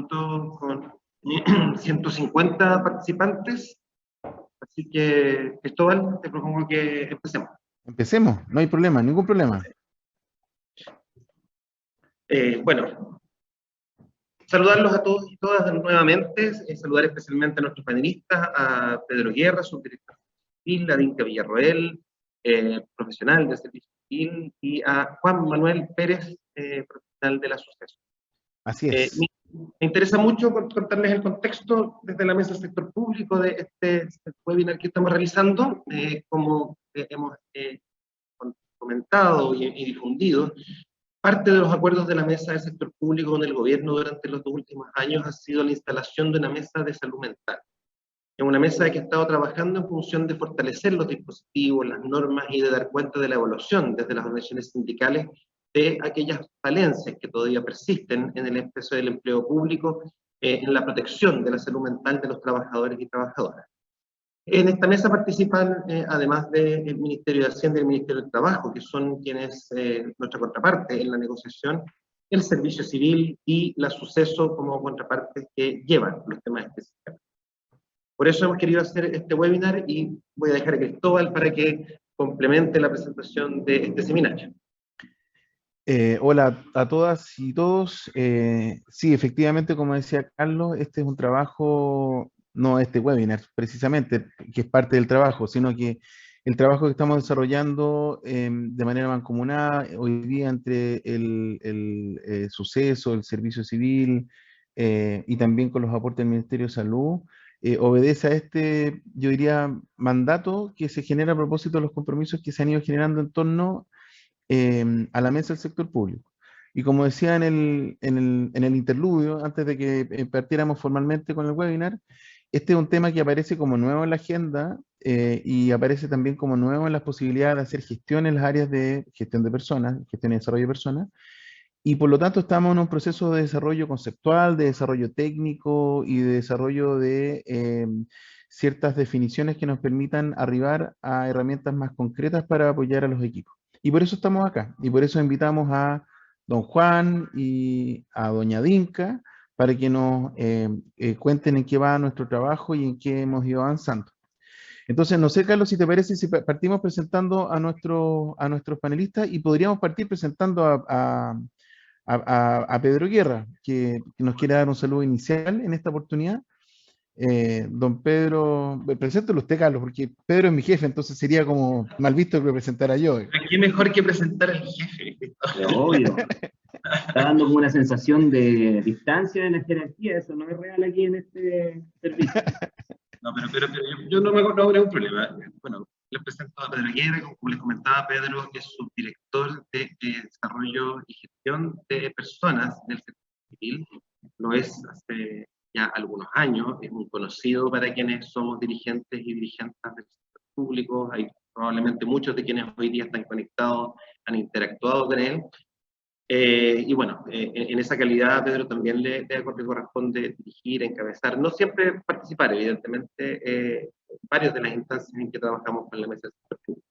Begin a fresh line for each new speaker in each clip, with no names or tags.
cuento con 150 participantes, así que Cristóbal, te propongo que empecemos.
Empecemos, no hay problema, ningún problema.
Bueno, saludarlos a todos y todas nuevamente, saludar especialmente a nuestros panelistas, a Pedro Guerra, subdirector civil, a Dinka Villarroel, profesional del servicio civil, y a Juan Manuel Pérez, profesional de la suceso.
Así es.
Me interesa mucho contarles el contexto desde la mesa del sector público de este webinar que estamos realizando. Como hemos comentado y difundido, parte de los acuerdos de la mesa del sector público con el gobierno durante los 2 últimos años ha sido la instalación de una mesa de salud mental. Es una mesa que ha estado trabajando en función de fortalecer los dispositivos, las normas y de dar cuenta de la evaluación desde las organizaciones sindicales de aquellas falencias que todavía persisten en el exceso del empleo público, en la protección de la salud mental de los trabajadores y trabajadoras. En esta mesa participan, además del Ministerio de Hacienda y el Ministerio del Trabajo, que son quienes, nuestra contraparte en la negociación, el Servicio Civil y la Suceso como contrapartes que llevan los temas específicos. Por eso hemos querido hacer este webinar y voy a dejar a Cristóbal para que complemente la presentación de este seminario.
Hola a todas y todos. Sí, efectivamente, como decía Carlos, este es un trabajo, no este webinar precisamente, que es parte del trabajo, sino que el trabajo que estamos desarrollando de manera mancomunada hoy día entre el Suceso, el Servicio Civil y también con los aportes del Ministerio de Salud, obedece a este, yo diría, mandato que se genera a propósito de los compromisos que se han ido generando en torno a la mesa del sector público. Y como decía en el interludio, antes de que partiéramos formalmente con el webinar, este es un tema que aparece como nuevo en la agenda y aparece también como nuevo en las posibilidades de hacer gestión en las áreas de gestión de personas, gestión y desarrollo de personas, y por lo tanto estamos en un proceso de desarrollo conceptual, de desarrollo técnico y de desarrollo de ciertas definiciones que nos permitan arribar a herramientas más concretas para apoyar a los equipos. Y por eso estamos acá, y por eso invitamos a don Juan y a doña Dinka para que nos cuenten en qué va nuestro trabajo y en qué hemos ido avanzando. Entonces, no sé, Carlos, si te parece, si partimos presentando a nuestros panelistas y podríamos partir presentando a Pedro Guerra, que nos quiere dar un saludo inicial en esta oportunidad. Don Pedro, preséntelo usted, Carlos, porque Pedro es mi jefe, entonces sería como mal visto que lo presentara yo.
¿Qué mejor que presentar al jefe?
Obvio. Está dando como una sensación de distancia en la jerarquía, eso no es real aquí en este servicio.
No, pero yo no hago ningún problema. Bueno, les presento a Pedro Guerra, como les comentaba, Pedro es subdirector de Desarrollo y Gestión de Personas del sector civil. Lo es hace ya algunos años, es muy conocido para quienes somos dirigentes y dirigentes del sector público. Hay probablemente muchos de quienes hoy día están conectados, han interactuado con él. Y bueno, en esa calidad, Pedro, también le corresponde dirigir, encabezar, no siempre participar, evidentemente, varias de las instancias en que trabajamos con la mesa del sector público.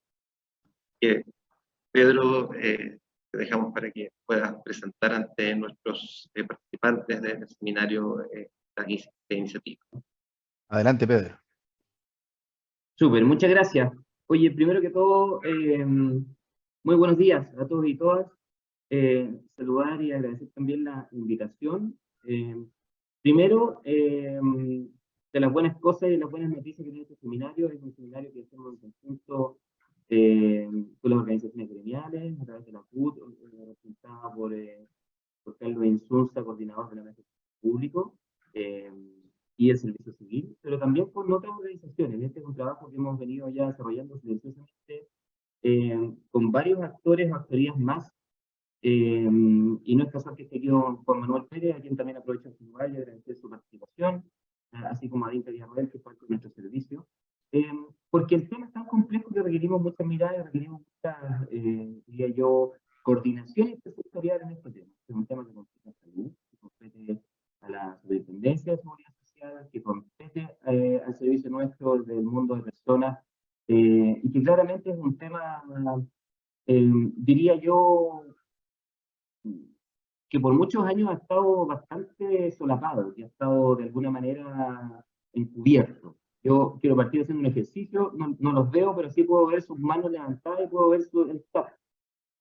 Pedro, te dejamos para que puedas presentar ante nuestros participantes del seminario esta iniciativa.
Adelante, Pedro.
Súper, muchas gracias. Oye, primero que todo, muy buenos días a todos y todas. Saludar y agradecer también la invitación. Primero, de las buenas cosas y las buenas noticias que tiene este seminario, es un seminario que hacemos en conjunto con las organizaciones gremiales, a través de la CUT, representada por Carlos Insunza, coordinador de la mesa público, y el Servicio Civil, pero también con otras organizaciones. Este es un trabajo que hemos venido ya desarrollando silenciosamente con varios actores o actorías más. Y no es casual que esté aquí Juan Manuel Pérez, a quien también aprovecho su lugar y agradecer su participación, así como a Dinka Villarroel, que fue con nuestro servicio. Porque el tema es tan complejo que requerimos muchas miradas, requerimos mucha, diría yo, coordinación intersectorial en este tema. Es un tema que compete a salud, que compete a la superintendencia de seguridad social, que compete al servicio nuestro del mundo de personas, y que claramente es un tema, diría yo, que por muchos años ha estado bastante solapado, que ha estado de alguna manera encubierto. Yo quiero partir haciendo un ejercicio, no los veo, pero sí puedo ver sus manos levantadas y puedo ver el stop.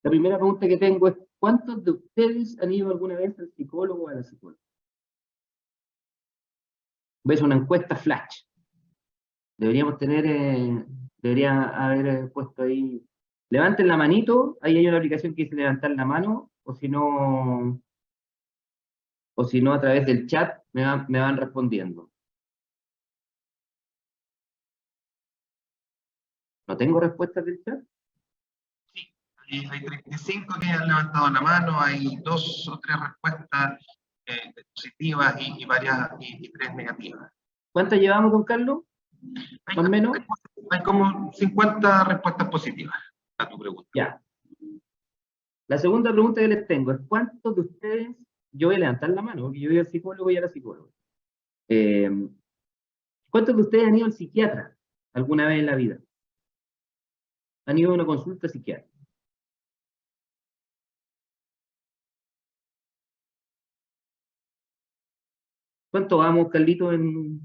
La primera pregunta que tengo es, ¿cuántos de ustedes han ido alguna vez al psicólogo o a la psicóloga? ¿Ves una encuesta flash? Deberíamos tener, debería haber puesto ahí, levanten la manito, ahí hay una aplicación que dice levantar la mano, o si no a través del chat me van respondiendo. ¿No tengo respuestas del chat?
Sí, hay 35 que han levantado la mano, hay 2 o 3 respuestas positivas y varias y 3 negativas.
¿Cuántas llevamos, don Carlos? ¿Más o menos?
Hay como 50 respuestas positivas a tu pregunta.
Ya. La segunda pregunta que les tengo es, ¿cuántos de ustedes, yo voy a levantar la mano, porque yo voy al psicólogo y a la psicóloga, ¿cuántos de ustedes han ido al psiquiatra alguna vez en la vida? ¿Han ido a una consulta psiquiátrica? ¿Cuánto vamos, Carlito, en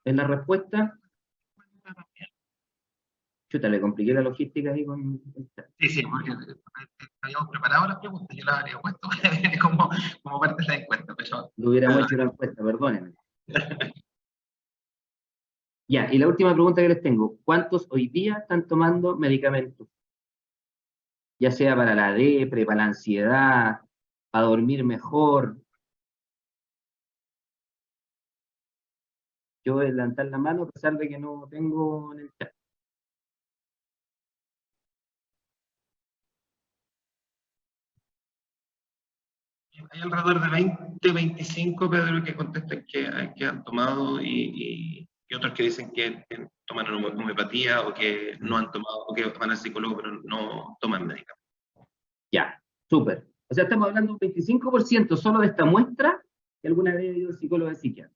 la respuesta? Chuta, le compliqué la logística ahí con el chat.
Sí, porque habíamos preparado las preguntas, yo las habría puesto como parte de la encuesta, pero...
Lo hubiéramos hecho la encuesta, perdónenme. Ya, y la última pregunta que les tengo, ¿cuántos hoy día están tomando medicamentos? Ya sea para la depre, para la ansiedad, para dormir mejor. Yo voy a levantar la mano a pesar de que no tengo en el chat.
Hay alrededor de 20, 25, Pedro, que contestan que han tomado y otros que dicen que toman homeopatía o que no han tomado, o que van al psicólogo pero no toman medicamentos.
Ya, súper. O sea, estamos hablando de un 25% solo de esta muestra que alguna vez ha ido al psicólogo o psiquiatra.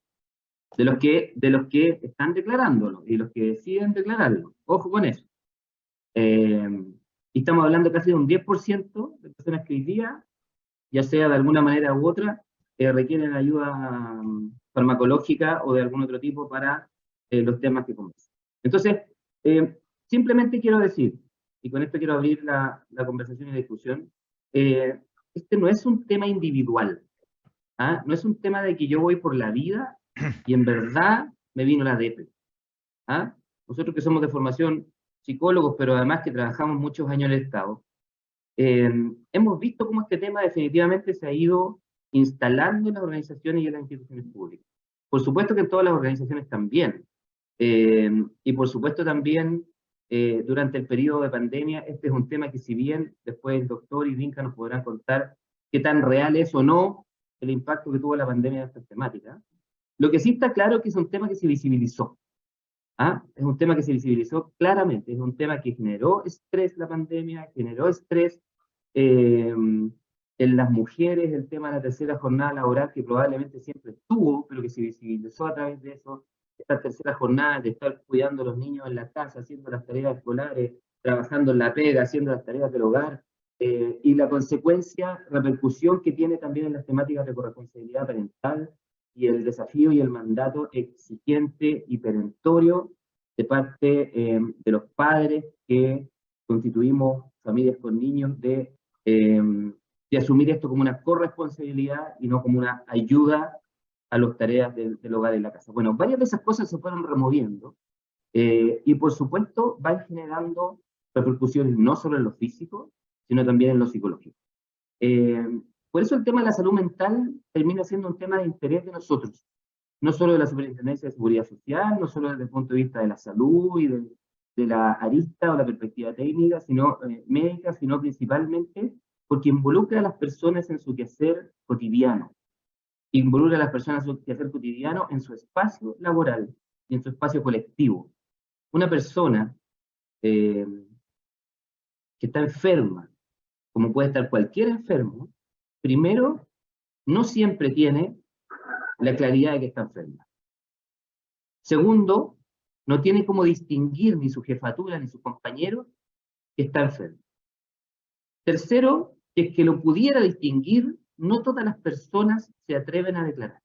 De los que están declarándolo y los que deciden declararlo. Ojo con eso. Y estamos hablando casi de un 10% de personas que hoy día, ya sea de alguna manera u otra, requieren ayuda farmacológica o de algún otro tipo para los temas que conversan. Entonces, simplemente quiero decir, y con esto quiero abrir la conversación y la discusión, este no es un tema individual, ¿ah? No es un tema de que yo voy por la vida y en verdad me vino la depre. ¿Ah? Nosotros que somos de formación psicólogos, pero además que trabajamos muchos años en el Estado, hemos visto cómo este tema definitivamente se ha ido instalando en las organizaciones y en las instituciones públicas. Por supuesto que en todas las organizaciones también. Y por supuesto también durante el periodo de pandemia, este es un tema que si bien después el doctor y Vinca nos podrán contar qué tan real es o no el impacto que tuvo la pandemia en esta temática, lo que sí está claro es que es un tema que se visibilizó. ¿Ah? Es un tema que se visibilizó claramente, es un tema que generó estrés la pandemia, generó estrés en las mujeres, el tema de la tercera jornada laboral que probablemente siempre estuvo, pero que se visibilizó a través de eso, esta tercera jornada de estar cuidando a los niños en la casa, haciendo las tareas escolares, trabajando en la pega, haciendo las tareas del hogar, y la consecuencia, repercusión que tiene también en las temáticas de corresponsabilidad parental, y el desafío y el mandato exigente y perentorio de parte de los padres que constituimos familias con niños de asumir esto como una corresponsabilidad y no como una ayuda a las tareas del hogar en la casa. Bueno, varias de esas cosas se fueron removiendo y por supuesto van generando repercusiones no solo en lo físico, sino también en lo psicológico. Por eso el tema de la salud mental termina siendo un tema de interés de nosotros, no solo de la Superintendencia de Seguridad Social, no solo desde el punto de vista de la salud y de la arista o la perspectiva técnica, sino médica, sino principalmente porque involucra a las personas en su quehacer cotidiano, involucra a las personas en su quehacer cotidiano en su espacio laboral y en su espacio colectivo. Una persona que está enferma, como puede estar cualquier enfermo, primero, no siempre tiene la claridad de que está enferma. Segundo, no tiene cómo distinguir ni su jefatura ni sus compañeros que está enfermo. Tercero, Si es que lo pudiera distinguir, no todas las personas se atreven a declarar.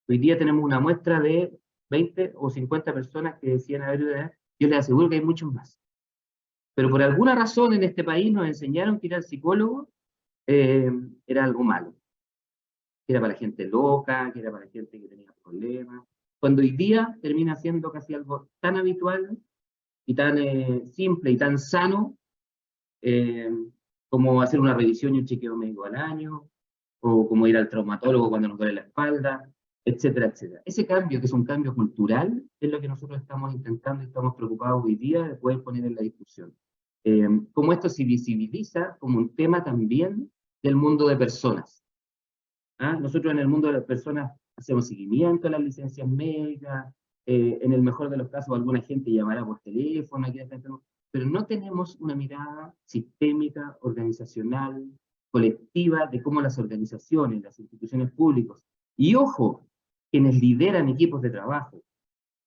Hoy día tenemos una muestra de 20 o 50 personas que decían haber ido a declarar. Yo les aseguro que hay muchos más. Pero por alguna razón en este país nos enseñaron que ir al psicólogo era algo malo. Que era para gente loca, que era para gente que tenía problemas. Cuando hoy día termina siendo casi algo tan habitual y tan simple y tan sano como hacer una revisión y un chequeo médico al año, o como ir al traumatólogo cuando nos duele la espalda, etcétera, etcétera. Ese cambio, que es un cambio cultural, es lo que nosotros estamos intentando y estamos preocupados hoy día de poder poner en la discusión. Cómo esto se visibiliza como un tema también del mundo de personas. ¿Ah? Nosotros en el mundo de las personas hacemos seguimiento a las licencias médicas, en el mejor de los casos alguna gente llamará por teléfono, pero no tenemos una mirada sistémica, organizacional, colectiva, de cómo las organizaciones, las instituciones públicas, y ojo, quienes lideran equipos de trabajo,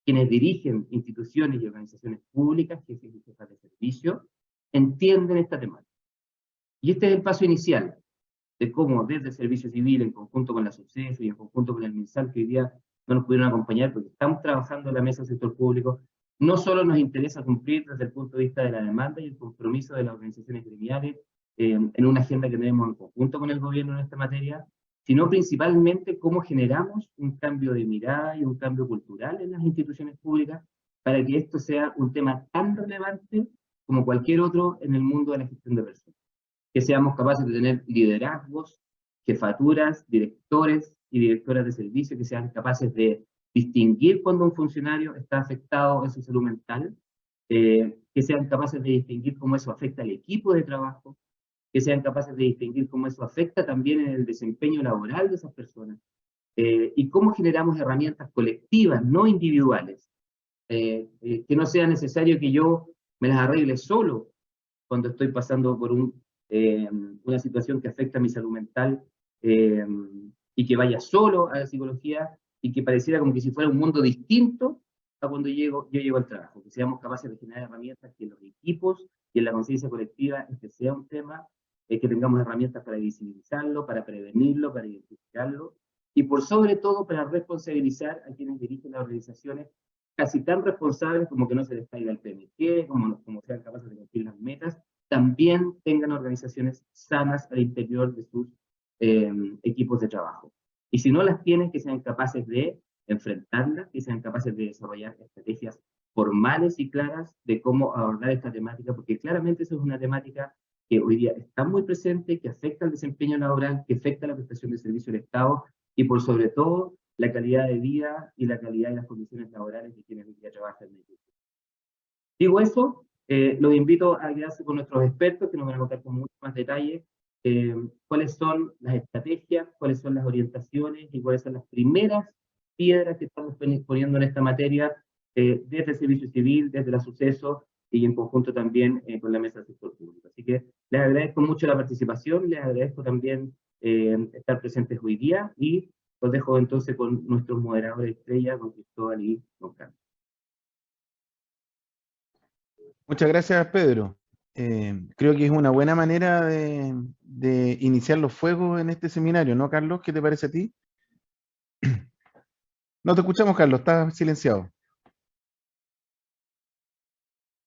quienes dirigen instituciones y organizaciones públicas, jefes y jefas de servicio, entienden esta temática. Y este es el paso inicial, de cómo desde el Servicio Civil, en conjunto con la SUCESO y en conjunto con el MinSal, que hoy día no nos pudieron acompañar porque estamos trabajando en la mesa del sector público, no solo nos interesa cumplir desde el punto de vista de la demanda y el compromiso de las organizaciones gremiales en una agenda que tenemos en conjunto con el gobierno en esta materia, sino principalmente cómo generamos un cambio de mirada y un cambio cultural en las instituciones públicas para que esto sea un tema tan relevante como cualquier otro en el mundo de la gestión de personas. Que seamos capaces de tener liderazgos, jefaturas, directores y directoras de servicio que sean capaces de distinguir cuando un funcionario está afectado en su salud mental, que sean capaces de distinguir cómo eso afecta al equipo de trabajo, que sean capaces de distinguir cómo eso afecta también en el desempeño laboral de esas personas, y cómo generamos herramientas colectivas, no individuales, que no sea necesario que yo me las arregle solo cuando estoy pasando por una situación que afecta a mi salud mental, y que vaya solo a la psicología, y que pareciera como que si fuera un mundo distinto a cuando yo llego al trabajo, que seamos capaces de generar herramientas que en los equipos y en la conciencia colectiva este sea un tema, que tengamos herramientas para visibilizarlo, para prevenirlo, para identificarlo, y por sobre todo para responsabilizar a quienes dirigen las organizaciones, casi tan responsables como que no se les caiga el PMG, como sean capaces de cumplir las metas, también tengan organizaciones sanas al interior de sus equipos de trabajo. Y si no las tienen, que sean capaces de enfrentarlas, que sean capaces de desarrollar estrategias formales y claras de cómo abordar esta temática, porque claramente eso es una temática que hoy día está muy presente, que afecta al desempeño laboral, que afecta a la prestación de servicio del Estado, y por sobre todo la calidad de vida y la calidad de las condiciones laborales de quienes hoy día trabajan en el sector. Digo eso, los invito a quedarse con nuestros expertos, que nos van a contar con mucho más detalle cuáles son las estrategias, cuáles son las orientaciones y cuáles son las primeras piedras que estamos poniendo en esta materia desde el Servicio Civil, desde la SUCESO y en conjunto también con la Mesa del Sector Público. Así que les agradezco mucho la participación, les agradezco también estar presentes hoy día, y los dejo entonces con nuestros moderadores estrella, don Cristóbal y don Carlos.
Muchas gracias, Pedro. Creo que es una buena manera de iniciar los fuegos en este seminario, ¿no, Carlos? ¿Qué te parece a ti? No te escuchamos, Carlos, estás silenciado.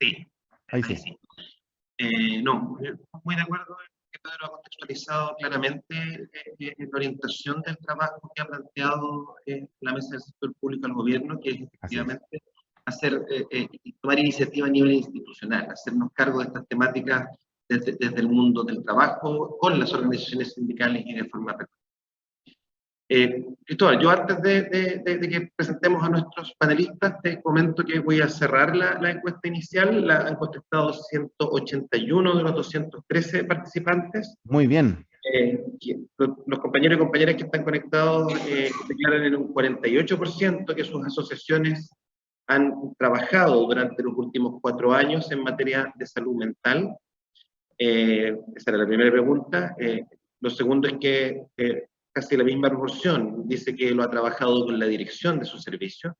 Sí.
Ahí sí.
No, muy de acuerdo en que Pedro ha contextualizado claramente la orientación del trabajo que ha planteado la Mesa del Sector Público al Gobierno, que es efectivamente hacer, tomar iniciativa a nivel institucional, hacernos cargo de estas temáticas desde el mundo del trabajo, con las organizaciones sindicales y de forma regular. Cristóbal, yo antes de que presentemos a nuestros panelistas, te comento que voy a cerrar la encuesta inicial. La han contestado 181 de los 213 participantes.
Muy bien.
Los compañeros y compañeras que están conectados declaran en un 48% que sus asociaciones han trabajado durante los últimos 4 años en materia de salud mental. Esa era la primera pregunta. Lo segundo es que casi la misma proporción dice que lo ha trabajado con la dirección de su servicio.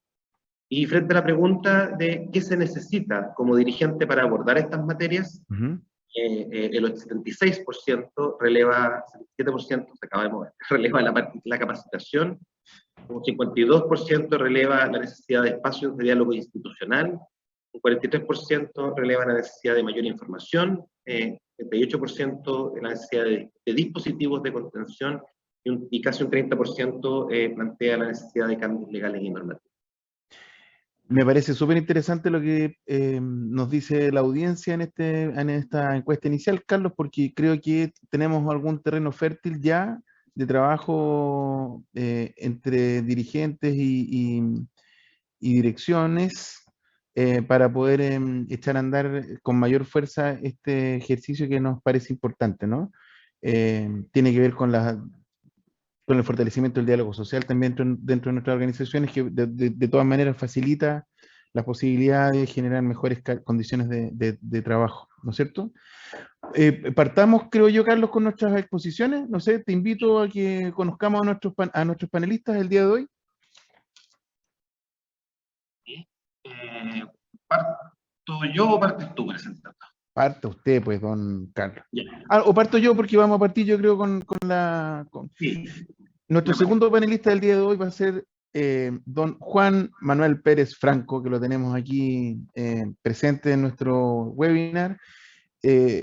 Y frente a la pregunta de qué se necesita como dirigente para abordar estas materias, el 76% releva, 77% se acaba de mover, releva la capacitación, un 52% releva la necesidad de espacios de diálogo institucional, un 43% releva la necesidad de mayor información, 38% la necesidad de dispositivos de contención y casi un 30% plantea la necesidad de cambios legales y normativos.
Me parece súper interesante lo que nos dice la audiencia en esta encuesta inicial, Carlos, porque creo que tenemos algún terreno fértil ya de trabajo entre dirigentes y direcciones para poder echar a andar con mayor fuerza este ejercicio que nos parece importante, ¿no? Tiene que ver con el fortalecimiento del diálogo social también dentro de nuestras organizaciones, que de todas maneras facilita la posibilidad de generar mejores condiciones de trabajo, ¿no es cierto? Partamos, creo yo, Carlos, con nuestras exposiciones. No sé, te invito a que conozcamos a nuestros panelistas el día de hoy.
¿Parto yo o partes tú presentando?
Parta usted, pues, don Carlos.
Yeah.
O parto yo, porque vamos a partir, yo creo,
Sí.
Nuestro segundo panelista del día de hoy va a ser don Juan Manuel Pérez Franco, que lo tenemos aquí presente en nuestro webinar.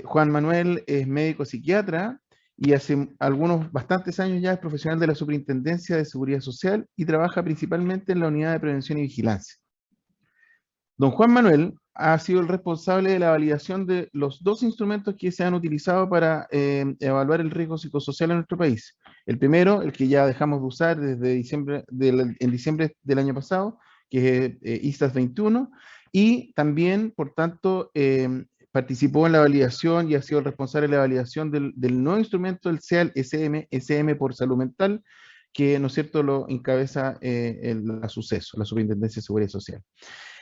Juan Manuel es médico psiquiatra y hace bastantes años ya es profesional de la Superintendencia de Seguridad Social y trabaja principalmente en la Unidad de Prevención y Vigilancia. Don Juan Manuel ha sido el responsable de la validación de los dos instrumentos que se han utilizado para evaluar el riesgo psicosocial en nuestro país. El primero, el que ya dejamos de usar desde diciembre del año pasado, que es ISTAS 21, y también, por tanto, participó en la validación y ha sido el responsable de la validación del nuevo instrumento, el SEAL SM por Salud Mental, que, ¿no es cierto?, lo encabeza la SUCESO, la Superintendencia de Seguridad Social.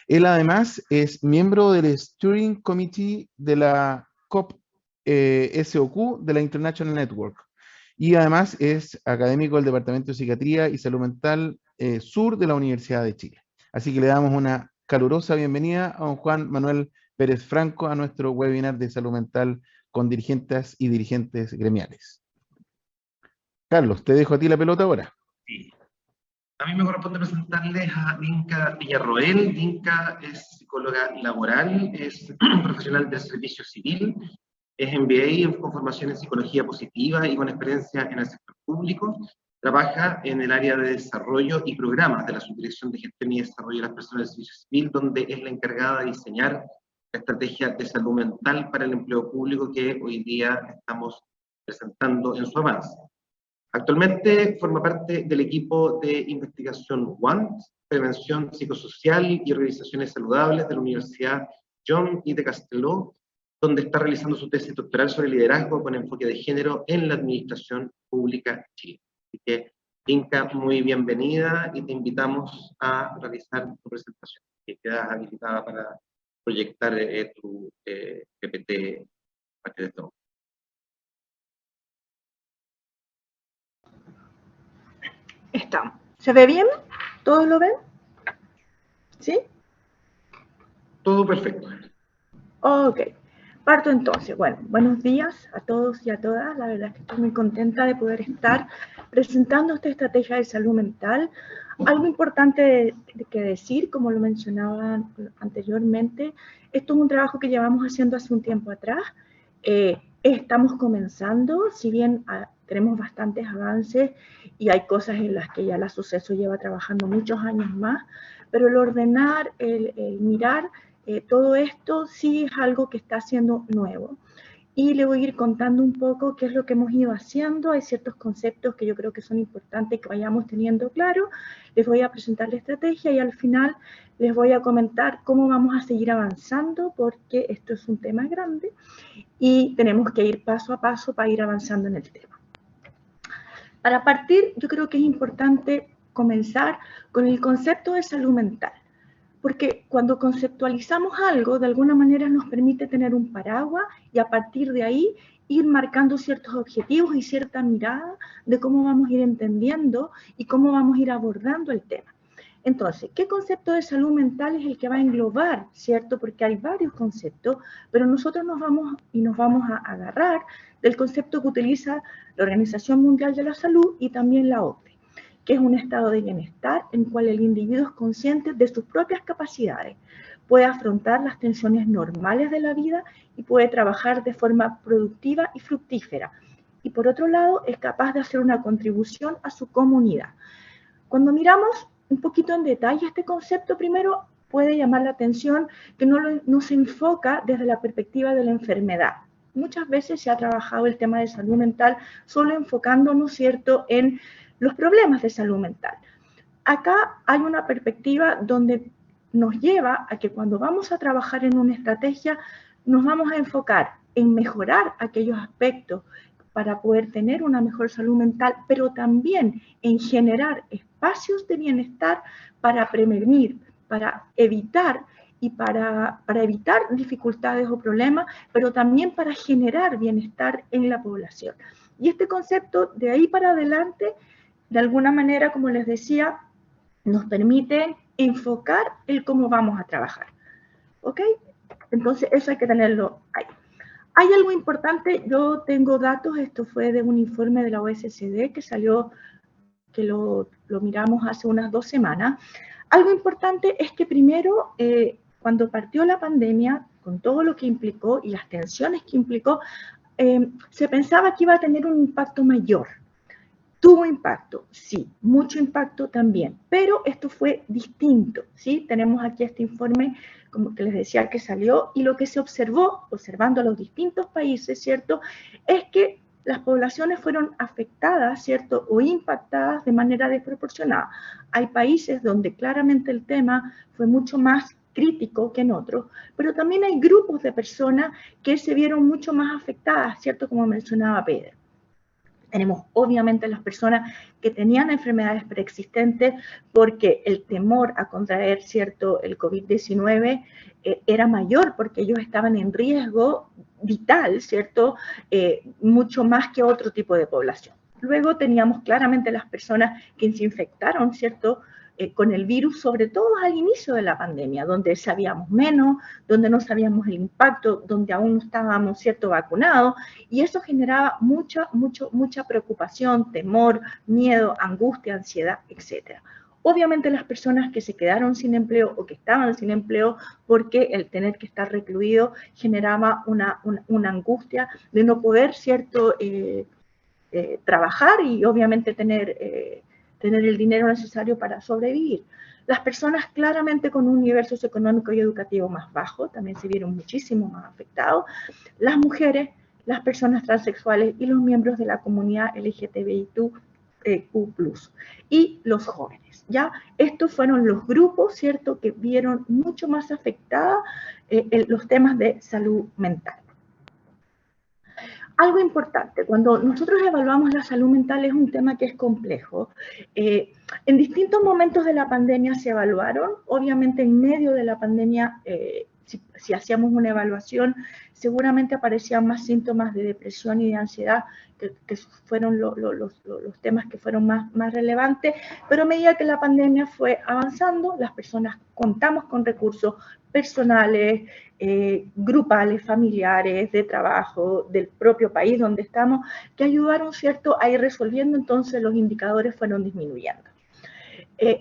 Él además es miembro del Steering Committee de la COP SOQ de la International Network y además es académico del Departamento de Psiquiatría y Salud Mental Sur de la Universidad de Chile. Así que le damos una calurosa bienvenida a don Juan Manuel Pérez Franco a nuestro webinar de salud mental con dirigentes y dirigentes gremiales. Carlos, te dejo a ti la pelota ahora.
Sí. A mí me corresponde presentarles a Dinka Villarroel. Dinka es psicóloga laboral, es profesional del servicio civil, es MBA con formación en psicología positiva y con experiencia en el sector público. Trabaja en el área de desarrollo y programas de la Subdirección de Gestión y Desarrollo de las Personas del Servicio Civil, donde es la encargada de diseñar la estrategia de salud mental para el empleo público que hoy día estamos presentando en su avance. Actualmente forma parte del equipo de investigación WANT, Prevención Psicosocial y Organizaciones Saludables de la Universidad John I. de Castelló, donde está realizando su tesis doctoral sobre liderazgo con enfoque de género en la administración pública chilena. Así que, Inca, muy bienvenida y te invitamos a realizar tu presentación, que quedas habilitada para proyectar tu PPT a partir de esto.
Estamos. ¿Se ve bien? ¿Todos lo ven? ¿Sí?
Todo perfecto.
Ok. Parto entonces. Bueno, buenos días a todos y a todas. La verdad es que estoy muy contenta de poder estar presentando esta estrategia de salud mental. Algo importante que decir, como lo mencionaba anteriormente, esto es un trabajo que llevamos haciendo hace un tiempo atrás. Estamos comenzando, si bien tenemos bastantes avances y hay cosas en las que ya la SUCESO lleva trabajando muchos años más, pero el ordenar, el mirar, todo esto sí es algo que está siendo nuevo. Y le voy a ir contando un poco qué es lo que hemos ido haciendo. Hay ciertos conceptos que yo creo que son importantes que vayamos teniendo claro. Les voy a presentar la estrategia y al final les voy a comentar cómo vamos a seguir avanzando, porque esto es un tema grande y tenemos que ir paso a paso para ir avanzando en el tema. Para partir, yo creo que es importante comenzar con el concepto de salud mental, porque cuando conceptualizamos algo, de alguna manera nos permite tener un paraguas y a partir de ahí ir marcando ciertos objetivos y cierta mirada de cómo vamos a ir entendiendo y cómo vamos a ir abordando el tema. Entonces, ¿qué concepto de salud mental es el que va a englobar, cierto? Porque hay varios conceptos, pero nosotros nos vamos a agarrar del concepto que utiliza la Organización Mundial de la Salud y también la OCDE, que es un estado de bienestar en el cual el individuo es consciente de sus propias capacidades, puede afrontar las tensiones normales de la vida y puede trabajar de forma productiva y fructífera. Y por otro lado, es capaz de hacer una contribución a su comunidad. Cuando miramos un poquito en detalle este concepto, primero puede llamar la atención que no se enfoca desde la perspectiva de la enfermedad. Muchas veces se ha trabajado el tema de salud mental solo enfocándonos, ¿cierto?, en los problemas de salud mental. Acá hay una perspectiva donde nos lleva a que cuando vamos a trabajar en una estrategia, nos vamos a enfocar en mejorar aquellos aspectos para poder tener una mejor salud mental, pero también en generar espacios de bienestar para prevenir, para evitar y para evitar dificultades o problemas, pero también para generar bienestar en la población. Y este concepto de ahí para adelante, de alguna manera, como les decía, nos permite enfocar el cómo vamos a trabajar. ¿Ok? Entonces, eso hay que tenerlo ahí. Hay algo importante, yo tengo datos, esto fue de un informe de la OSCD que salió, que lo miramos hace unas 2 semanas. Algo importante es que primero, cuando partió la pandemia, con todo lo que implicó y las tensiones que implicó, se pensaba que iba a tener un impacto mayor. ¿Tuvo impacto? Sí, mucho impacto también, pero esto fue distinto, ¿sí? Tenemos aquí este informe, como que les decía, que salió, y lo que se observó, observando a los distintos países, ¿cierto?, es que las poblaciones fueron afectadas, ¿cierto?, o impactadas de manera desproporcionada. Hay países donde claramente el tema fue mucho más crítico que en otros, pero también hay grupos de personas que se vieron mucho más afectadas, ¿cierto?, como mencionaba Pedro. Tenemos obviamente las personas que tenían enfermedades preexistentes porque el temor a contraer, ¿cierto?, el COVID-19 era mayor porque ellos estaban en riesgo vital, ¿cierto?, mucho más que otro tipo de población. Luego teníamos claramente las personas que se infectaron, ¿cierto?, con el virus, sobre todo al inicio de la pandemia, donde sabíamos menos, donde no sabíamos el impacto, donde aún no estábamos, ¿cierto?, vacunados, y eso generaba mucha preocupación, temor, miedo, angustia, ansiedad, etc. Obviamente las personas que se quedaron sin empleo o que estaban sin empleo porque el tener que estar recluido generaba una angustia de no poder, ¿cierto?, trabajar y obviamente tener el dinero necesario para sobrevivir. Las personas claramente con un nivel socioeconómico y educativo más bajo también se vieron muchísimo más afectados. Las mujeres, las personas transexuales y los miembros de la comunidad LGTBIQ+, y los jóvenes, ¿ya? Estos fueron los grupos, ¿cierto?, que vieron mucho más afectados los temas de salud mental. Algo importante, cuando nosotros evaluamos la salud mental es un tema que es complejo. En distintos momentos de la pandemia se evaluaron, obviamente en medio de la pandemia, si hacíamos una evaluación, seguramente aparecían más síntomas de depresión y de ansiedad, que fueron los temas que fueron más relevantes, pero a medida que la pandemia fue avanzando, las personas contamos con recursos personales, grupales, familiares, de trabajo, del propio país donde estamos, que ayudaron, ¿cierto?, a ir resolviendo, entonces los indicadores fueron disminuyendo.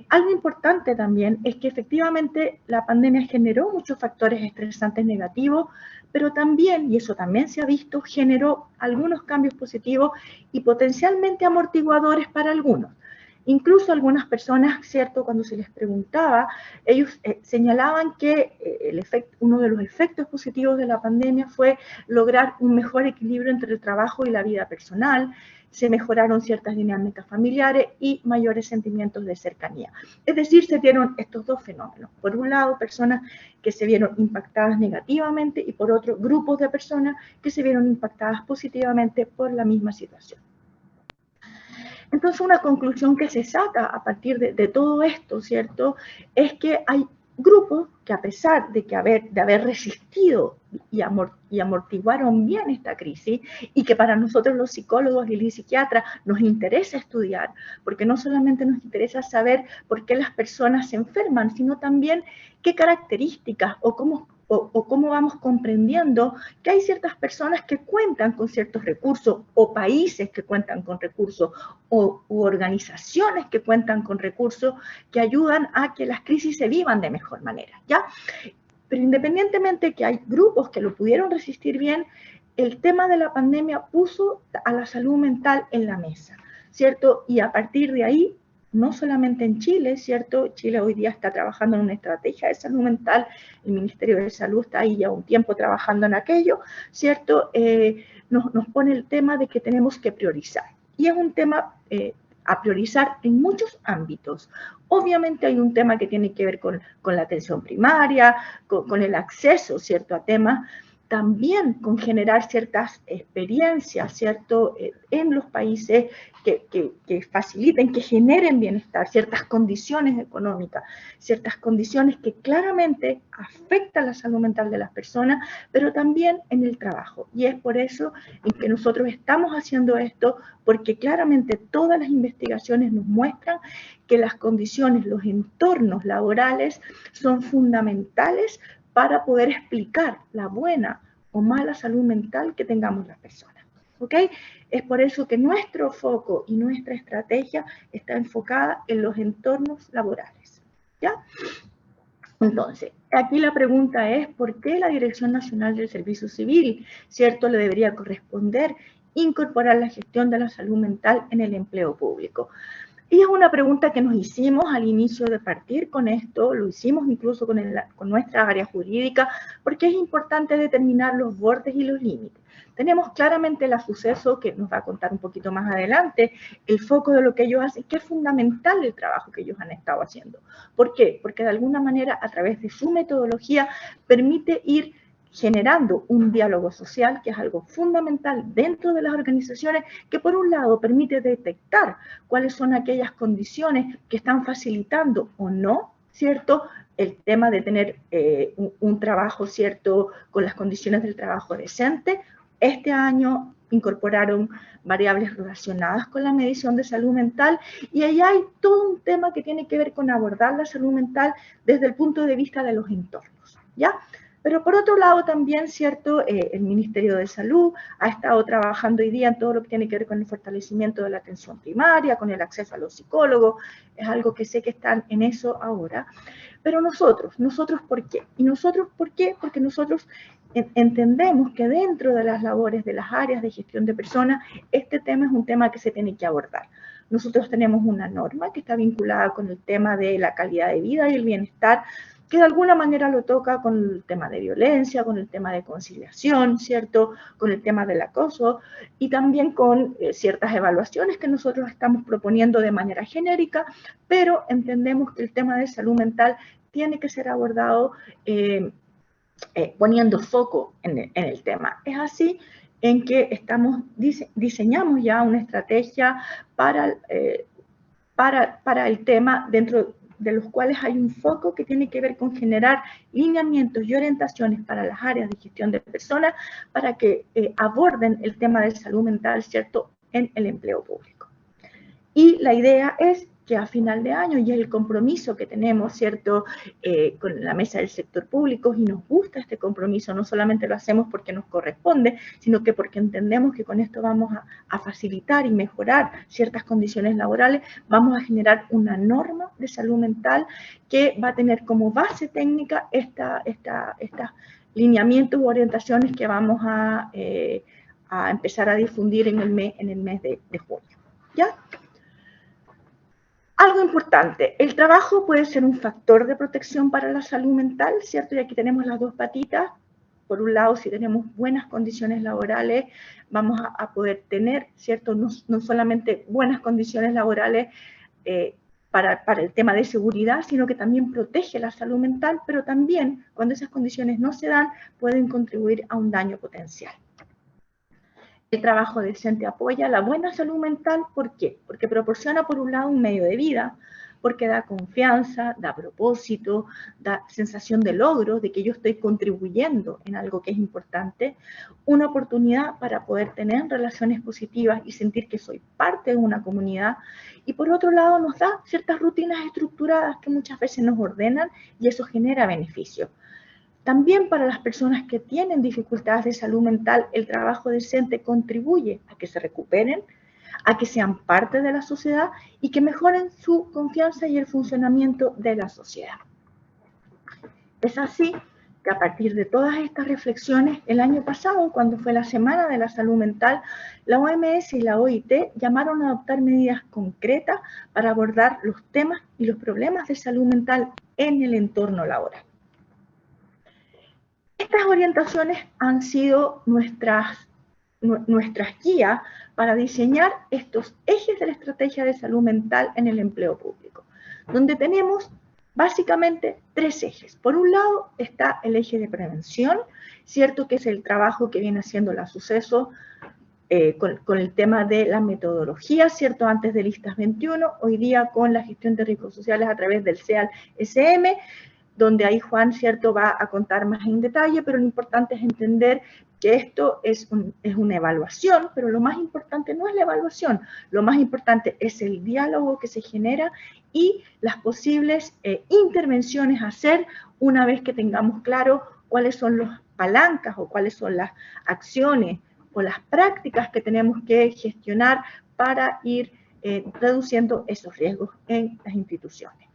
Algo importante también es que efectivamente la pandemia generó muchos factores estresantes negativos, pero también, y eso también se ha visto, generó algunos cambios positivos y potencialmente amortiguadores para algunos. Incluso algunas personas, ¿cierto?, cuando se les preguntaba, ellos señalaban que uno de los efectos positivos de la pandemia fue lograr un mejor equilibrio entre el trabajo y la vida personal, se mejoraron ciertas dinámicas familiares y mayores sentimientos de cercanía. Es decir, se dieron estos dos fenómenos. Por un lado, personas que se vieron impactadas negativamente y por otro, grupos de personas que se vieron impactadas positivamente por la misma situación. Entonces, una conclusión que se saca a partir de todo esto, ¿cierto?, es que hay grupos que a pesar de haber resistido y amortiguaron bien esta crisis, y que para nosotros los psicólogos y los psiquiatras nos interesa estudiar, porque no solamente nos interesa saber por qué las personas se enferman, sino también qué características o cómo vamos comprendiendo que hay ciertas personas que cuentan con ciertos recursos, o países que cuentan con recursos, u organizaciones que cuentan con recursos que ayudan a que las crisis se vivan de mejor manera, ¿ya? Pero independientemente que hay grupos que lo pudieron resistir bien, el tema de la pandemia puso a la salud mental en la mesa, ¿cierto? Y a partir de ahí, no solamente en Chile, ¿cierto? Chile hoy día está trabajando en una estrategia de salud mental, el Ministerio de Salud está ahí ya un tiempo trabajando en aquello, ¿cierto? Nos pone el tema de que tenemos que priorizar. Y es un tema a priorizar en muchos ámbitos. Obviamente hay un tema que tiene que ver con la atención primaria, con el acceso, ¿cierto?, a temas, también con generar ciertas experiencias, ¿cierto?, en los países que faciliten, que generen bienestar, ciertas condiciones económicas, ciertas condiciones que claramente afectan la salud mental de las personas, pero también en el trabajo. Y es por eso en que nosotros estamos haciendo esto, porque claramente todas las investigaciones nos muestran que las condiciones, los entornos laborales son fundamentales para poder explicar la buena o mala salud mental que tengamos las personas. ¿Ok? Es por eso que nuestro foco y nuestra estrategia está enfocada en los entornos laborales. ¿Ya? Entonces, aquí la pregunta es, ¿por qué la Dirección Nacional del Servicio Civil, cierto, le debería corresponder incorporar la gestión de la salud mental en el empleo público? Y es una pregunta que nos hicimos al inicio de partir con esto, lo hicimos incluso con nuestra área jurídica, porque es importante determinar los bordes y los límites. Tenemos claramente el suceso que nos va a contar un poquito más adelante, el foco de lo que ellos hacen, que es fundamental el trabajo que ellos han estado haciendo. ¿Por qué? Porque de alguna manera, a través de su metodología, permite ir generando un diálogo social, que es algo fundamental dentro de las organizaciones, que por un lado permite detectar cuáles son aquellas condiciones que están facilitando o no, ¿cierto?, el tema de tener un trabajo, ¿cierto?, con las condiciones del trabajo decente. Este año incorporaron variables relacionadas con la medición de salud mental, y ahí hay todo un tema que tiene que ver con abordar la salud mental desde el punto de vista de los entornos, ¿ya? Pero por otro lado también, ¿cierto?, el Ministerio de Salud ha estado trabajando hoy día en todo lo que tiene que ver con el fortalecimiento de la atención primaria, con el acceso a los psicólogos, es algo que sé que están en eso ahora. Pero nosotros, ¿por qué? ¿Y nosotros por qué? Porque nosotros entendemos que dentro de las labores de las áreas de gestión de personas, este tema es un tema que se tiene que abordar. Nosotros tenemos una norma que está vinculada con el tema de la calidad de vida y el bienestar, que de alguna manera lo toca con el tema de violencia, con el tema de conciliación, ¿cierto?, con el tema del acoso, y también con ciertas evaluaciones que nosotros estamos proponiendo de manera genérica, pero entendemos que el tema de salud mental tiene que ser abordado poniendo foco en el tema. Es así en que diseñamos ya una estrategia para el tema, dentro de los cuales hay un foco que tiene que ver con generar lineamientos y orientaciones para las áreas de gestión de personas para que aborden el tema de salud mental, ¿cierto?, en el empleo público. Y la idea es que a final de año, y es el compromiso que tenemos, ¿cierto?, con la mesa del sector público, y nos gusta este compromiso, no solamente lo hacemos porque nos corresponde, sino que porque entendemos que con esto vamos a facilitar y mejorar ciertas condiciones laborales, vamos a generar una norma de salud mental que va a tener como base técnica estas lineamientos u orientaciones que vamos a empezar a difundir en el mes de junio, ¿ya? Algo importante, el trabajo puede ser un factor de protección para la salud mental, ¿cierto? Y aquí tenemos las dos patitas. Por un lado, si tenemos buenas condiciones laborales, vamos a poder tener, ¿cierto?, no solamente buenas condiciones laborales para el tema de seguridad, sino que también protege la salud mental, pero también, cuando esas condiciones no se dan, pueden contribuir a un daño potencial. El trabajo decente apoya la buena salud mental, ¿por qué? Porque proporciona, por un lado, un medio de vida, porque da confianza, da propósito, da sensación de logro, de que yo estoy contribuyendo en algo que es importante, una oportunidad para poder tener relaciones positivas y sentir que soy parte de una comunidad, y por otro lado nos da ciertas rutinas estructuradas que muchas veces nos ordenan y eso genera beneficios. También para las personas que tienen dificultades de salud mental, el trabajo decente contribuye a que se recuperen, a que sean parte de la sociedad y que mejoren su confianza y el funcionamiento de la sociedad. Es así que a partir de todas estas reflexiones, el año pasado, cuando fue la Semana de la Salud Mental, la OMS y la OIT llamaron a adoptar medidas concretas para abordar los temas y los problemas de salud mental en el entorno laboral. Estas orientaciones han sido nuestras guías para diseñar estos ejes de la estrategia de salud mental en el empleo público, donde tenemos básicamente 3 ejes. Por un lado está el eje de prevención, cierto que es el trabajo que viene haciendo la Suceso con el tema de la metodología, cierto, antes de Listas 21, hoy día con la gestión de riesgos sociales a través del CEAL-SM, donde ahí Juan, cierto, va a contar más en detalle, pero lo importante es entender que esto es una evaluación, pero lo más importante no es la evaluación, lo más importante es el diálogo que se genera y las posibles intervenciones a hacer una vez que tengamos claro cuáles son las palancas o cuáles son las acciones o las prácticas que tenemos que gestionar para ir reduciendo esos riesgos en las instituciones.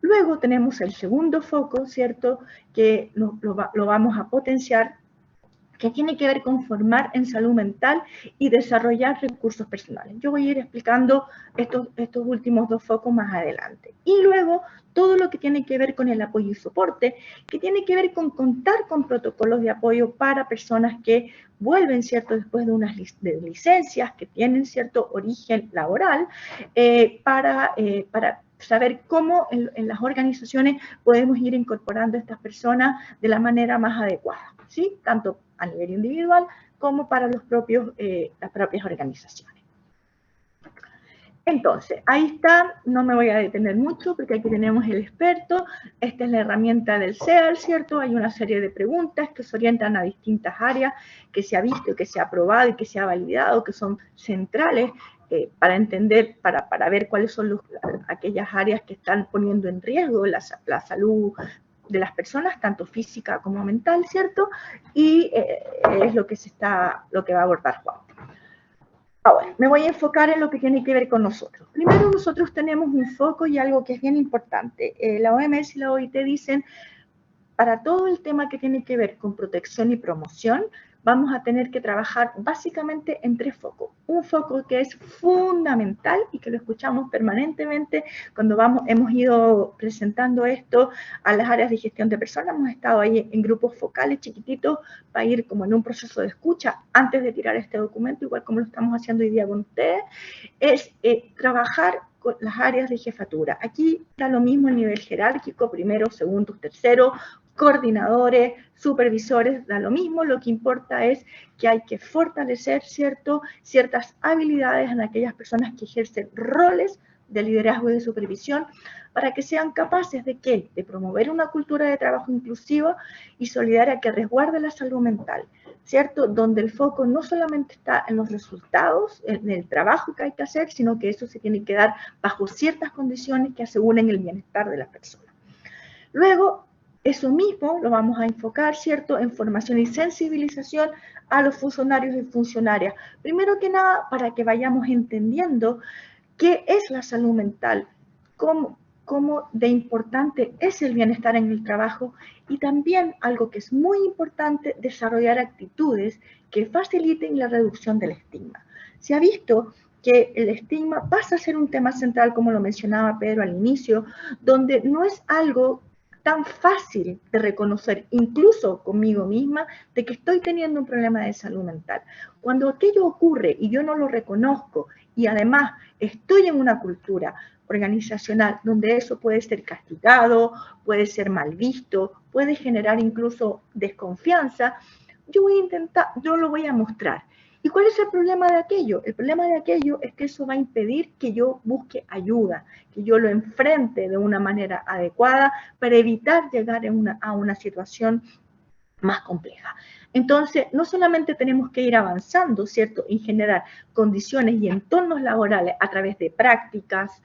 Luego tenemos el segundo foco, ¿cierto?, que lo vamos a potenciar, que tiene que ver con formar en salud mental y desarrollar recursos personales. Yo voy a ir explicando estos últimos 2 focos más adelante. Y luego todo lo que tiene que ver con el apoyo y soporte, que tiene que ver con contar con protocolos de apoyo para personas que vuelven, ¿cierto?, después de unas licencias que tienen cierto origen laboral, para saber cómo en las organizaciones podemos ir incorporando a estas personas de la manera más adecuada, ¿sí?, tanto a nivel individual como para las propias organizaciones. Entonces, ahí está, no me voy a detener mucho porque aquí tenemos el experto, esta es la herramienta del CEAL, ¿cierto? Hay una serie de preguntas que se orientan a distintas áreas que se ha visto, que se ha probado y que se ha validado, que son centrales para entender, para ver cuáles son aquellas áreas que están poniendo en riesgo la salud de las personas, tanto física como mental, ¿cierto? Y es lo que va a abordar Juan. Ahora, me voy a enfocar en lo que tiene que ver con nosotros. Primero, nosotros tenemos un foco y algo que es bien importante. La OMS y la OIT dicen, para todo el tema que tiene que ver con protección y promoción, vamos a tener que trabajar básicamente en 3 focos. Un foco que es fundamental y que lo escuchamos permanentemente cuando hemos ido presentando esto a las áreas de gestión de personas. Hemos estado ahí en grupos focales chiquititos para ir como en un proceso de escucha antes de tirar este documento, igual como lo estamos haciendo hoy día con ustedes, es trabajar con las áreas de jefatura. Aquí da lo mismo el nivel jerárquico, primero, segundo, tercero, coordinadores, supervisores, da lo mismo, lo que importa es que hay que fortalecer ciertas habilidades en aquellas personas que ejercen roles de liderazgo y de supervisión para que sean capaces de ¿qué? De promover una cultura de trabajo inclusiva y solidaria que resguarde la salud mental, ¿cierto? Donde el foco no solamente está en los resultados, en el trabajo que hay que hacer, sino que eso se tiene que dar bajo ciertas condiciones que aseguren el bienestar de las personas. Luego, eso mismo lo vamos a enfocar, ¿cierto?, en formación y sensibilización a los funcionarios y funcionarias. Primero que nada, para que vayamos entendiendo qué es la salud mental, cómo de importante es el bienestar en el trabajo y también algo que es muy importante, desarrollar actitudes que faciliten la reducción del estigma. Se ha visto que el estigma pasa a ser un tema central, como lo mencionaba Pedro al inicio, donde no es algo tan fácil de reconocer, incluso conmigo misma, de que estoy teniendo un problema de salud mental. Cuando aquello ocurre y yo no lo reconozco y además estoy en una cultura organizacional donde eso puede ser castigado, puede ser mal visto, puede generar incluso desconfianza, yo lo voy a mostrar. ¿Y cuál es el problema de aquello? El problema de aquello es que eso va a impedir que yo busque ayuda, que yo lo enfrente de una manera adecuada para evitar llegar a una situación más compleja. Entonces, no solamente tenemos que ir avanzando, ¿cierto?, y generar condiciones y entornos laborales a través de prácticas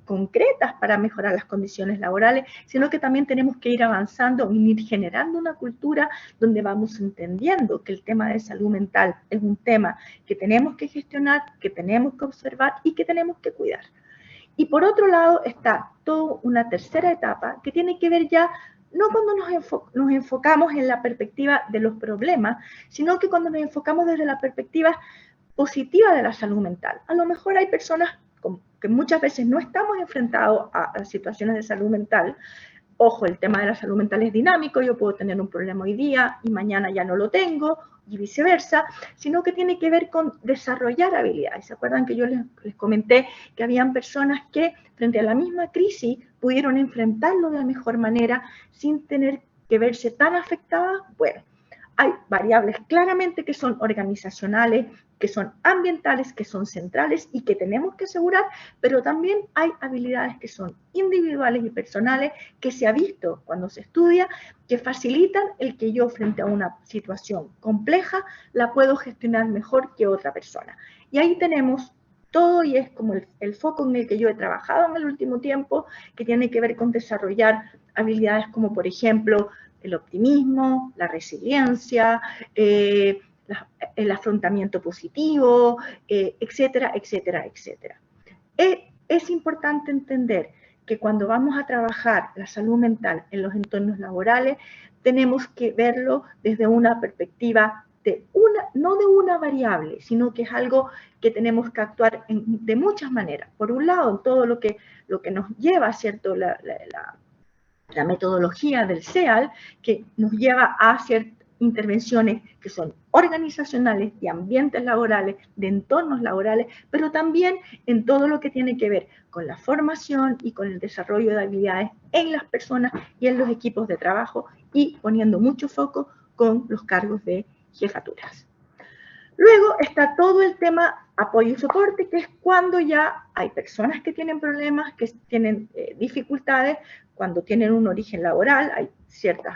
concretas para mejorar las condiciones laborales, sino que también tenemos que ir avanzando y ir generando una cultura donde vamos entendiendo que el tema de salud mental es un tema que tenemos que gestionar, que tenemos que observar y que tenemos que cuidar. Y por otro lado está toda una tercera etapa que tiene que ver ya no cuando nos enfocamos en la perspectiva de los problemas, sino que cuando nos enfocamos desde la perspectiva positiva de la salud mental. A lo mejor hay personas que muchas veces no estamos enfrentados a situaciones de salud mental. Ojo, el tema de la salud mental es dinámico, yo puedo tener un problema hoy día y mañana ya no lo tengo, y viceversa, sino que tiene que ver con desarrollar habilidades. ¿Se acuerdan que yo les comenté que habían personas que frente a la misma crisis pudieron enfrentarlo de la mejor manera sin tener que verse tan afectadas? Bueno, hay variables claramente que son organizacionales, que son ambientales, que son centrales y que tenemos que asegurar, pero también hay habilidades que son individuales y personales que se ha visto cuando se estudia, que facilitan el que yo frente a una situación compleja la puedo gestionar mejor que otra persona. Y ahí tenemos todo y es como el foco en el que yo he trabajado en el último tiempo, que tiene que ver con desarrollar habilidades como por ejemplo el optimismo, la resiliencia, el afrontamiento positivo, etcétera, etcétera, etcétera. Es importante entender que cuando vamos a trabajar la salud mental en los entornos laborales, tenemos que verlo desde una perspectiva no de una variable, sino que es algo que tenemos que actuar de muchas maneras. Por un lado, en todo lo que nos lleva, ¿cierto?, la metodología del CEAL, que nos lleva a hacer intervenciones que son organizacionales, de ambientes laborales, de entornos laborales, pero también en todo lo que tiene que ver con la formación y con el desarrollo de habilidades en las personas y en los equipos de trabajo y poniendo mucho foco con los cargos de jefaturas. Luego está todo el tema apoyo y soporte, que es cuando ya hay personas que tienen problemas, que tienen dificultades, cuando tienen un origen laboral, hay ciertos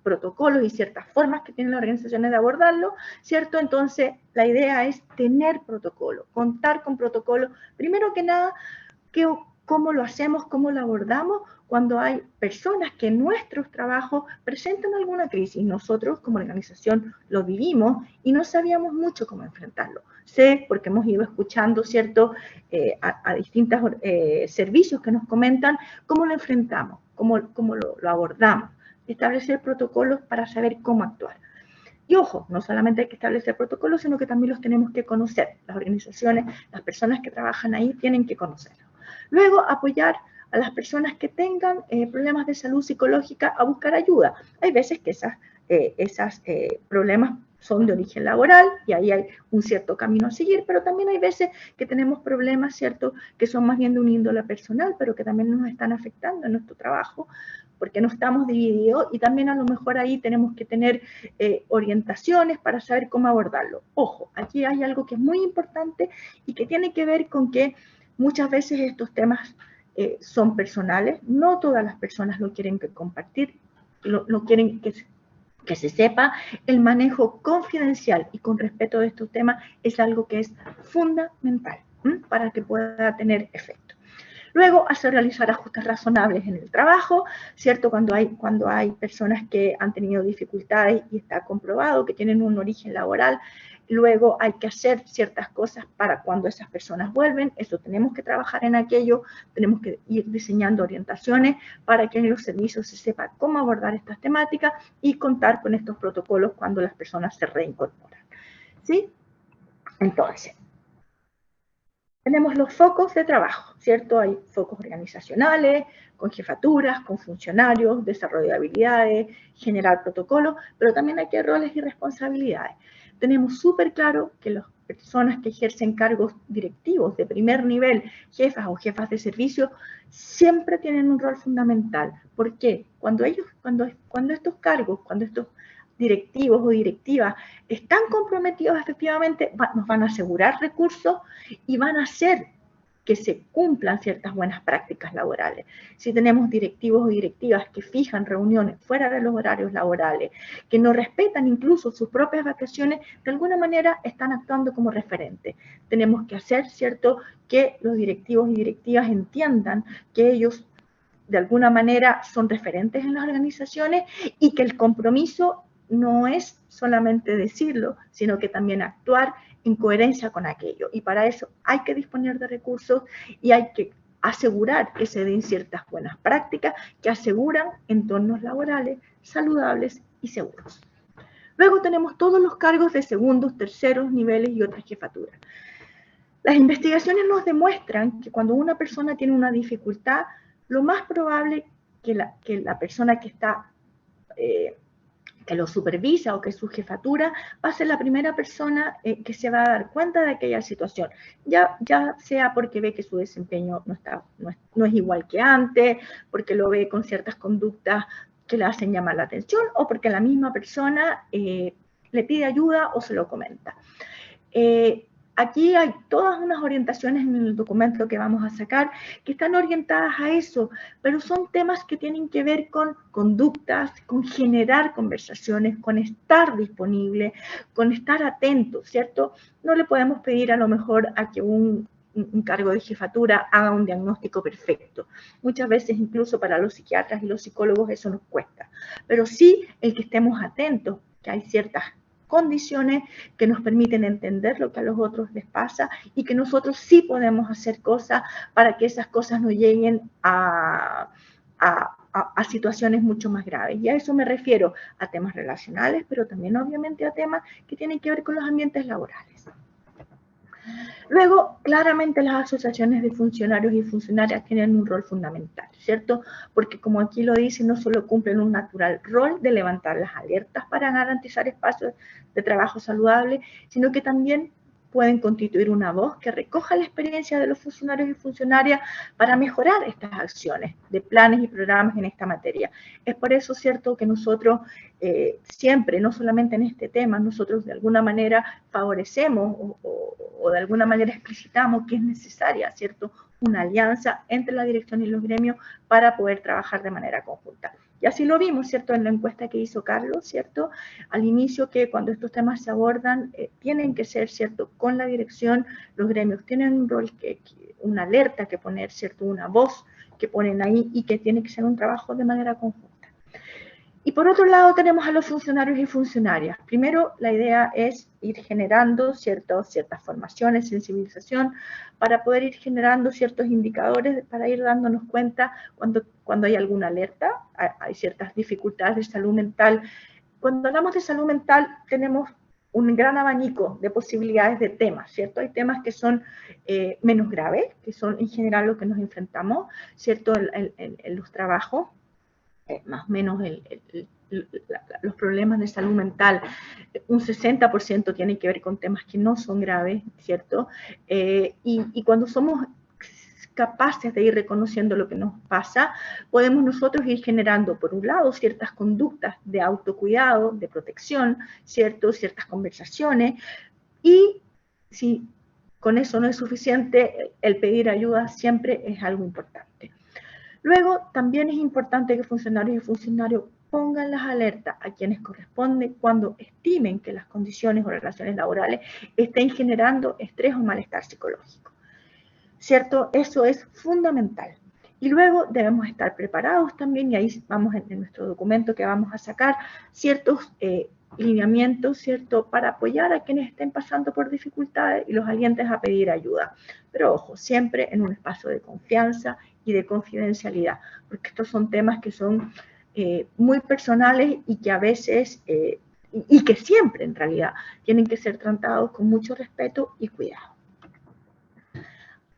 protocolos y ciertas formas que tienen las organizaciones de abordarlo, ¿cierto? Entonces, la idea es tener protocolo, contar con protocolo. Primero que nada, cómo lo hacemos, cómo lo abordamos cuando hay personas que en nuestros trabajos presentan alguna crisis. Nosotros como organización lo vivimos y no sabíamos mucho cómo enfrentarlo. Sé, porque hemos ido escuchando, ¿cierto?, a distintos servicios que nos comentan cómo lo enfrentamos, cómo lo abordamos, establecer protocolos para saber cómo actuar. Y ojo, no solamente hay que establecer protocolos, sino que también los tenemos que conocer. Las organizaciones, las personas que trabajan ahí tienen que conocerlos. Luego, apoyar a las personas que tengan problemas de salud psicológica a buscar ayuda. Hay veces que esos problemas son de origen laboral y ahí hay un cierto camino a seguir, pero también hay veces que tenemos problemas, ¿cierto?, que son más bien de un índole personal, pero que también nos están afectando en nuestro trabajo, porque no estamos divididos y también a lo mejor ahí tenemos que tener orientaciones para saber cómo abordarlo. Ojo, aquí hay algo que es muy importante y que tiene que ver con que muchas veces estos temas son personales, no todas las personas lo quieren compartir, no quieren que se sepa. El manejo confidencial y con respeto de estos temas es algo que es fundamental para que pueda tener efecto. Luego, hacer realizar ajustes razonables en el trabajo, ¿cierto? Cuando hay personas que han tenido dificultades y está comprobado que tienen un origen laboral, luego hay que hacer ciertas cosas para cuando esas personas vuelven. Eso tenemos que trabajar en aquello, tenemos que ir diseñando orientaciones para que en los servicios se sepa cómo abordar estas temáticas y contar con estos protocolos cuando las personas se reincorporan, ¿sí? Entonces, tenemos los focos de trabajo, ¿cierto? Hay focos organizacionales, con jefaturas, con funcionarios, desarrollo de habilidades, generar protocolos, pero también hay que roles y responsabilidades. Tenemos súper claro que las personas que ejercen cargos directivos de primer nivel, jefas o jefas de servicio, siempre tienen un rol fundamental. ¿Por qué? Cuando estos cargos, cuando estos directivos o directivas están comprometidos efectivamente, nos van a asegurar recursos y van a hacer que se cumplan ciertas buenas prácticas laborales. Si tenemos directivos o directivas que fijan reuniones fuera de los horarios laborales, que no respetan incluso sus propias vacaciones, de alguna manera están actuando como referentes. Tenemos que hacer, ¿cierto?, que los directivos y directivas entiendan que ellos de alguna manera son referentes en las organizaciones y que el compromiso no es solamente decirlo, sino que también actuar en coherencia con aquello. Y para eso hay que disponer de recursos y hay que asegurar que se den ciertas buenas prácticas que aseguran entornos laborales saludables y seguros. Luego tenemos todos los cargos de segundos, terceros niveles y otras jefaturas. Las investigaciones nos demuestran que cuando una persona tiene una dificultad, lo más probable que la persona que está que lo supervisa o que es su jefatura, va a ser la primera persona que se va a dar cuenta de aquella situación, ya sea porque ve que su desempeño no es igual que antes, porque lo ve con ciertas conductas que le hacen llamar la atención, o porque la misma persona le pide ayuda o se lo comenta. Aquí hay todas unas orientaciones en el documento que vamos a sacar que están orientadas a eso, pero son temas que tienen que ver con conductas, con generar conversaciones, con estar disponible, con estar atento, ¿cierto? No le podemos pedir a lo mejor a que un cargo de jefatura haga un diagnóstico perfecto. Muchas veces incluso para los psiquiatras y los psicólogos eso nos cuesta, pero sí el que estemos atentos, que hay ciertas condiciones que nos permiten entender lo que a los otros les pasa y que nosotros sí podemos hacer cosas para que esas cosas no lleguen a situaciones mucho más graves. Y a eso me refiero, a temas relacionales, pero también obviamente a temas que tienen que ver con los ambientes laborales. Luego, claramente las asociaciones de funcionarios y funcionarias tienen un rol fundamental, ¿cierto? Porque como aquí lo dice, no solo cumplen un natural rol de levantar las alertas para garantizar espacios de trabajo saludable, sino que también pueden constituir una voz que recoja la experiencia de los funcionarios y funcionarias para mejorar estas acciones de planes y programas en esta materia. Es por eso, ¿cierto?, que nosotros siempre, no solamente en este tema, nosotros de alguna manera favorecemos o de alguna manera explicitamos que es necesaria, ¿cierto?, una alianza entre la dirección y los gremios para poder trabajar de manera conjunta. Y así lo vimos, ¿cierto?, en la encuesta que hizo Carlos, ¿cierto?, al inicio, que cuando estos temas se abordan, tienen que ser, ¿cierto?, con la dirección, los gremios tienen un rol, una alerta que poner, ¿cierto?, una voz que ponen ahí y que tiene que ser un trabajo de manera conjunta. Y por otro lado tenemos a los funcionarios y funcionarias. Primero, la idea es ir generando ciertas formaciones, sensibilización, para poder ir generando ciertos indicadores, para ir dándonos cuenta cuando hay alguna alerta, hay ciertas dificultades de salud mental. Cuando hablamos de salud mental tenemos un gran abanico de posibilidades de temas, ¿cierto? Hay temas que son menos graves, que son en general lo que nos enfrentamos, ¿cierto?, en los trabajos. Más o menos los problemas de salud mental, un 60% tienen que ver con temas que no son graves, ¿cierto? Y cuando somos capaces de ir reconociendo lo que nos pasa, podemos nosotros ir generando, por un lado, ciertas conductas de autocuidado, de protección, ¿cierto?, ciertas conversaciones, y si con eso no es suficiente, el pedir ayuda siempre es algo importante. Luego, también es importante que funcionarios y funcionarios pongan las alertas a quienes corresponde cuando estimen que las condiciones o relaciones laborales estén generando estrés o malestar psicológico, ¿cierto? Eso es fundamental. Y luego debemos estar preparados también, y ahí vamos en nuestro documento que vamos a sacar, ciertos lineamientos, ¿cierto?, para apoyar a quienes estén pasando por dificultades y los alientes a pedir ayuda. Pero ojo, siempre en un espacio de confianza y de confidencialidad, porque estos son temas que son muy personales y que a veces, y que siempre en realidad, tienen que ser tratados con mucho respeto y cuidado.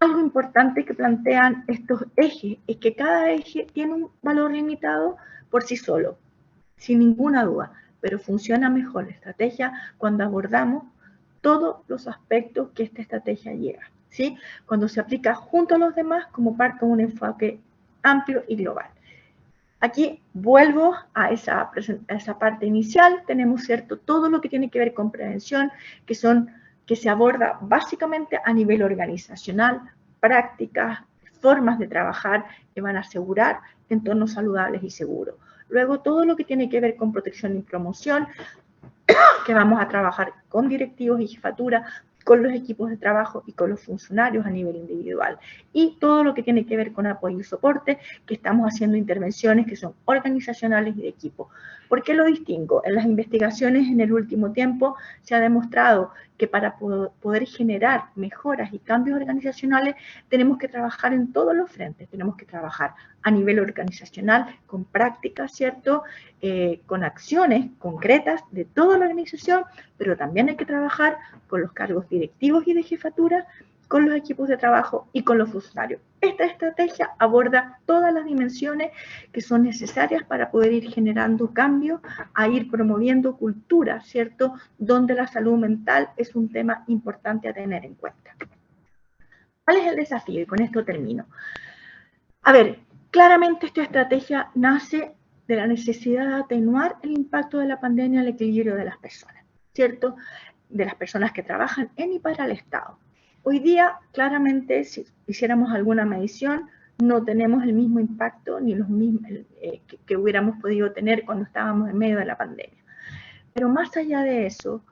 Algo importante que plantean estos ejes es que cada eje tiene un valor limitado por sí solo, sin ninguna duda, pero funciona mejor la estrategia cuando abordamos todos los aspectos que esta estrategia lleva, ¿sí? Cuando se aplica junto a los demás como parte de un enfoque amplio y global. Aquí vuelvo a esa parte inicial. Tenemos, ¿cierto?, todo lo que tiene que ver con prevención, que se aborda básicamente a nivel organizacional, prácticas, formas de trabajar que van a asegurar entornos saludables y seguros. Luego, todo lo que tiene que ver con protección y promoción, que vamos a trabajar con directivos y jefatura, con los equipos de trabajo y con los funcionarios a nivel individual. Y todo lo que tiene que ver con apoyo y soporte, que estamos haciendo intervenciones que son organizacionales y de equipo. ¿Por qué lo distingo? En las investigaciones en el último tiempo se ha demostrado que para poder generar mejoras y cambios organizacionales tenemos que trabajar en todos los frentes. Tenemos que trabajar a nivel organizacional con prácticas, ¿cierto?, con acciones concretas de toda la organización, pero también hay que trabajar con los cargos directivos y de jefatura, con los equipos de trabajo y con los funcionarios. Esta estrategia aborda todas las dimensiones que son necesarias para poder ir generando cambios, a ir promoviendo cultura, ¿cierto?, donde la salud mental es un tema importante a tener en cuenta. ¿Cuál es el desafío? Y con esto termino. A ver, claramente esta estrategia nace de la necesidad de atenuar el impacto de la pandemia al equilibrio de las personas, ¿cierto?, de las personas que trabajan en y para el Estado. Hoy día, claramente, si hiciéramos alguna medición, no tenemos el mismo impacto ni los mismos que hubiéramos podido tener cuando estábamos en medio de la pandemia. Pero más allá de eso,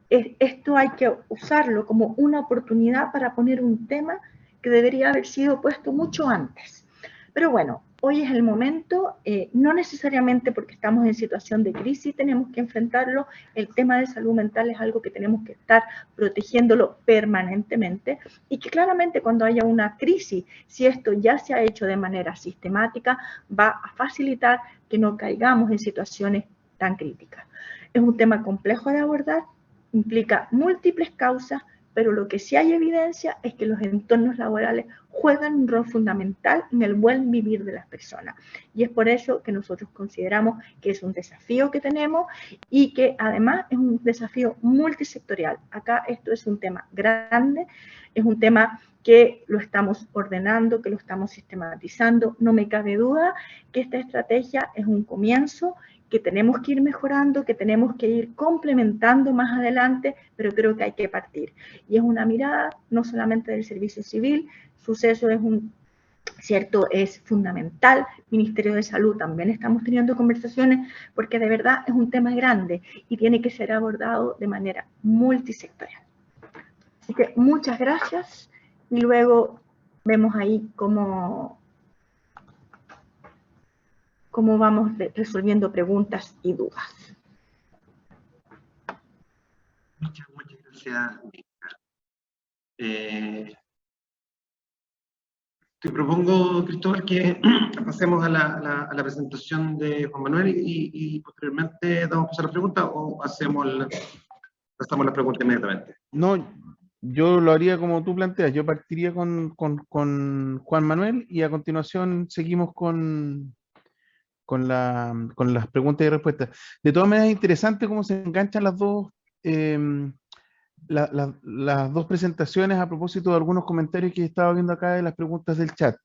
esto hay que usarlo como una oportunidad para poner un tema que debería haber sido puesto mucho antes. Pero bueno, hoy es el momento, no necesariamente porque estamos en situación de crisis tenemos que enfrentarlo. El tema de salud mental es algo que tenemos que estar protegiéndolo permanentemente, y que claramente cuando haya una crisis, si esto ya se ha hecho de manera sistemática, va a facilitar que no caigamos en situaciones tan críticas. Es un tema complejo de abordar, implica múltiples causas, pero lo que sí hay evidencia es que los entornos laborales juegan un rol fundamental en el buen vivir de las personas. Y es por eso que nosotros consideramos que es un desafío que tenemos y que además es un desafío multisectorial. Acá esto es un tema grande, es un tema que lo estamos ordenando, que lo estamos sistematizando. No me cabe duda que esta estrategia es un comienzo, que tenemos que ir mejorando, que tenemos que ir complementando más adelante, pero creo que hay que partir. Y es una mirada no solamente del servicio civil, Suceso es fundamental, Ministerio de Salud también estamos teniendo conversaciones, porque de verdad es un tema grande y tiene que ser abordado de manera multisectorial. Así que muchas gracias y luego vemos ahí cómo vamos resolviendo preguntas y dudas.
Muchas gracias. Te propongo, Cristóbal, que pasemos a la presentación de Juan Manuel y posteriormente damos paso a la pregunta, o pasamos las preguntas inmediatamente.
No, yo lo haría como tú planteas. Yo partiría con Juan Manuel y a continuación seguimos con las preguntas y respuestas. De todas maneras, es interesante cómo se enganchan las dos las dos presentaciones a propósito de algunos comentarios que estaba viendo acá de las preguntas del chat.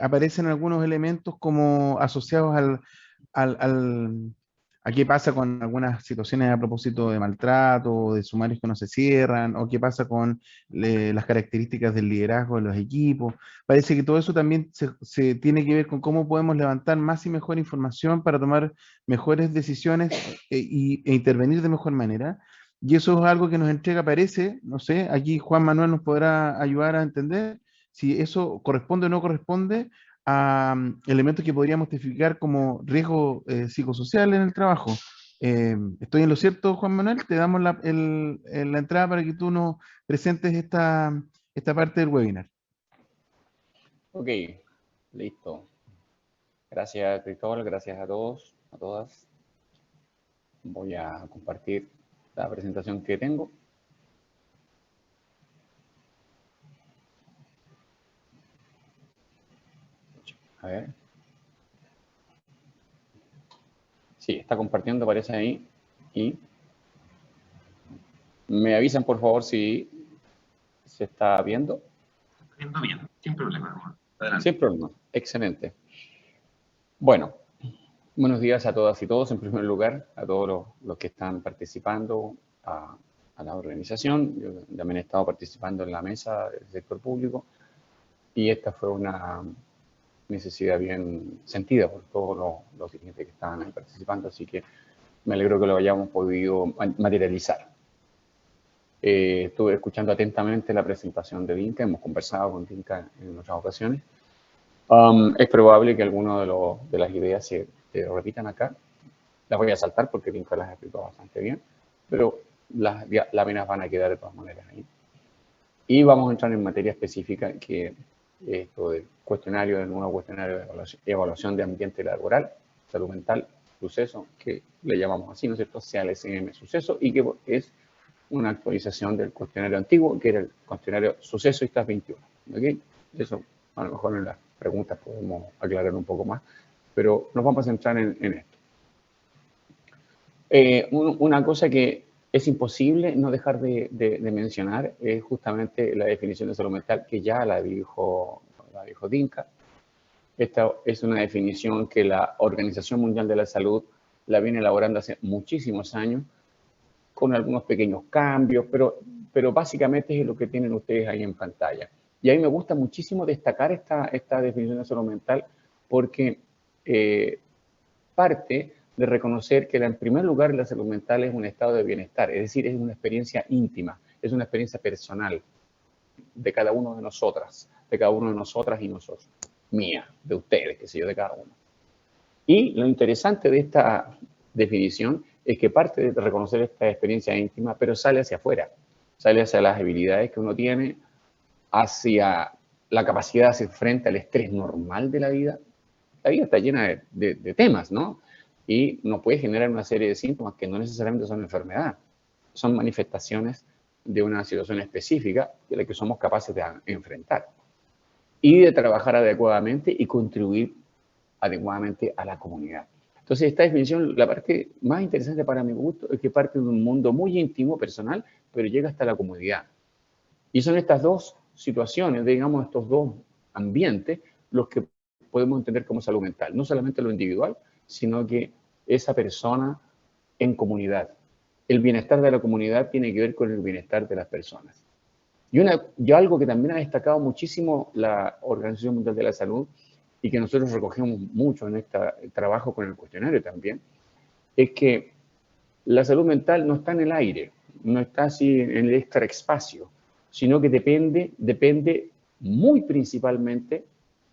Aparecen algunos elementos como asociados a qué pasa con algunas situaciones a propósito de maltrato, de sumarios que no se cierran, o qué pasa con las características del liderazgo de los equipos. Parece que todo eso también se tiene que ver con cómo podemos levantar más y mejor información para tomar mejores decisiones e intervenir de mejor manera. Y eso es algo que nos entrega, parece, no sé, aquí Juan Manuel nos podrá ayudar a entender si eso corresponde o no corresponde a elementos que podríamos tipificar como riesgo psicosocial en el trabajo. ¿Estoy en lo cierto, Juan Manuel? Te damos la entrada para que tú nos presentes esta parte del webinar.
Ok, listo. Gracias, Cristóbal, gracias a todos, a todas. Voy a compartir la presentación que tengo. A ver. Sí, está compartiendo, aparece ahí. Y me avisan, por favor, si se está viendo.
Viendo bien, sin problema. Adelante.
Sin problema, excelente. Bueno, buenos días a todas y todos. En primer lugar, a todos los que están participando a la organización. Yo también he estado participando en la mesa del sector público y esta fue una necesidad bien sentida por todos los dirigentes que estaban ahí participando, así que me alegro que lo hayamos podido materializar. Estuve escuchando atentamente la presentación de Dinka, hemos conversado con Dinka en otras ocasiones. Es probable que algunas de las ideas se repitan acá. Las voy a saltar porque Dinka las explicó bastante bien, pero las láminas van a quedar de todas maneras ahí. Y vamos a entrar en materia específica, que esto del cuestionario, del nuevo cuestionario de evaluación de ambiente laboral, salud mental, suceso, que le llamamos así, ¿no es cierto? CALSM suceso, y que es una actualización del cuestionario antiguo, que era el cuestionario suceso ISTAS 21. ¿Okay? Eso a lo mejor en las preguntas podemos aclarar un poco más, pero nos vamos a centrar en esto. Una cosa que es imposible no dejar de mencionar es justamente la definición de salud mental, que ya la dijo Dinka. Esta es una definición que la Organización Mundial de la Salud la viene elaborando hace muchísimos años, con algunos pequeños cambios, pero básicamente es lo que tienen ustedes ahí en pantalla. Y a mí me gusta muchísimo destacar esta definición de salud mental porque parte de reconocer que en primer lugar la salud mental es un estado de bienestar, es decir, es una experiencia íntima, es una experiencia personal de cada uno de nosotras, de cada uno de nosotras y nosotros, mía, de ustedes, qué sé yo, de cada uno. Y lo interesante de esta definición es que parte de reconocer esta experiencia íntima, pero sale hacia afuera, sale hacia las habilidades que uno tiene, hacia la capacidad de hacer frente al estrés normal de la vida. La vida está llena de temas, ¿no? Y nos puede generar una serie de síntomas que no necesariamente son enfermedad, son manifestaciones de una situación específica de la que somos capaces de enfrentar y de trabajar adecuadamente y contribuir adecuadamente a la comunidad. Entonces, esta definición, la parte más interesante para mi gusto es que parte de un mundo muy íntimo, personal, pero llega hasta la comunidad. Y son estas dos situaciones, digamos, estos dos ambientes, los que podemos entender como salud mental. No solamente lo individual, sino que esa persona en comunidad. El bienestar de la comunidad tiene que ver con el bienestar de las personas. Y algo que también ha destacado muchísimo la Organización Mundial de la Salud, y que nosotros recogemos mucho en este trabajo con el cuestionario también, es que la salud mental no está en el aire, no está así en el extraespacio, sino que depende muy principalmente,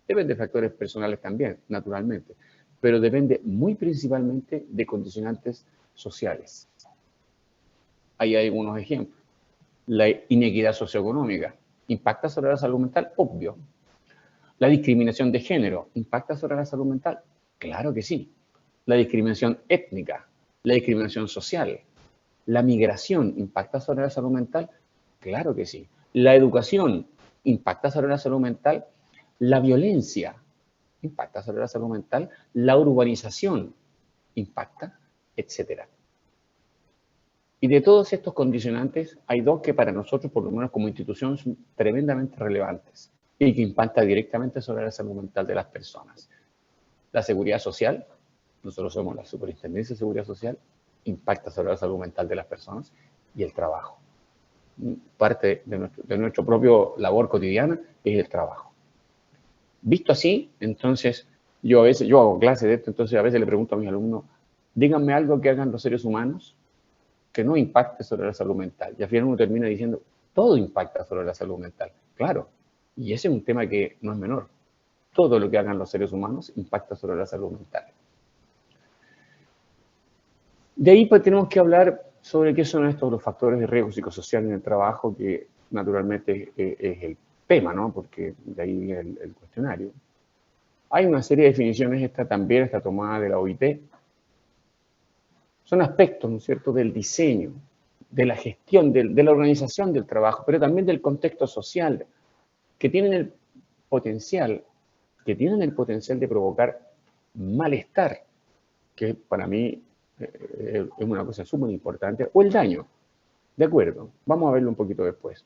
depende de factores personales también, naturalmente, pero depende muy principalmente de condicionantes sociales. Ahí hay algunos ejemplos. La inequidad socioeconómica impacta sobre la salud mental, obvio. La discriminación de género impacta sobre la salud mental, claro que sí. La discriminación étnica, la discriminación social, la migración impacta sobre la salud mental, claro que sí. La educación impacta sobre la salud mental, la violencia impacta sobre la salud mental, la urbanización impacta, etc. Y de todos estos condicionantes, hay dos que para nosotros, por lo menos como institución, son tremendamente relevantes y que impactan directamente sobre la salud mental de las personas. La seguridad social, nosotros somos la Superintendencia de Seguridad Social, impacta sobre la salud mental de las personas, y el trabajo. Parte de nuestro propio labor cotidiana es el trabajo. Visto así, entonces, yo hago clases de esto, entonces a veces le pregunto a mis alumnos, díganme algo que hagan los seres humanos que no impacte sobre la salud mental. Y al final uno termina diciendo, todo impacta sobre la salud mental. Claro, y ese es un tema que no es menor. Todo lo que hagan los seres humanos impacta sobre la salud mental. De ahí pues tenemos que hablar sobre qué son estos los factores de riesgo psicosocial en el trabajo, que naturalmente es el tema, ¿no? Porque de ahí viene el cuestionario. Hay una serie de definiciones, esta también está tomada de la OIT. Son aspectos, ¿no es cierto?, del diseño, de la gestión, de la organización del trabajo, pero también del contexto social, que tienen el potencial de provocar malestar, que para mí es una cosa súper importante, o el daño. De acuerdo, vamos a verlo un poquito después.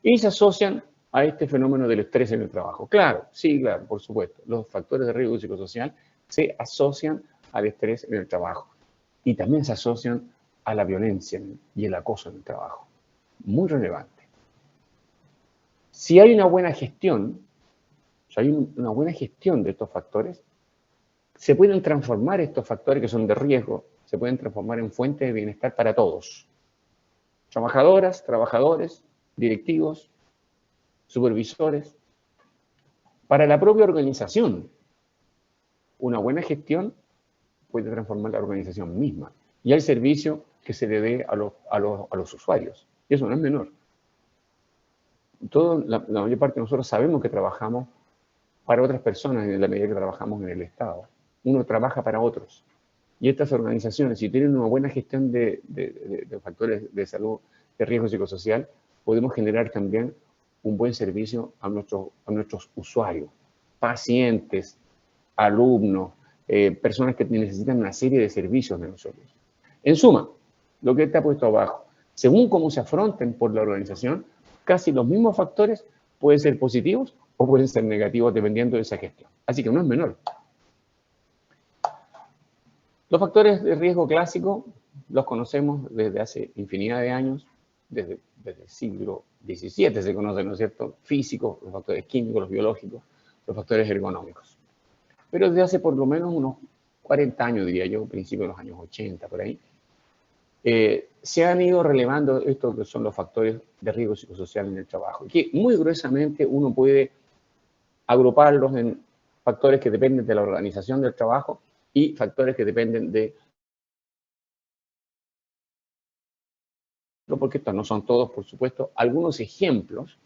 Y se asocian a este fenómeno del estrés en el trabajo. Claro, sí, claro, por supuesto. Los factores de riesgo psicosocial se asocian al estrés en el trabajo y también se asocian a la violencia y el acoso en el trabajo. Muy relevante. Si hay una buena gestión, de estos factores, se pueden transformar estos factores que son de riesgo, se pueden transformar en fuentes de bienestar para todos. Trabajadoras, trabajadores, directivos, supervisores. Para la propia organización, una buena gestión puede transformar la organización misma y el servicio que se le dé a los usuarios. Y eso no es menor. La mayor parte de nosotros sabemos que trabajamos para otras personas en la medida que trabajamos en el Estado. Uno trabaja para otros. Y estas organizaciones, si tienen una buena gestión de factores de salud, de riesgo psicosocial, podemos generar también un buen servicio a nuestros usuarios, pacientes, alumnos, personas que necesitan una serie de servicios de nosotros. En suma, lo que está puesto abajo, según cómo se afronten por la organización, casi los mismos factores pueden ser positivos o pueden ser negativos dependiendo de esa gestión. Así que no es menor. Los factores de riesgo clásicos los conocemos desde hace infinidad de años, desde el siglo XVII se conocen, ¿no es cierto? Físicos, los factores químicos, los biológicos, los factores ergonómicos. Pero desde hace por lo menos unos 40 años, diría yo, principios de los años 80, por ahí, se han ido relevando estos que son los factores de riesgo psicosocial en el trabajo, que muy gruesamente uno puede agruparlos en factores que dependen de la organización del trabajo y factores que dependen de... Porque estos no son todos, por supuesto. Algunos ejemplos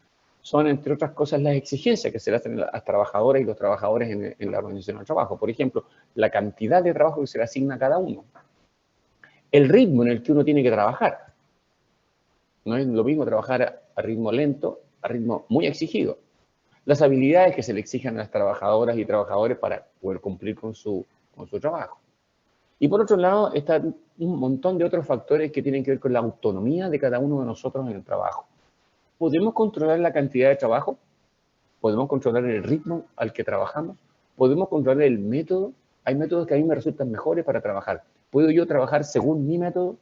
son, entre otras cosas, las exigencias que se le hacen a las trabajadoras y los trabajadores en la organización del trabajo. Por ejemplo, la cantidad de trabajo que se le asigna a cada uno. El ritmo en el que uno tiene que trabajar. No es lo mismo trabajar a ritmo lento, a ritmo muy exigido. Las habilidades que se le exigen a las trabajadoras y trabajadores para poder cumplir con su trabajo. Y por otro lado, están un montón de otros factores que tienen que ver con la autonomía de cada uno de nosotros en el trabajo. ¿Podemos controlar la cantidad de trabajo? ¿Podemos controlar el ritmo al que trabajamos? ¿Podemos controlar el método? Hay métodos que a mí me resultan mejores para trabajar. ¿Puedo yo trabajar según mi método?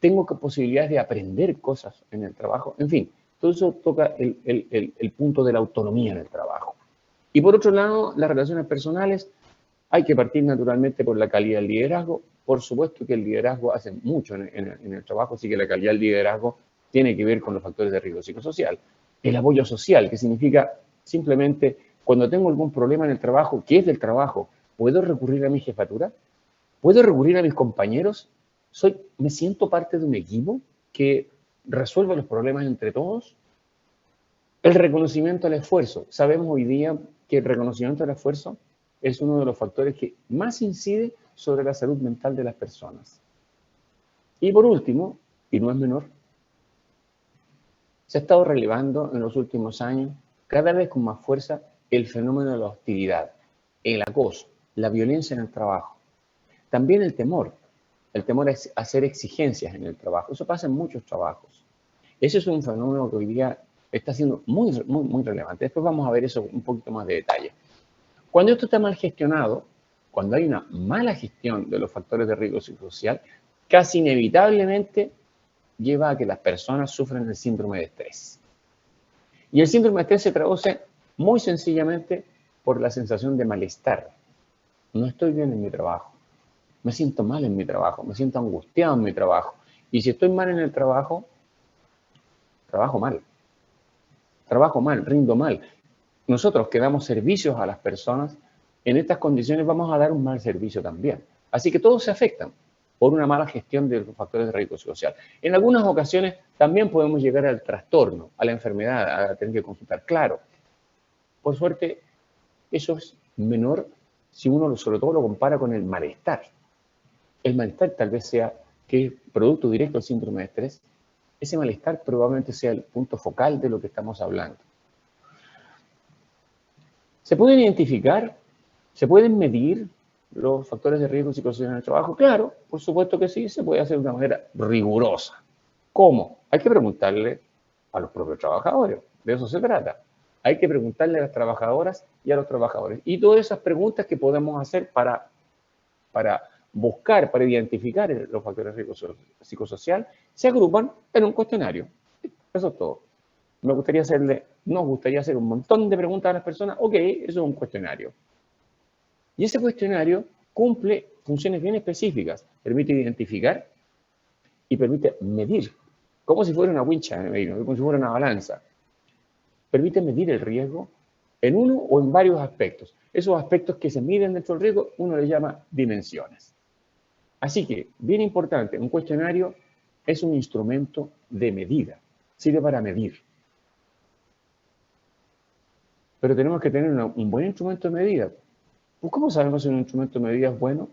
¿Tengo posibilidades de aprender cosas en el trabajo? En fin, todo eso toca el punto de la autonomía en el trabajo. Y por otro lado, las relaciones personales. Hay que partir naturalmente por la calidad del liderazgo. Por supuesto que el liderazgo hace mucho en el trabajo, así que la calidad del liderazgo tiene que ver con los factores de riesgo psicosocial. El apoyo social, que significa simplemente cuando tengo algún problema en el trabajo, ¿qué es del trabajo? ¿Puedo recurrir a mi jefatura? ¿Puedo recurrir a mis compañeros? ¿Me siento parte de un equipo que resuelve los problemas entre todos? El reconocimiento al esfuerzo. Sabemos hoy día que el reconocimiento al esfuerzo es uno de los factores que más incide sobre la salud mental de las personas. Y por último, y no es menor, se ha estado relevando en los últimos años cada vez con más fuerza el fenómeno de la hostilidad, el acoso, la violencia en el trabajo. También el temor es hacer exigencias en el trabajo. Eso pasa en muchos trabajos. Ese es un fenómeno que hoy día está siendo muy relevante. Después vamos a ver eso un poquito más de detalle. Cuando esto está mal gestionado, cuando hay una mala gestión de los factores de riesgo psicosocial, casi inevitablemente lleva a que las personas sufran el síndrome de estrés. Y el síndrome de estrés se traduce muy sencillamente por la sensación de malestar. No estoy bien en mi trabajo, me siento mal en mi trabajo, me siento angustiado en mi trabajo. Y si estoy mal en el trabajo, trabajo mal, rindo mal. Nosotros que damos servicios a las personas, en estas condiciones vamos a dar un mal servicio también. Así que todos se afectan por una mala gestión de los factores de riesgo psicosocial. En algunas ocasiones también podemos llegar al trastorno, a la enfermedad, a tener que consultar. Claro, por suerte, eso es menor si uno sobre todo lo compara con el malestar. El malestar tal vez sea que es producto directo del síndrome de estrés. Ese malestar probablemente sea el punto focal de lo que estamos hablando. ¿Se pueden identificar? ¿Se pueden medir los factores de riesgo psicosocial en el trabajo? Claro, por supuesto que sí, se puede hacer de una manera rigurosa. ¿Cómo? Hay que preguntarle a los propios trabajadores, de eso se trata. Hay que preguntarle a las trabajadoras y a los trabajadores. Y todas esas preguntas que podemos hacer para buscar, para identificar los factores psicosociales, se agrupan en un cuestionario. Eso es todo. Nos gustaría hacer un montón de preguntas a las personas. Ok, eso es un cuestionario. Y ese cuestionario cumple funciones bien específicas. Permite identificar y permite medir, como si fuera una wincha, como si fuera una balanza. Permite medir el riesgo en uno o en varios aspectos. Esos aspectos que se miden dentro del riesgo, uno les llama dimensiones. Así que, bien importante, un cuestionario es un instrumento de medida. Sirve para medir. Pero tenemos que tener un buen instrumento de medida. Pues, ¿cómo sabemos si un instrumento de medida es bueno?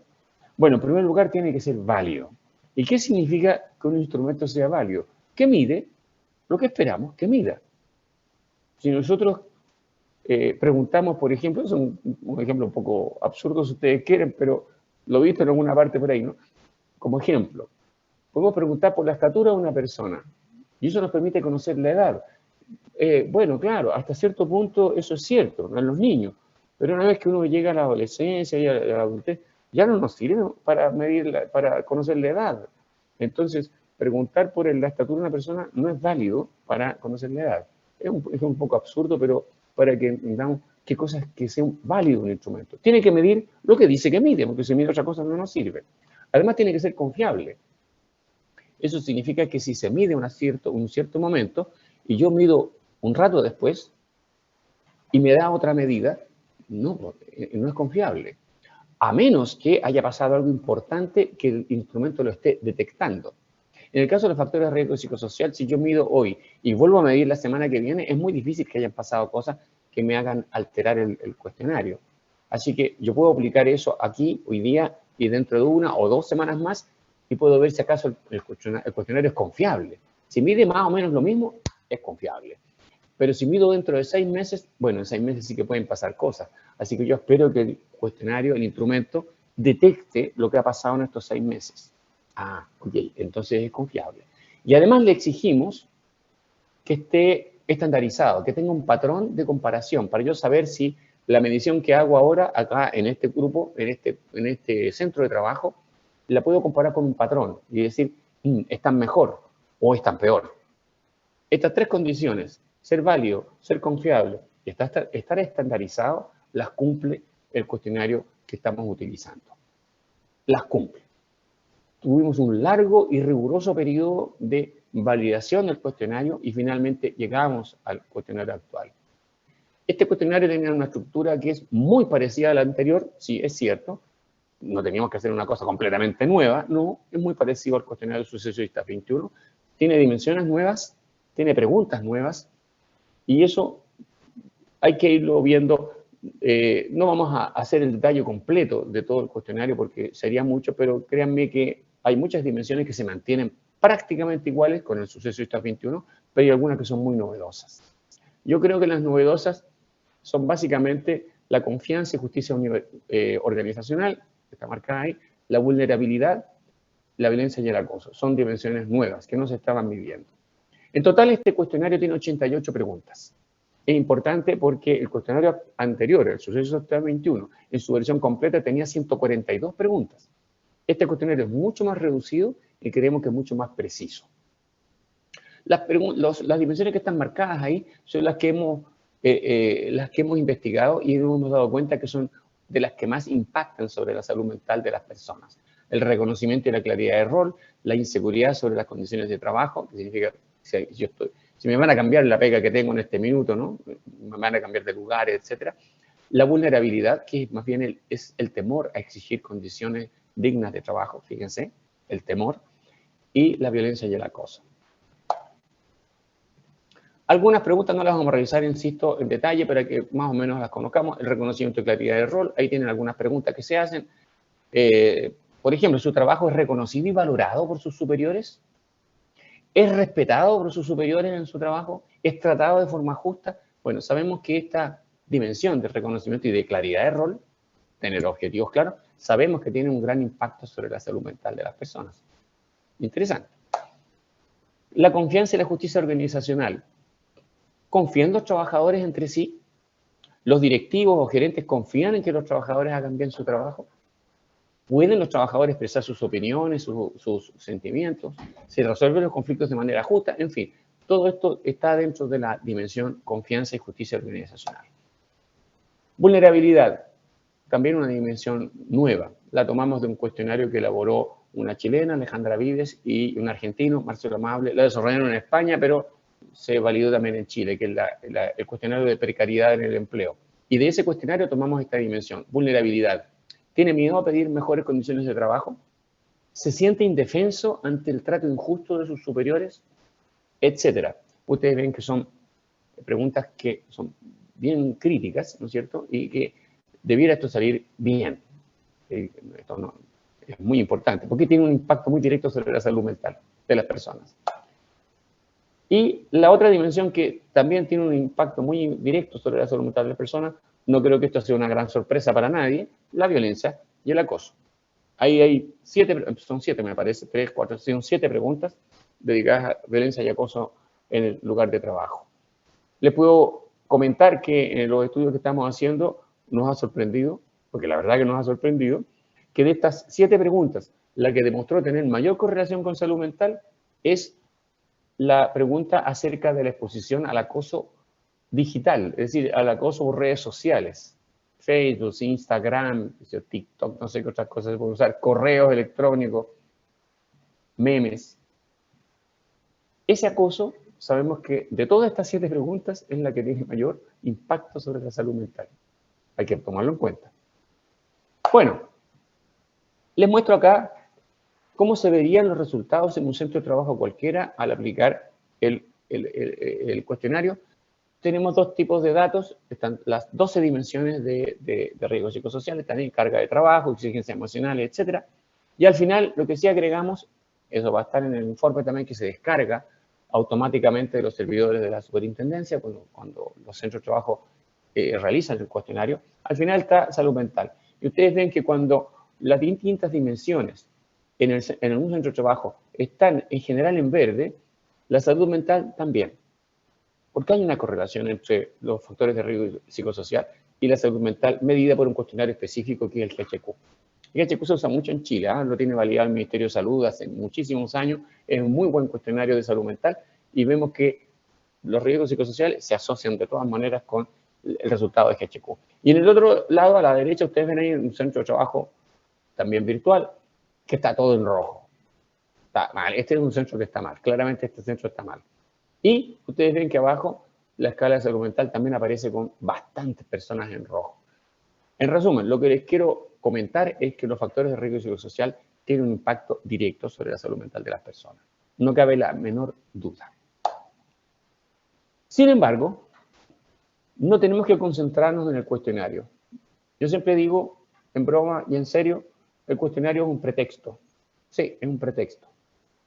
Bueno, en primer lugar, tiene que ser válido. ¿Y qué significa que un instrumento sea válido? Que mide lo que esperamos que mida. Si nosotros preguntamos, por ejemplo, es un ejemplo un poco absurdo si ustedes quieren, pero lo he visto en alguna parte por ahí, ¿no? Como ejemplo, podemos preguntar por la estatura de una persona y eso nos permite conocer la edad. Bueno, claro, hasta cierto punto eso es cierto, en los niños, pero una vez que uno llega a la adolescencia y a la adultez, ya no nos sirve para medir, para conocer la edad. Entonces, preguntar por la estatura de una persona no es válido para conocer la edad. Es un poco absurdo, pero para que entendamos qué cosas que sean válido un instrumento. Tiene que medir lo que dice que mide, porque si mide otra cosa no nos sirve. Además, tiene que ser confiable. Eso significa que si se mide un cierto momento y yo mido un rato después y me da otra medida, no es confiable. A menos que haya pasado algo importante que el instrumento lo esté detectando. En el caso de los factores de riesgo psicosocial, si yo mido hoy y vuelvo a medir la semana que viene, es muy difícil que hayan pasado cosas que me hagan alterar el cuestionario. Así que yo puedo aplicar eso aquí, hoy día, y dentro de 1 o 2 semanas más, y puedo ver si acaso el cuestionario es confiable. Si mide más o menos lo mismo, es confiable. Pero si mido dentro de 6 meses, bueno, en 6 meses sí que pueden pasar cosas. Así que yo espero que el cuestionario, el instrumento, detecte lo que ha pasado en estos 6 meses. Ah, ok, entonces es confiable. Y además le exigimos que esté estandarizado, que tenga un patrón de comparación para yo saber si la medición que hago ahora acá en este grupo, en este centro de trabajo, la puedo comparar con un patrón y decir, ¿están mejor o están peor? Estas 3 condiciones, ser válido, ser confiable y estar estandarizado, las cumple el cuestionario que estamos utilizando. Las cumple. Tuvimos un largo y riguroso periodo de validación del cuestionario y finalmente llegamos al cuestionario actual. Este cuestionario tenía una estructura que es muy parecida a la anterior, sí, es cierto. No teníamos que hacer una cosa completamente nueva, no, es muy parecido al cuestionario del suceso ISTA 21. Tiene dimensiones nuevas, tiene preguntas nuevas y eso hay que irlo viendo. No vamos a hacer el detalle completo de todo el cuestionario porque sería mucho, pero créanme que hay muchas dimensiones que se mantienen prácticamente iguales con el suceso ISTA 21, pero hay algunas que son muy novedosas. Yo creo que las novedosas son básicamente la confianza y justicia organizacional, que está marcada ahí, la vulnerabilidad, la violencia y el acoso. Son dimensiones nuevas que no se estaban midiendo. En total, este cuestionario tiene 88 preguntas. Es importante porque el cuestionario anterior, el suceso ISTA 21, en su versión completa tenía 142 preguntas. Este cuestionario es mucho más reducido y creemos que es mucho más preciso. Las dimensiones que están marcadas ahí son las que hemos investigado y nos hemos dado cuenta que son de las que más impactan sobre la salud mental de las personas. El reconocimiento y la claridad de rol, la inseguridad sobre las condiciones de trabajo, que significa si me van a cambiar la pega que tengo en este minuto, ¿no? Me van a cambiar de lugar, etc. La vulnerabilidad, que más bien es el temor a exigir condiciones dignas de trabajo, fíjense, el temor, y la violencia y el acoso. Algunas preguntas no las vamos a revisar, insisto, en detalle, para que más o menos las conozcamos. El reconocimiento y claridad de rol, ahí tienen algunas preguntas que se hacen. Por ejemplo, ¿su trabajo es reconocido y valorado por sus superiores? ¿Es respetado por sus superiores en su trabajo? ¿Es tratado de forma justa? Bueno, sabemos que esta dimensión de reconocimiento y de claridad de rol, tener objetivos claros, sabemos que tiene un gran impacto sobre la salud mental de las personas. Interesante. La confianza y la justicia organizacional. ¿Confían los trabajadores entre sí? ¿Los directivos o gerentes confían en que los trabajadores hagan bien su trabajo? ¿Pueden los trabajadores expresar sus opiniones, sus sentimientos? ¿Se resuelven los conflictos de manera justa? En fin, todo esto está dentro de la dimensión confianza y justicia organizacional. Vulnerabilidad, también una dimensión nueva. La tomamos de un cuestionario que elaboró una chilena, Alejandra Vives, y un argentino, Marcelo Amable. La desarrollaron en España, pero se validó también en Chile, que es el cuestionario de precariedad en el empleo. Y de ese cuestionario tomamos esta dimensión, vulnerabilidad. ¿Tiene miedo a pedir mejores condiciones de trabajo? ¿Se siente indefenso ante el trato injusto de sus superiores? Etcétera. Ustedes ven que son preguntas que son bien críticas, ¿no es cierto? Y que debiera esto salir bien. Esto no, es muy importante, porque tiene un impacto muy directo sobre la salud mental de las personas. Y la otra dimensión que también tiene un impacto muy directo sobre la salud mental de las personas, no creo que esto sea una gran sorpresa para nadie, la violencia y el acoso. Ahí hay son siete me parece, 3, 4, son 7 preguntas dedicadas a violencia y acoso en el lugar de trabajo. Les puedo comentar que en los estudios que estamos haciendo nos ha sorprendido, porque la verdad que nos ha sorprendido, que de estas 7 preguntas, la que demostró tener mayor correlación con salud mental es la pregunta acerca de la exposición al acoso digital, es decir, al acoso por redes sociales, Facebook, Instagram, TikTok, no sé qué otras cosas se pueden usar, correos electrónicos, memes. Ese acoso, sabemos que de todas estas 7 preguntas es la que tiene mayor impacto sobre la salud mental. Hay que tomarlo en cuenta. Bueno, les muestro acá cómo se verían los resultados en un centro de trabajo cualquiera al aplicar el cuestionario. Tenemos 2 tipos de datos, están las 12 dimensiones de riesgos psicosociales, también carga de trabajo, exigencias emocionales, etc. Y al final, lo que sí agregamos, eso va a estar en el informe también que se descarga automáticamente de los servidores de la superintendencia cuando los centros de trabajo realizan el cuestionario. Al final está salud mental. Y ustedes ven que cuando las distintas dimensiones en un centro de trabajo están en general en verde, la salud mental también. Porque hay una correlación entre los factores de riesgo psicosocial y la salud mental medida por un cuestionario específico que es el GHQ. El GHQ se usa mucho en Chile, lo tiene validado el Ministerio de Salud hace muchísimos años, es un muy buen cuestionario de salud mental y vemos que los riesgos psicosociales se asocian de todas maneras con el resultado de GHQ. Y en el otro lado, a la derecha, ustedes ven ahí un centro de trabajo también virtual que está todo en rojo. Está mal, este es un centro que está mal, claramente este centro está mal. Y ustedes ven que abajo la escala de salud mental también aparece con bastantes personas en rojo. En resumen, lo que les quiero comentar es que los factores de riesgo psicosocial tienen un impacto directo sobre la salud mental de las personas. No cabe la menor duda. Sin embargo, no tenemos que concentrarnos en el cuestionario. Yo siempre digo, en broma y en serio, el cuestionario es un pretexto. Sí, es un pretexto.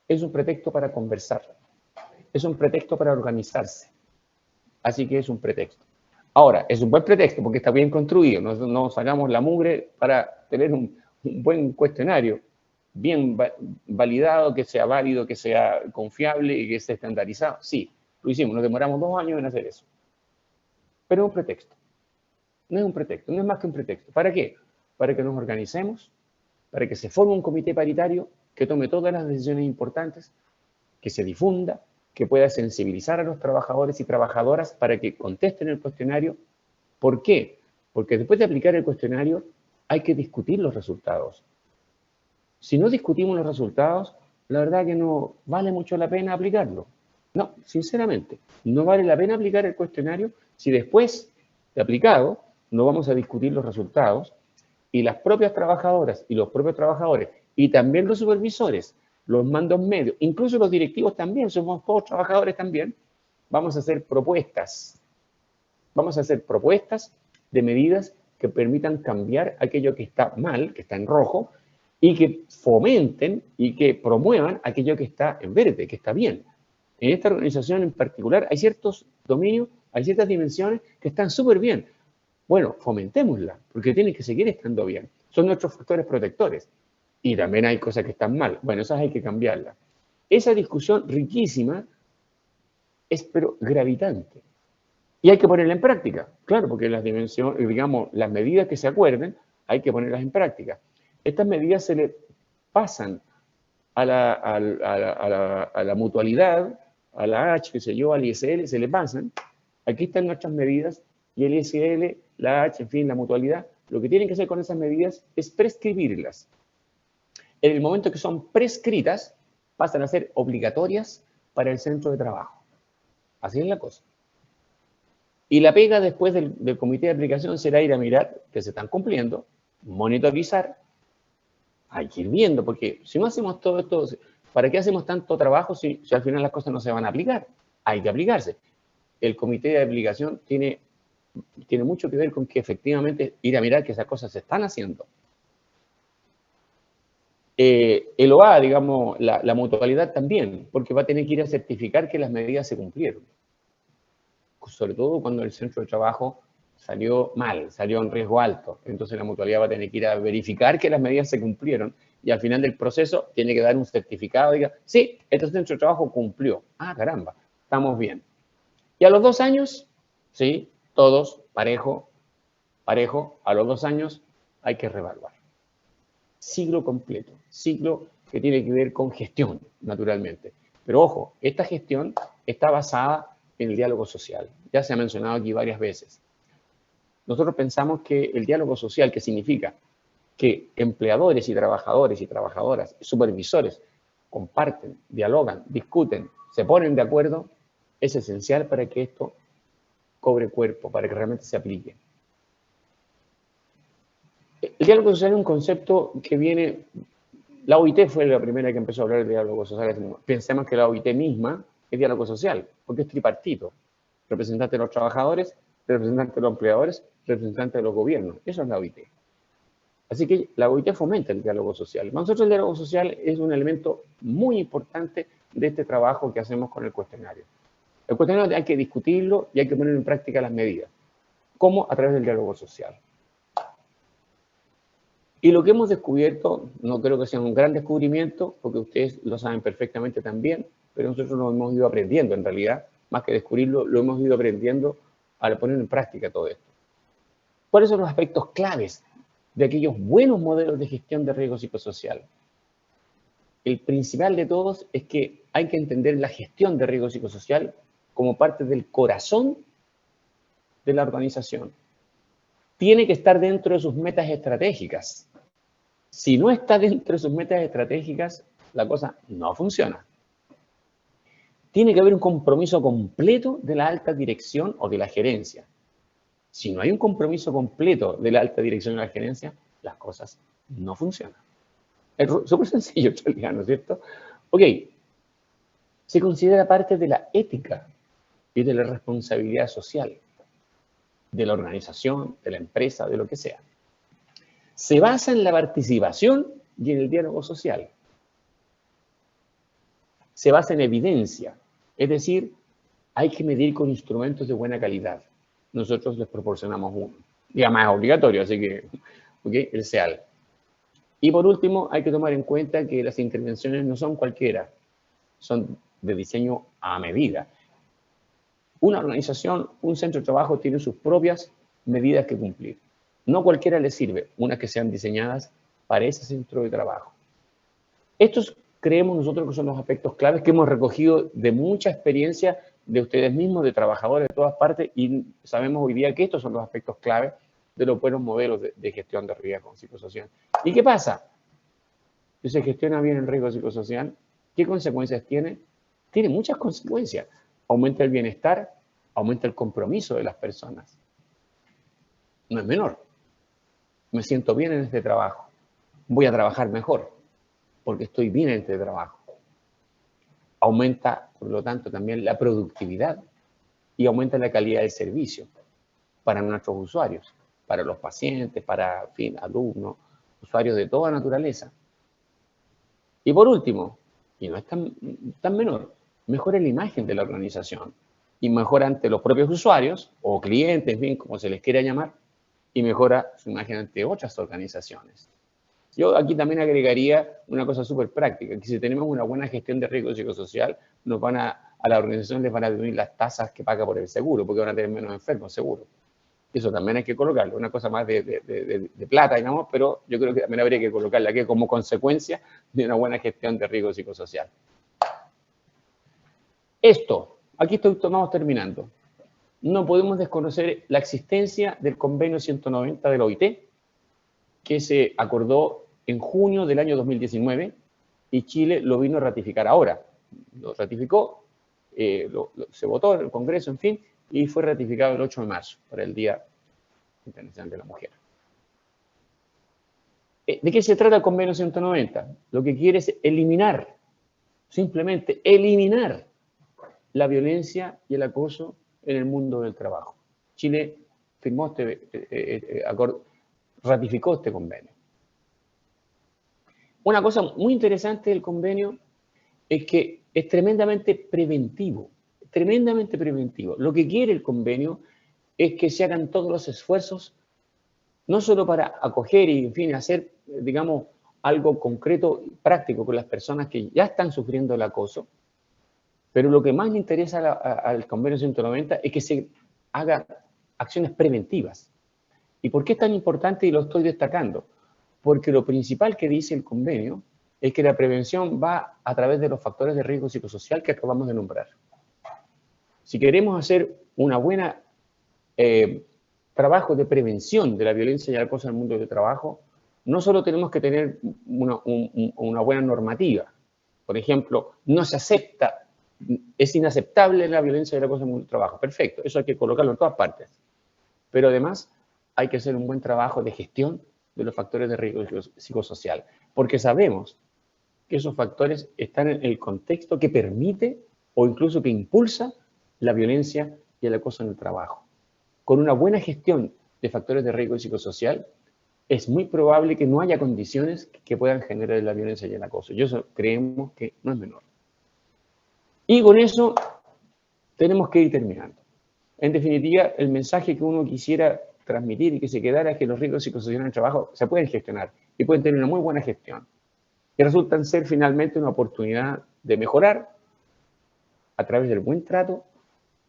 Es un pretexto para conversar. Es un pretexto para organizarse. Así que es un pretexto. Ahora, es un buen pretexto porque está bien construido. No sacamos la mugre para tener un buen cuestionario, bien validado, que sea válido, que sea confiable y que esté estandarizado. Sí, lo hicimos. Nos demoramos 2 años en hacer eso. Pero es un pretexto. No es un pretexto, no es más que un pretexto. ¿Para qué? Para que nos organicemos, para que se forme un comité paritario que tome todas las decisiones importantes, que se difunda, que pueda sensibilizar a los trabajadores y trabajadoras para que contesten el cuestionario. ¿Por qué? Porque después de aplicar el cuestionario hay que discutir los resultados. Si no discutimos los resultados, la verdad que no vale mucho la pena aplicarlo. No, sinceramente, no vale la pena aplicar el cuestionario si después de aplicado no vamos a discutir los resultados y las propias trabajadoras y los propios trabajadores y también los supervisores, los mandos medios, incluso los directivos también, somos todos trabajadores también, vamos a hacer propuestas. Vamos a hacer propuestas de medidas que permitan cambiar aquello que está mal, que está en rojo, y que fomenten y que promuevan aquello que está en verde, que está bien. En esta organización en particular hay ciertos dominios, hay ciertas dimensiones que están súper bien. Bueno, fomentémoslas, porque tienen que seguir estando bien. Son nuestros factores protectores. Y también hay cosas que están mal. Bueno, esas hay que cambiarlas. Esa discusión riquísima es pero gravitante. Y hay que ponerla en práctica, claro, porque las dimensiones, digamos, las medidas que se acuerden, hay que ponerlas en práctica. Estas medidas se le pasan a la mutualidad, a la H, qué sé yo, al ISL, se le pasan. Aquí están nuestras medidas y el ISL, la H, en fin, la mutualidad, lo que tienen que hacer con esas medidas es prescribirlas. En el momento que son prescritas, pasan a ser obligatorias para el centro de trabajo. Así es la cosa. Y la pega después del comité de aplicación será ir a mirar que se están cumpliendo, monitorizar, hay que ir viendo, porque si no hacemos todo esto, ¿para qué hacemos tanto trabajo si al final las cosas no se van a aplicar? Hay que aplicarse. El comité de aplicación tiene mucho que ver con que efectivamente ir a mirar que esas cosas se están haciendo. El OA, digamos, la mutualidad también, porque va a tener que ir a certificar que las medidas se cumplieron. Sobre todo cuando el centro de trabajo salió mal, salió en riesgo alto. Entonces la mutualidad va a tener que ir a verificar que las medidas se cumplieron y al final del proceso tiene que dar un certificado y diga, sí, este centro de trabajo cumplió. Ah, caramba, estamos bien. Y a los 2 años, sí, todos parejo, a los 2 años hay que reevaluar. Ciclo completo, ciclo que tiene que ver con gestión, naturalmente. Pero ojo, esta gestión está basada en el diálogo social. Ya se ha mencionado aquí varias veces. Nosotros pensamos que el diálogo social, que significa que empleadores y trabajadoras, supervisores, comparten, dialogan, discuten, se ponen de acuerdo, es esencial para que esto cobre cuerpo, para que realmente se aplique. El diálogo social es un concepto que viene... La OIT fue la primera que empezó a hablar del diálogo social. Pensemos que la OIT misma es diálogo social, porque es tripartito. Representante de los trabajadores, representante de los empleadores, representante de los gobiernos. Eso es la OIT. Así que la OIT fomenta el diálogo social. Para nosotros el diálogo social es un elemento muy importante de este trabajo que hacemos con el cuestionario. El cuestionario hay que discutirlo y hay que poner en práctica las medidas. ¿Cómo? A través del diálogo social. Y lo que hemos descubierto, no creo que sea un gran descubrimiento, porque ustedes lo saben perfectamente también, pero nosotros lo hemos ido aprendiendo en realidad, más que descubrirlo, lo hemos ido aprendiendo al poner en práctica todo esto. ¿Cuáles son los aspectos claves de aquellos buenos modelos de gestión de riesgo psicosocial? El principal de todos es que hay que entender la gestión de riesgo psicosocial como parte del corazón de la organización. Tiene que estar dentro de sus metas estratégicas. Si no está dentro de sus metas estratégicas, la cosa no funciona. Tiene que haber un compromiso completo de la alta dirección o de la gerencia. Si no hay un compromiso completo de la alta dirección o de la gerencia, las cosas no funcionan. Es súper sencillo, ¿no es cierto? Ok, se considera parte de la ética y de la responsabilidad social de la organización, de la empresa, de lo que sea. Se basa en la participación y en el diálogo social. Se basa en evidencia, es decir, hay que medir con instrumentos de buena calidad. Nosotros les proporcionamos uno. Y además es obligatorio, así que, okay, el SEAL. Y por último, hay que tomar en cuenta que las intervenciones no son cualquiera, son de diseño a medida. Una organización, un centro de trabajo tiene sus propias medidas que cumplir. No cualquiera le sirve, unas que sean diseñadas para ese centro de trabajo. Estos creemos nosotros que son los aspectos claves que hemos recogido de mucha experiencia de ustedes mismos, de trabajadores de todas partes, y sabemos hoy día que estos son los aspectos claves de los buenos modelos de gestión de riesgo psicosocial. ¿Y qué pasa? Si se gestiona bien el riesgo psicosocial, ¿qué consecuencias tiene? Tiene muchas consecuencias. Aumenta el bienestar, aumenta el compromiso de las personas. No es menor. Me siento bien en este trabajo. Voy a trabajar mejor porque estoy bien en este trabajo. Aumenta, por lo tanto, también la productividad y aumenta la calidad del servicio para nuestros usuarios, para los pacientes, para, en fin, alumnos, usuarios de toda naturaleza. Y por último, y no es tan menor, mejora la imagen de la organización y mejora ante los propios usuarios o clientes, bien, como se les quiera llamar, y mejora su imagen ante otras organizaciones. Yo aquí también agregaría una cosa súper práctica, que si tenemos una buena gestión de riesgo psicosocial, nos van a a la organización les van a disminuir las tasas que paga por el seguro, porque van a tener menos enfermos, seguro. Eso también hay que colocarlo, una cosa más de plata, digamos, pero yo creo que también habría que colocarla aquí como consecuencia de una buena gestión de riesgo psicosocial. Esto, aquí estamos terminando. No podemos desconocer la existencia del convenio 190 de la OIT, que se acordó en junio del año 2019 y Chile lo vino a ratificar ahora. Lo ratificó, se votó en el Congreso, en fin, y fue ratificado el 8 de marzo, para el Día Internacional de la Mujer. ¿De qué se trata el convenio 190? Lo que quiere es eliminar, simplemente eliminar la violencia y el acoso en el mundo del trabajo. Chile firmó ratificó este convenio. Una cosa muy interesante del convenio es que es tremendamente preventivo, tremendamente preventivo. Lo que quiere el convenio es que se hagan todos los esfuerzos, no solo para acoger y, en fin, hacer, digamos, algo concreto, práctico con las personas que ya están sufriendo el acoso, pero lo que más le interesa al convenio 190 es que se hagan acciones preventivas. ¿Y por qué es tan importante y lo estoy destacando? Porque lo principal que dice el convenio es que la prevención va a través de los factores de riesgo psicosocial que acabamos de nombrar. Si queremos hacer una buena trabajo de prevención de la violencia y el acoso en el mundo del trabajo, no solo tenemos que tener una buena normativa. Por ejemplo, no se acepta, es inaceptable la violencia y el acoso en el mundo del trabajo. Perfecto, eso hay que colocarlo en todas partes. Pero además hay que hacer un buen trabajo de gestión de los factores de riesgo psicosocial, porque sabemos que esos factores están en el contexto que permite o incluso que impulsa la violencia y el acoso en el trabajo. Con una buena gestión de factores de riesgo psicosocial, es muy probable que no haya condiciones que puedan generar la violencia y el acoso. Y eso creemos que no es menor. Y con eso tenemos que ir terminando. En definitiva, el mensaje que uno quisiera transmitir y que se quedara es que los riesgos psicosociales en el trabajo se pueden gestionar y pueden tener una muy buena gestión. Y resultan ser finalmente una oportunidad de mejorar a través del buen trato,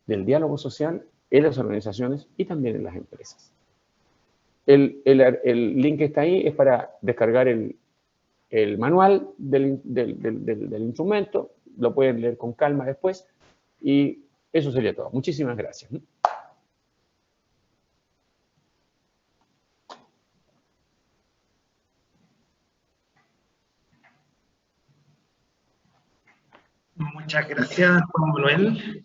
del diálogo social en las organizaciones y también en las empresas. El link que está ahí es para descargar el manual del instrumento, lo pueden leer con calma después y eso sería todo. Muchísimas gracias.
Muchas gracias, Juan Manuel.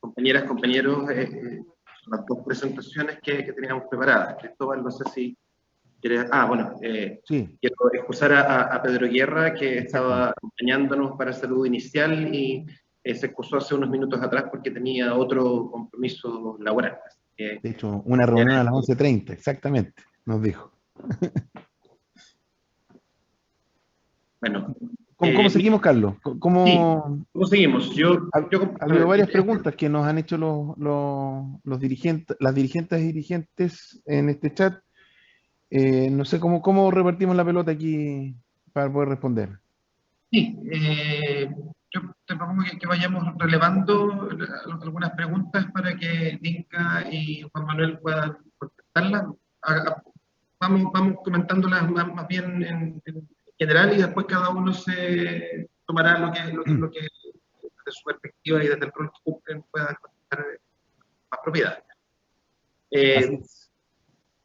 Compañeras, compañeros, las dos presentaciones que teníamos preparadas. Cristóbal, no sé si quieres... bueno,
Sí.
quiero excusar a Pedro Guerra, que estaba acompañándonos para el saludo inicial y se excusó hace unos minutos atrás porque tenía otro compromiso laboral.
De hecho, una reunión a las 11:30, exactamente, nos dijo.
Bueno.
¿Cómo seguimos, Carlos?
¿Cómo seguimos?
Ha habido varias preguntas que nos han hecho los dirigentes, las dirigentes y dirigentes en este chat. No sé cómo repartimos la pelota aquí para poder responder.
Sí, yo te propongo que vayamos relevando algunas preguntas para que Dinka y Juan Manuel puedan contestarlas. Vamos comentándolas más bien en general y después cada uno se tomará lo que desde su perspectiva y desde el rol que cumplen pueda contestar más propiedad.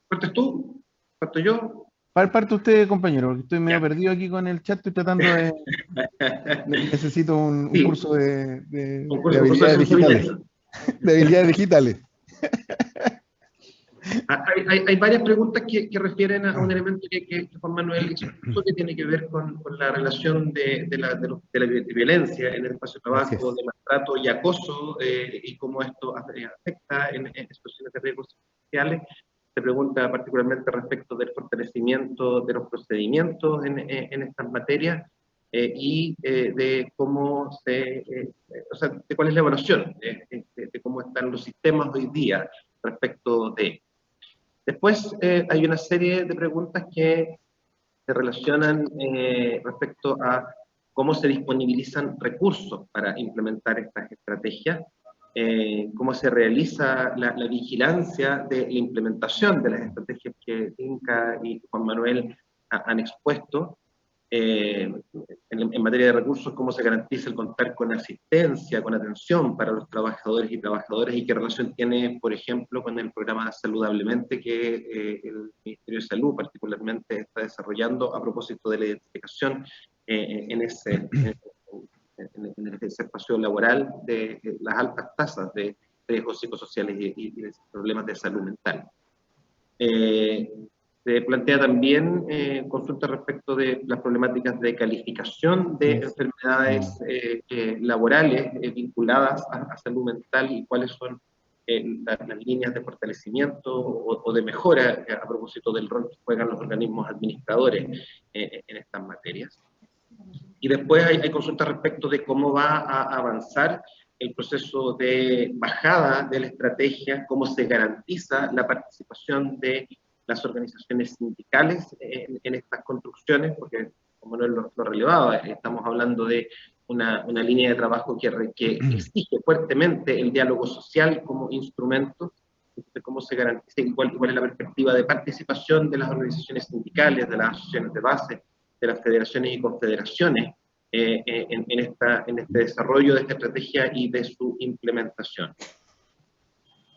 ¿Partes tú? ¿Parto yo?
Parte usted, compañero, porque estoy medio perdido aquí con el chat, estoy tratando de... necesito un curso de habilidades digitales. De habilidades digitales.
Hay varias preguntas que refieren a un elemento que Juan Manuel expuso, que tiene que ver con la relación de la violencia en el espacio de trabajo, de maltrato y acoso, y cómo esto afecta en situaciones de riesgos sociales. Se pregunta particularmente respecto del fortalecimiento de los procedimientos en estas materias y de cómo de cuál es la evaluación de cómo están los sistemas hoy día respecto de. Después hay una serie de preguntas que se relacionan respecto a cómo se disponibilizan recursos para implementar estas estrategias, cómo se realiza la vigilancia de la implementación de las estrategias que Inca y Juan Manuel han expuesto, en materia de recursos, cómo se garantiza el contar con asistencia, con atención para los trabajadores y trabajadoras, y qué relación tiene, por ejemplo, con el programa Saludablemente que el Ministerio de Salud particularmente está desarrollando a propósito de la identificación en ese espacio laboral de las altas tasas de riesgos psicosociales y de problemas de salud mental. Se plantea también consulta respecto de las problemáticas de calificación de enfermedades laborales vinculadas a salud mental y cuáles son las líneas de fortalecimiento o de mejora a propósito del rol que juegan los organismos administradores en estas materias. Y después hay consultas respecto de cómo va a avanzar el proceso de bajada de la estrategia, cómo se garantiza la participación de las organizaciones sindicales en estas construcciones, porque como no lo relevaba, estamos hablando de una línea de trabajo que exige fuertemente el diálogo social como instrumento, de cómo se garantiza y cuál es la perspectiva de participación de las organizaciones sindicales, de las asociaciones de base, de las federaciones y confederaciones en este desarrollo de esta estrategia y de su implementación.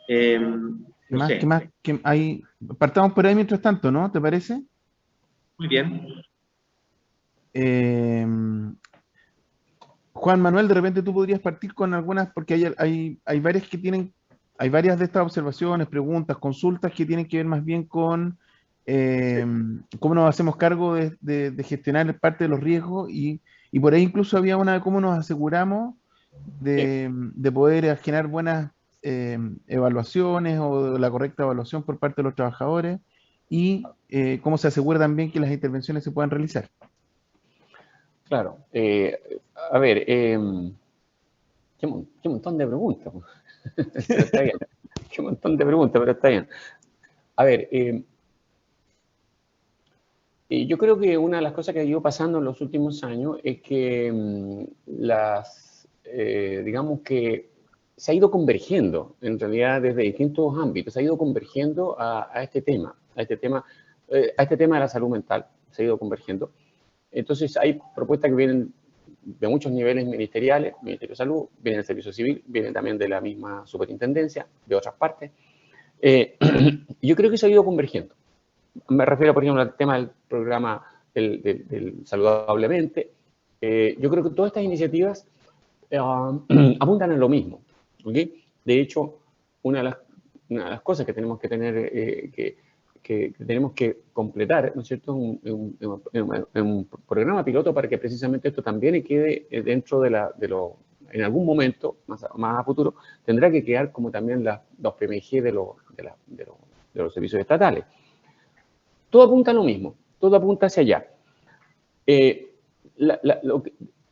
¿Qué más? Partamos por ahí mientras tanto, ¿no? ¿Te parece?
Muy bien.
Juan Manuel, de repente tú podrías partir con algunas, porque hay varias hay varias de estas observaciones, preguntas, consultas que tienen que ver más bien con cómo nos hacemos cargo de gestionar parte de los riesgos y por ahí incluso había una de cómo nos aseguramos de poder generar buenas evaluaciones o la correcta evaluación por parte de los trabajadores y cómo se asegura también que las intervenciones se puedan realizar.
Claro. A ver, qué montón de preguntas. Pero está bien. Qué montón de preguntas, pero está bien. A ver, yo creo que una de las cosas que ha ido pasando en los últimos años es que digamos que se ha ido convergiendo, en realidad desde distintos ámbitos, se ha ido convergiendo a este tema de la salud mental, se ha ido convergiendo. Entonces hay propuestas que vienen de muchos niveles ministeriales, Ministerio de Salud, vienen del Servicio Civil, vienen también de la misma superintendencia, de otras partes. Yo creo que se ha ido convergiendo. Me refiero, por ejemplo, al tema del programa del Saludablemente. Yo creo que todas estas iniciativas apuntan a lo mismo. ¿Okay? De hecho, una de las cosas que tenemos que tener, que tenemos que completar, ¿no es cierto?, un programa piloto para que precisamente esto también quede dentro en algún momento, más a futuro, tendrá que quedar como también los PMG de los servicios estatales. Todo apunta a lo mismo, todo apunta hacia allá.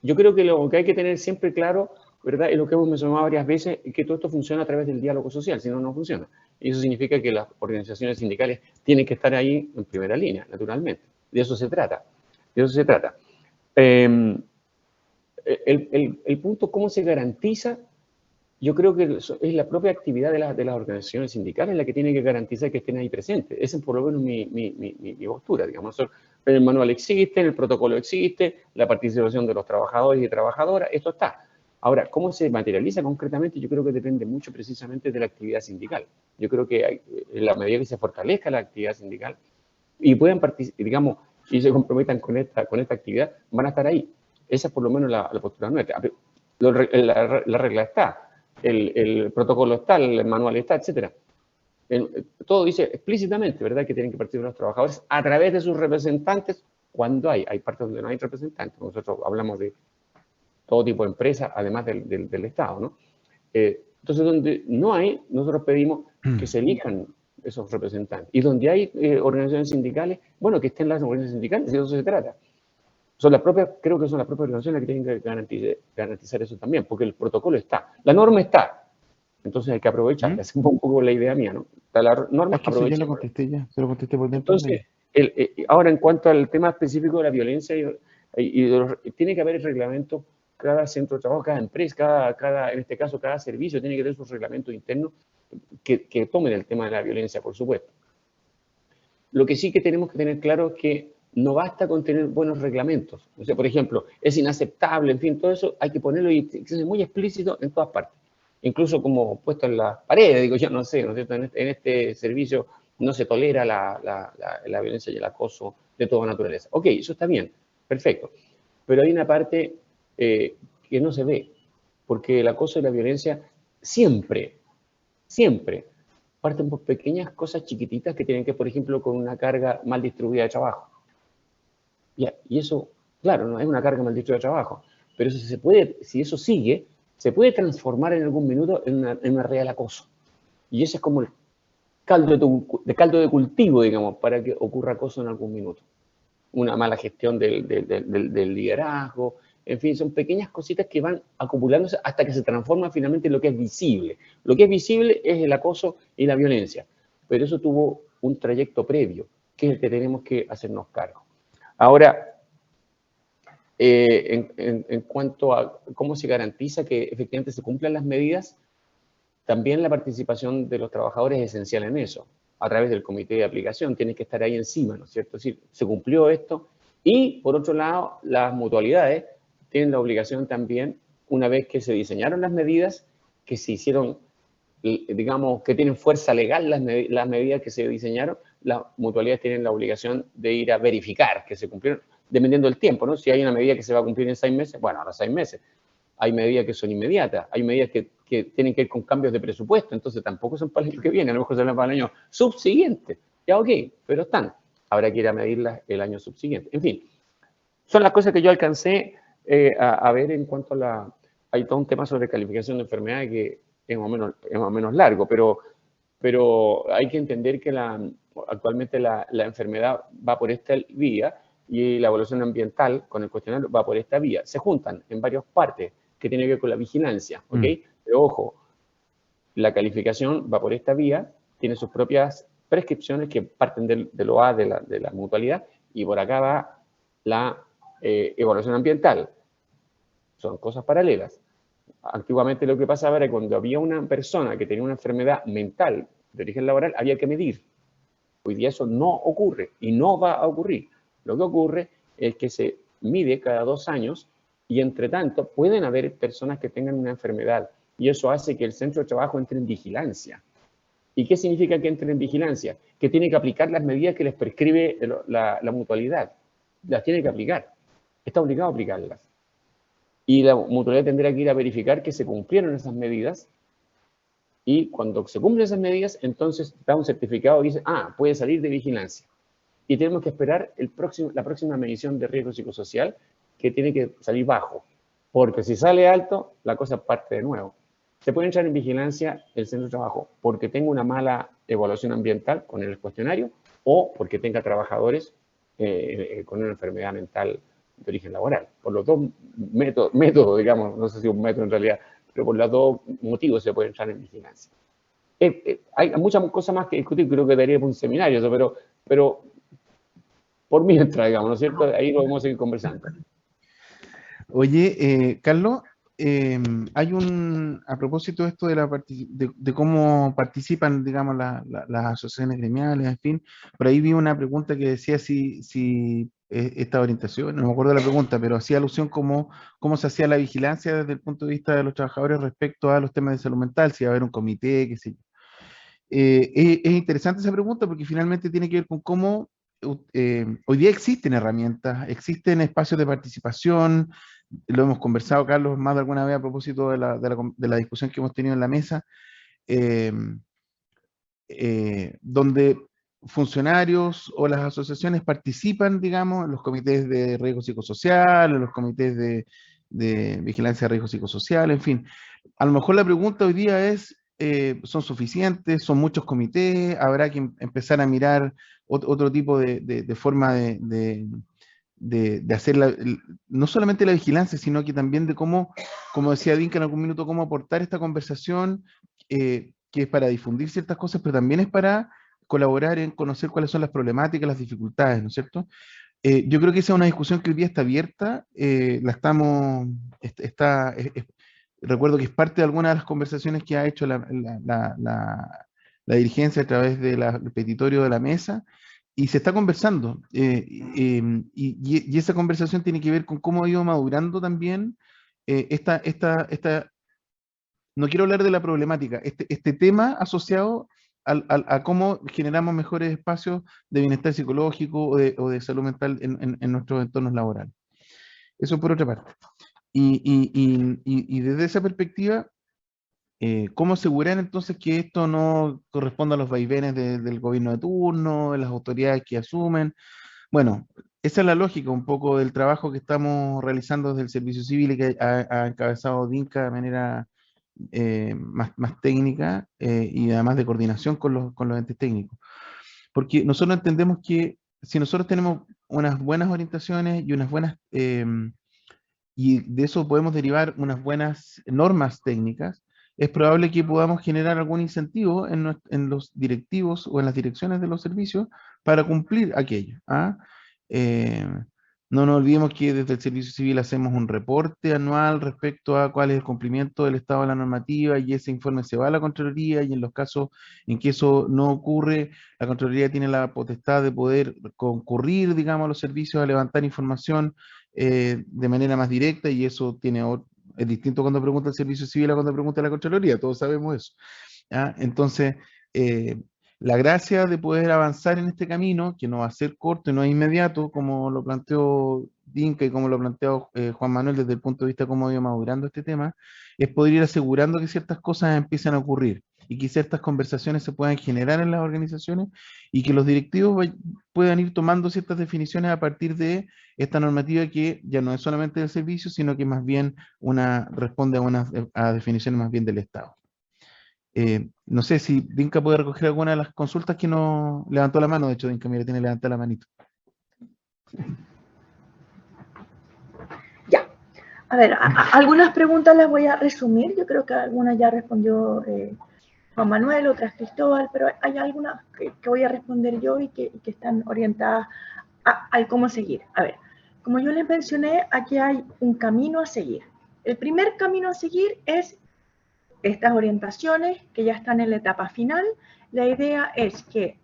Yo creo que lo que hay que tener siempre claro, ¿verdad?, es lo que hemos mencionado varias veces, que todo esto funciona a través del diálogo social, si no, no funciona. Y eso significa que las organizaciones sindicales tienen que estar ahí en primera línea, naturalmente. De eso se trata. De eso se trata. El punto, ¿cómo se garantiza? Yo creo que es la propia actividad de las organizaciones sindicales la que tiene que garantizar que estén ahí presentes. Esa es por lo menos mi postura, digamos. El manual existe, el protocolo existe, la participación de los trabajadores y trabajadoras, esto está. Ahora, ¿cómo se materializa concretamente? Yo creo que depende mucho precisamente de la actividad sindical. Yo creo que en la medida que se fortalezca la actividad sindical y puedan participar, digamos, y se comprometan con esta actividad, van a estar ahí. Esa es por lo menos la postura nuestra. La regla está, el protocolo está, el manual está, etc. Todo dice explícitamente, ¿verdad?, que tienen que participar los trabajadores a través de sus representantes cuando hay partes donde no hay representantes. Nosotros hablamos de todo tipo de empresas, además del Estado, ¿no? Entonces, donde no hay, nosotros pedimos que se elijan esos representantes. Y donde hay organizaciones sindicales, bueno, que estén las organizaciones sindicales, de eso se trata. Creo que son las propias organizaciones las que tienen que garantizar eso también, porque el protocolo está, la norma está. Entonces hay que aprovechar, es un poco la idea mía, ¿no? La norma
es que sí, se lo contesté por dentro.
Entonces, ahora en cuanto al tema específico de la violencia Tiene que haber el reglamento, cada centro de trabajo, cada empresa, en este caso, cada servicio tiene que tener sus reglamentos internos que tomen el tema de la violencia, por supuesto. Lo que sí que tenemos que tener claro es que no basta con tener buenos reglamentos. O sea, por ejemplo, es inaceptable, en fin, todo eso hay que ponerlo y que sea muy explícito en todas partes. Incluso como puesto en las paredes, digo yo, no sé, ¿no es cierto? En este servicio no se tolera la violencia y el acoso de toda naturaleza. Ok, eso está bien, perfecto. Pero hay una parte que no se ve, porque el acoso y la violencia siempre parten por pequeñas cosas chiquititas que tienen que ver, por ejemplo, con una carga mal distribuida de trabajo. Y eso, claro, no es una carga mal distribuida de trabajo, pero eso si eso sigue, se puede transformar en algún minuto en una real acoso. Y ese es como el caldo de cultivo, digamos, para que ocurra acoso en algún minuto. Una mala gestión del liderazgo, en fin, son pequeñas cositas que van acumulándose hasta que se transforma finalmente en lo que es visible. Lo que es visible es el acoso y la violencia, pero eso tuvo un trayecto previo, que es el que tenemos que hacernos cargo. Ahora, en cuanto a cómo se garantiza que efectivamente se cumplan las medidas, también la participación de los trabajadores es esencial en eso, a través del comité de aplicación, tienen que estar ahí encima, ¿no es cierto? Es decir, se cumplió esto, y por otro lado, las mutualidades tienen la obligación también, una vez que se diseñaron las medidas, que se hicieron, digamos, que tienen fuerza legal las medidas que se diseñaron, las mutualidades tienen la obligación de ir a verificar que se cumplieron, dependiendo del tiempo, ¿no? Si hay una medida que se va a cumplir en 6 meses, bueno, ahora 6 meses. Hay medidas que son inmediatas, hay medidas que tienen que ver con cambios de presupuesto, entonces tampoco son para el año que viene, a lo mejor serán para el año subsiguiente. Ya ok, pero están. Habrá que ir a medirlas el año subsiguiente. En fin, son las cosas que yo alcancé a ver en cuanto a hay todo un tema sobre calificación de enfermedades que es más o menos largo, pero hay que entender que actualmente la enfermedad va por esta vía y la evaluación ambiental con el cuestionario va por esta vía. Se juntan en varias partes que tienen que ver con la vigilancia, ¿ok? Pero ojo, la calificación va por esta vía, tiene sus propias prescripciones que parten de lo A de la mutualidad y por acá va la evaluación ambiental. Son cosas paralelas. Antiguamente lo que pasaba era que cuando había una persona que tenía una enfermedad mental de origen laboral, había que medir. Hoy día eso no ocurre y no va a ocurrir. Lo que ocurre es que se mide cada 2 años y entre tanto pueden haber personas que tengan una enfermedad y eso hace que el centro de trabajo entre en vigilancia. ¿Y qué significa que entre en vigilancia? Que tiene que aplicar las medidas que les prescribe la mutualidad. Las tiene que aplicar. Está obligado a aplicarlas. Y la mutualidad tendrá que ir a verificar que se cumplieron esas medidas y cuando se cumplen esas medidas, entonces da un certificado y dice, puede salir de vigilancia. Y tenemos que esperar la próxima medición de riesgo psicosocial que tiene que salir bajo. Porque si sale alto, la cosa parte de nuevo. Se puede entrar en vigilancia el centro de trabajo porque tenga una mala evaluación ambiental con el cuestionario o porque tenga trabajadores con una enfermedad mental de origen laboral. Por los dos métodos, digamos, no sé si un método en realidad, pero por los dos motivos se puede entrar en vigilancia. Hay muchas cosas más que discutir, creo que daría por un seminario eso, pero por mientras, digamos, ¿no es cierto? Ahí lo vamos a seguir conversando.
Oye, Carlos, hay a propósito de esto de cómo participan, digamos, las asociaciones gremiales, en fin, por ahí vi una pregunta que decía si esta orientación, no me acuerdo de la pregunta, pero hacía alusión cómo se hacía la vigilancia desde el punto de vista de los trabajadores respecto a los temas de salud mental, si va a haber un comité, qué sé yo. Es interesante esa pregunta porque finalmente tiene que ver con cómo hoy día existen herramientas, existen espacios de participación, lo hemos conversado, Carlos, más de alguna vez a propósito de la discusión que hemos tenido en la mesa, donde funcionarios o las asociaciones participan, digamos, en los comités de riesgo psicosocial, en los comités de vigilancia de riesgo psicosocial, en fin. A lo mejor la pregunta hoy día es, ¿son suficientes? ¿Son muchos comités? ¿Habrá que empezar a mirar otro tipo de forma de hacer no solamente la vigilancia, sino que también de cómo, como decía Dinka en algún minuto, cómo aportar esta conversación, que es para difundir ciertas cosas, pero también es para colaborar en conocer cuáles son las problemáticas, las dificultades, ¿no es cierto? Yo creo que esa es una discusión que hoy día está abierta, recuerdo que es parte de algunas de las conversaciones que ha hecho la dirigencia a través del petitorio de la mesa, y se está conversando, y esa conversación tiene que ver con cómo ha ido madurando también no quiero hablar de la problemática, este tema asociado a cómo generamos mejores espacios de bienestar psicológico o de salud mental en nuestros entornos laborales. Eso por otra parte. Y desde esa perspectiva, ¿cómo asegurar entonces que esto no corresponda a los vaivenes del gobierno de turno, de las autoridades que asumen? Bueno, esa es la lógica un poco del trabajo que estamos realizando desde el Servicio Civil y que ha encabezado DINCA de manera más técnica y además de coordinación con los entes técnicos. Porque nosotros entendemos que si nosotros tenemos unas buenas orientaciones y unas buenas, y de eso podemos derivar unas buenas normas técnicas, es probable que podamos generar algún incentivo en los directivos o en las direcciones de los servicios para cumplir aquello. No nos olvidemos que desde el Servicio Civil hacemos un reporte anual respecto a cuál es el cumplimiento del estado de la normativa, y ese informe se va a la Contraloría, y en los casos en que eso no ocurre, la Contraloría tiene la potestad de poder concurrir, digamos, a los servicios a levantar información de manera más directa, y eso es distinto cuando pregunta el Servicio Civil a cuando pregunta la Contraloría, todos sabemos eso. Entonces, la gracia de poder avanzar en este camino, que no va a ser corto y no es inmediato, como lo planteó Dinka y como lo planteó Juan Manuel desde el punto de vista de cómo ha ido madurando este tema, es poder ir asegurando que ciertas cosas empiezan a ocurrir y que ciertas conversaciones se puedan generar en las organizaciones y que los directivos puedan ir tomando ciertas definiciones a partir de esta normativa, que ya no es solamente del servicio, sino que más bien responde a definiciones más bien del Estado. No sé si Dinka puede recoger alguna de las consultas que nos levantó la mano. De hecho, Dinka, mira, tiene levantada la manito.
Ya. A ver, algunas preguntas las voy a resumir. Yo creo que algunas ya respondió Juan Manuel, otras Cristóbal, pero hay algunas que voy a responder yo y que están orientadas al cómo seguir. A ver, como yo les mencioné, aquí hay un camino a seguir. El primer camino a seguir es estas orientaciones que ya están en la etapa final. La idea es que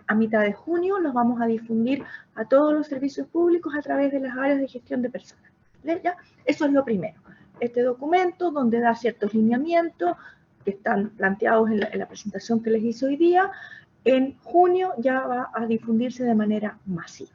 a mitad de junio los vamos a difundir a todos los servicios públicos a través de las áreas de gestión de personas. ¿Ya? Eso es lo primero. Este documento donde da ciertos lineamientos que están planteados en la presentación que les hice hoy día, en junio ya va a difundirse de manera masiva.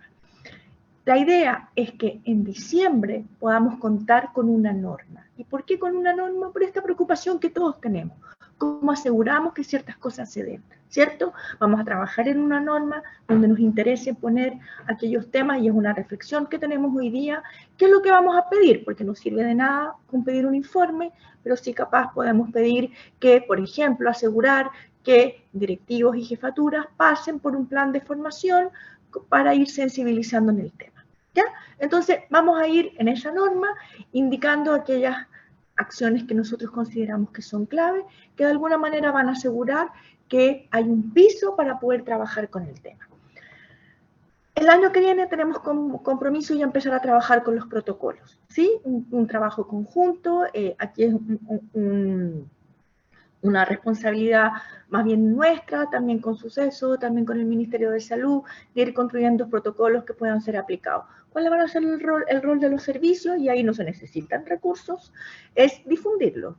La idea es que en diciembre podamos contar con una norma. ¿Y por qué con una norma? Por esta preocupación que todos tenemos. ¿Cómo aseguramos que ciertas cosas se den? ¿Cierto? Vamos a trabajar en una norma donde nos interese poner aquellos temas, y es una reflexión que tenemos hoy día. ¿Qué es lo que vamos a pedir? Porque no sirve de nada con pedir un informe, pero sí capaz podemos pedir que, por ejemplo, asegurar que directivos y jefaturas pasen por un plan de formación para ir sensibilizando en el tema. ¿Ya? Entonces, vamos a ir en esa norma indicando aquellas acciones que nosotros consideramos que son clave, que de alguna manera van a asegurar que hay un piso para poder trabajar con el tema. El año que viene tenemos compromiso y empezar a trabajar con los protocolos, ¿sí? Un trabajo conjunto, aquí es una responsabilidad más bien nuestra, también con Suceso, también con el Ministerio de Salud, de ir construyendo protocolos que puedan ser aplicados. ¿Cuál va a ser el rol de los servicios? Y ahí no se necesitan recursos, es difundirlos,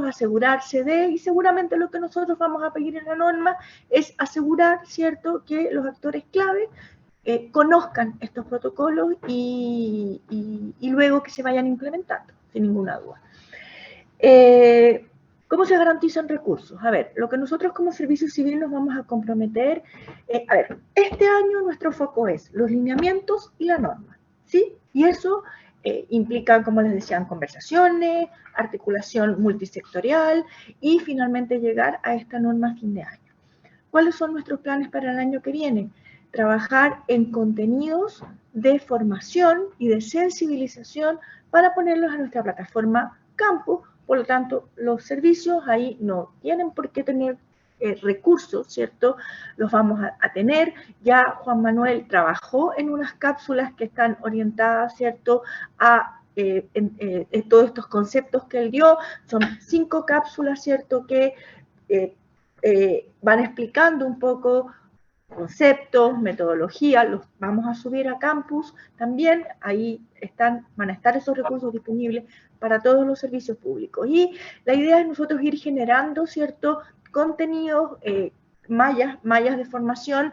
asegurarse de, y seguramente lo que nosotros vamos a pedir en la norma es asegurar, ¿cierto?, que los actores clave conozcan estos protocolos y luego que se vayan implementando, sin ninguna duda. ¿Cómo se garantizan recursos? A ver, lo que nosotros como Servicio Civil nos vamos a comprometer, a ver, este año nuestro foco es los lineamientos y la norma, ¿sí? Y eso implica, como les decía, conversaciones, articulación multisectorial y finalmente llegar a esta norma a fin de año. ¿Cuáles son nuestros planes para el año que viene? Trabajar en contenidos de formación y de sensibilización para ponerlos a nuestra plataforma Campus. Por lo tanto, los servicios ahí no tienen por qué tener recursos, ¿cierto? Los vamos a tener. Ya Juan Manuel trabajó en unas cápsulas que están orientadas, ¿cierto?, a en todos estos conceptos que él dio. Son 5 cápsulas, ¿cierto?, que van explicando un poco conceptos, metodología. Los vamos a subir a Campus también. Ahí van a estar esos recursos disponibles para todos los servicios públicos. Y la idea es nosotros ir generando, ¿cierto?, contenidos, mallas de formación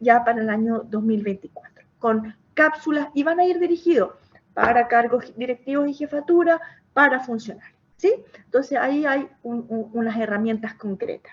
ya para el año 2024, con cápsulas, y van a ir dirigidos para cargos directivos y jefatura, para funcionarios, ¿sí? Entonces ahí hay unas herramientas concretas.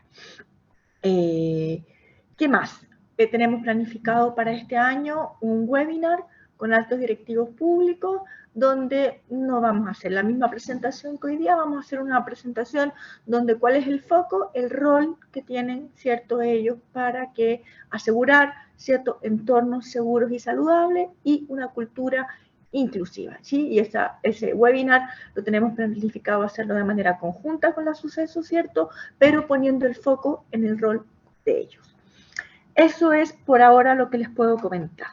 ¿Qué más? Tenemos planificado para este año un webinar con altos directivos públicos, donde no vamos a hacer la misma presentación que hoy día, vamos a hacer una presentación donde cuál es el foco, el rol que tienen, ¿cierto?, ellos para que asegurar ciertos entornos seguros y saludables y una cultura inclusiva, ¿sí? Y ese webinar lo tenemos planificado hacerlo de manera conjunta con la Suceso, ¿cierto?, pero poniendo el foco en el rol de ellos. Eso es por ahora lo que les puedo comentar.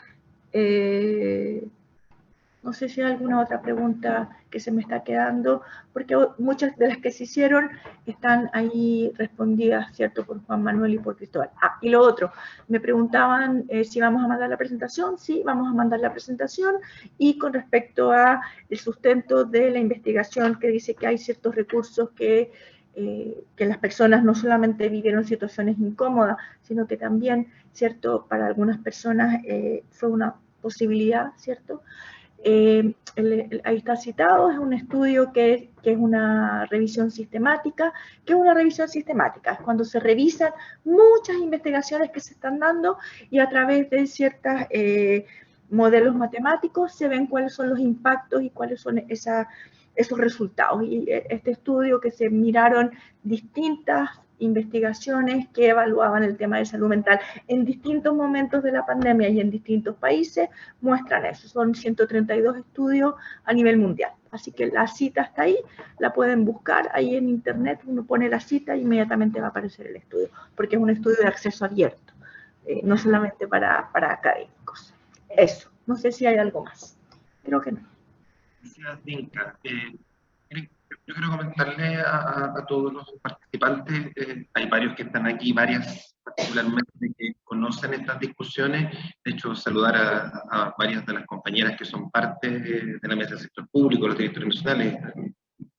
No sé si hay alguna otra pregunta que se me está quedando, porque muchas de las que se hicieron están ahí respondidas, ¿cierto?, por Juan Manuel y por Cristóbal. Y lo otro, me preguntaban si vamos a mandar la presentación. Sí, vamos a mandar la presentación. Y con respecto a el sustento de la investigación, que dice que hay ciertos recursos que las personas no solamente vivieron situaciones incómodas, sino que también, ¿cierto?, para algunas personas fue una posibilidad, ¿cierto? Ahí está citado. Es un estudio que es una revisión sistemática. ¿Qué es una revisión sistemática? Es cuando se revisan muchas investigaciones que se están dando y a través de ciertos modelos matemáticos se ven cuáles son los impactos y cuáles son esos resultados. Y este estudio, que se miraron distintas investigaciones que evaluaban el tema de salud mental en distintos momentos de la pandemia y en distintos países, muestran eso. Son 132 estudios a nivel mundial. Así que la cita está ahí, la pueden buscar ahí en internet, uno pone la cita e inmediatamente va a aparecer el estudio, porque es un estudio de acceso abierto, no solamente para académicos. Eso, no sé si hay algo más. Creo que no.
Gracias, Dinka. Yo quiero comentarle a todos los participantes, hay varios que están aquí, varias particularmente que conocen estas discusiones. De hecho, saludar a varias de las compañeras que son parte de la mesa del sector público, los directores nacionales.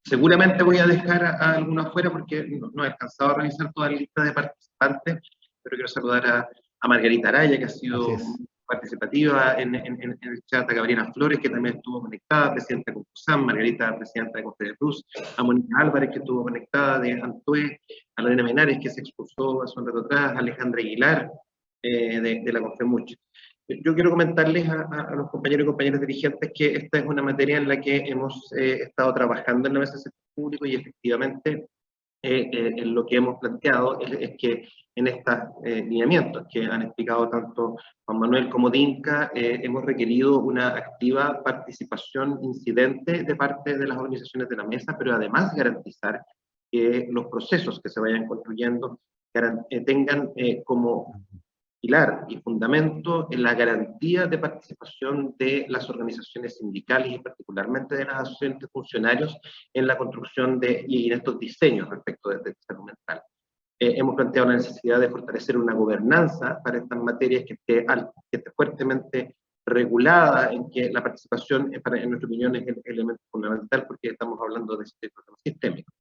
Seguramente voy a dejar a algunos afuera porque no he alcanzado a revisar toda la lista de participantes, pero quiero saludar a Margarita Araya, que ha sido participativa en el chat, a Gabriela Flores, que también estuvo conectada, presidenta de Concusam, Margarita, presidenta de Confederus, a Mónica Álvarez, que estuvo conectada, de Antue, a Lorena Menares, que se expulsó hace un rato atrás, a Alejandra Aguilar, de la Confemuch. Yo quiero comentarles a los compañeros y compañeras dirigentes que esta es una materia en la que hemos estado trabajando en la mesa del sector público, y efectivamente en lo que hemos planteado es que en estos lineamientos que han explicado tanto Juan Manuel como Dinka, hemos requerido una activa participación incidente de parte de las organizaciones de la mesa, pero además garantizar que los procesos que se vayan construyendo tengan como pilar y fundamento en la garantía de participación de las organizaciones sindicales y particularmente de las asociaciones de funcionarios en la construcción y en estos diseños respecto de salud mental. Hemos planteado la necesidad de fortalecer una gobernanza para estas materias que esté fuertemente regulada, en que la participación, en nuestra opinión, es el elemento fundamental, porque estamos hablando de problemas sistémicos.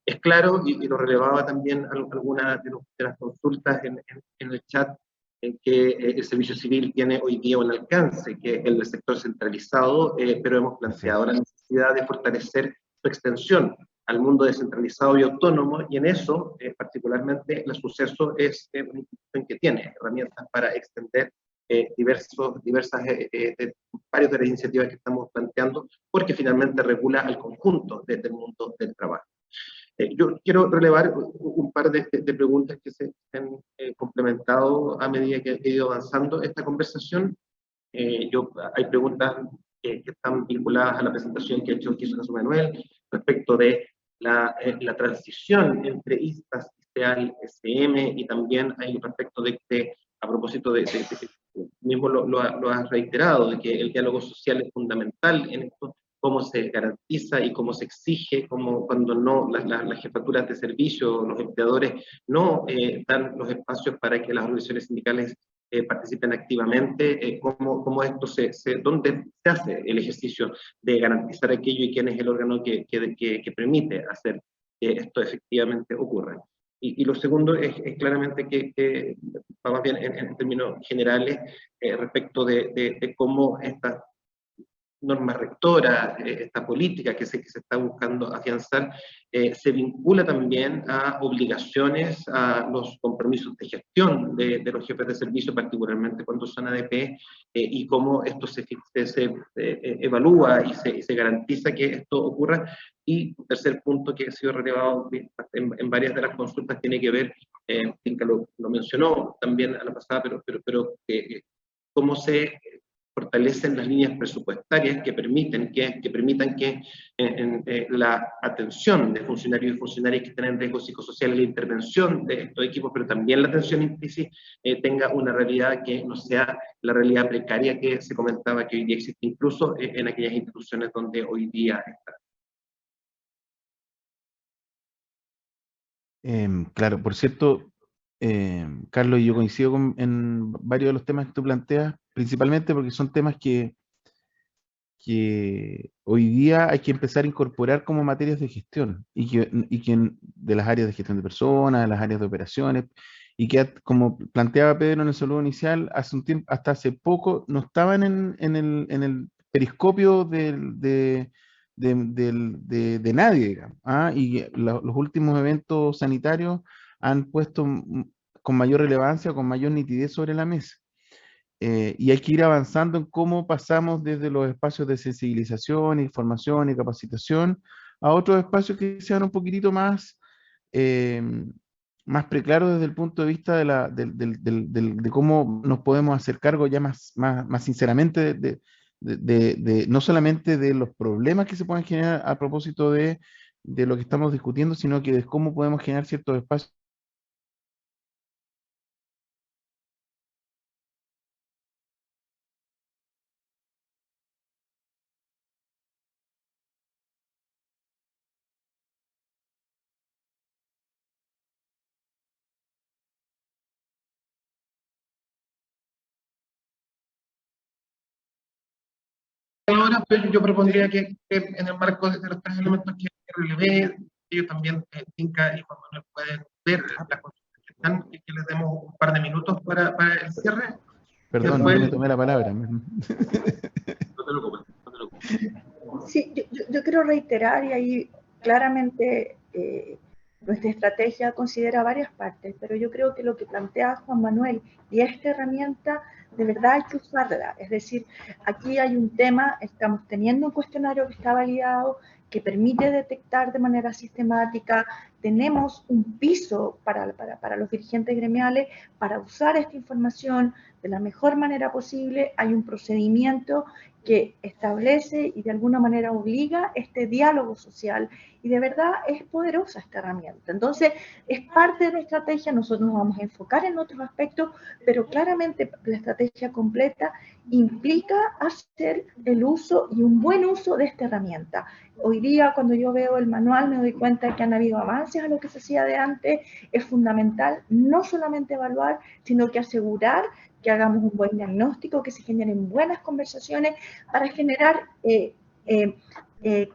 Es claro, y lo relevaba también alguna de las consultas en el chat, en que el servicio civil tiene hoy día un alcance, que es el del sector centralizado, pero hemos planteado la necesidad de fortalecer su extensión al mundo descentralizado y autónomo, y en eso, particularmente, la Suceso es una institución que tiene herramientas para extender varias de las iniciativas que estamos planteando, porque finalmente regula al conjunto del mundo del trabajo. Yo quiero relevar un par de preguntas que se han complementado a medida que he ido avanzando esta conversación. Hay preguntas que están vinculadas a la presentación que hizo José Manuel respecto de la transición entre ISTAS y social, SM, y también hay respecto a propósito mismo lo has reiterado, de que el diálogo social es fundamental en esto, cómo se garantiza y cómo se exige, cómo cuando no las jefaturas de servicio, los empleadores no dan los espacios para que las organizaciones sindicales participen activamente, cómo esto dónde se hace el ejercicio de garantizar aquello y quién es el órgano que permite hacer que esto efectivamente ocurra. Y lo segundo es claramente que va más bien en términos generales respecto de cómo esta norma rectora, esta política que se está buscando afianzar, se vincula también a obligaciones, a los compromisos de gestión de los jefes de servicio, particularmente cuando son ADP, y cómo esto se evalúa y se garantiza que esto ocurra. Y un tercer punto que ha sido relevado en varias de las consultas tiene que ver, Finca lo mencionó también a la pasada, pero cómo se fortalecen las líneas presupuestarias que permitan que la atención de funcionarios y funcionarias que están en riesgo psicosocial, la intervención de estos equipos, pero también la atención en crisis, tenga una realidad que no sea la realidad precaria que se comentaba que hoy día existe, incluso en aquellas instituciones donde hoy día está.
Claro, por cierto, Carlos, yo coincido en varios de los temas que tú planteas, principalmente porque son temas que hoy día hay que empezar a incorporar como materias de gestión y que de las áreas de gestión de personas, de las áreas de operaciones, y que, como planteaba Pedro en el saludo inicial, hace un tiempo, hasta hace poco no estaban en el periscopio de nadie, digamos, y los últimos eventos sanitarios han puesto con mayor relevancia, con mayor nitidez sobre la mesa. Y hay que ir avanzando en cómo pasamos desde los espacios de sensibilización, información y capacitación a otros espacios que sean un poquitito más, más preclaros desde el punto de vista de cómo nos podemos hacer cargo ya más sinceramente no solamente de los problemas que se pueden generar a propósito de lo que estamos discutiendo, sino que de cómo podemos generar ciertos espacios.
Ahora yo propondría que en el marco de los tres elementos que relevé, ellos también, Finca y Juan Manuel, pueden ver las consultas que están, y que les demos un par de minutos para el cierre.
Perdón,
Después,
no me tomé la palabra.
No te preocupes, no te preocupes.
Sí, yo quiero reiterar, y ahí claramente nuestra estrategia considera varias partes, pero yo creo que lo que plantea Juan Manuel y esta herramienta, de verdad hay que usarla. Es decir, aquí hay un tema, estamos teniendo un cuestionario que está validado, que permite detectar de manera sistemática, tenemos un piso para los dirigentes gremiales para usar esta información de la mejor manera posible, hay un procedimiento que establece y de alguna manera obliga este diálogo social, y de verdad es poderosa esta herramienta. Entonces, es parte de la estrategia, nosotros nos vamos a enfocar en otros aspectos, pero claramente la estrategia completa implica hacer el uso y un buen uso de esta herramienta. Hoy día, cuando yo veo el manual, me doy cuenta de que han habido avances a lo que se hacía de antes. Es fundamental no solamente evaluar, sino que asegurar que hagamos un buen diagnóstico, que se generen buenas conversaciones para generar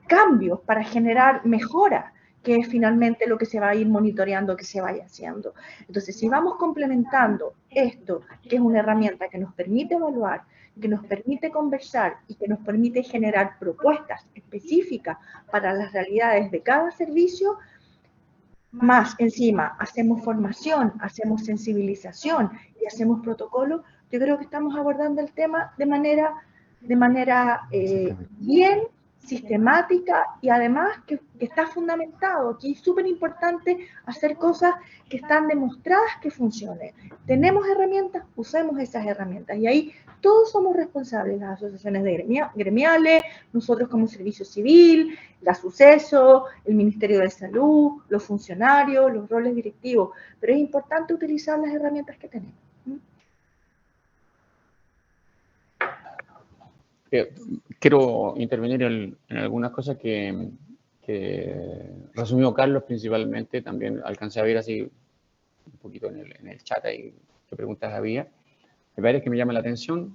cambios, para generar mejoras, que es finalmente lo que se va a ir monitoreando que se vaya haciendo. Entonces, si vamos complementando esto, que es una herramienta que nos permite evaluar, que nos permite conversar y que nos permite generar propuestas específicas para las realidades de cada servicio, más encima hacemos formación, hacemos sensibilización y hacemos protocolo, yo creo que estamos abordando el tema de manera bien sistemática y además que está fundamentado. Aquí es súper importante hacer cosas que están demostradas que funcionen. Tenemos herramientas, usemos esas herramientas. Y ahí todos somos responsables, las asociaciones gremiales, nosotros como servicio civil, la Suceso, el Ministerio de Salud, los funcionarios, los roles directivos. Pero es importante utilizar las herramientas que tenemos.
Quiero intervenir en algunas cosas que resumió Carlos principalmente. También alcancé a ver así un poquito en el chat ahí qué preguntas había. Hay varias que me llaman la atención.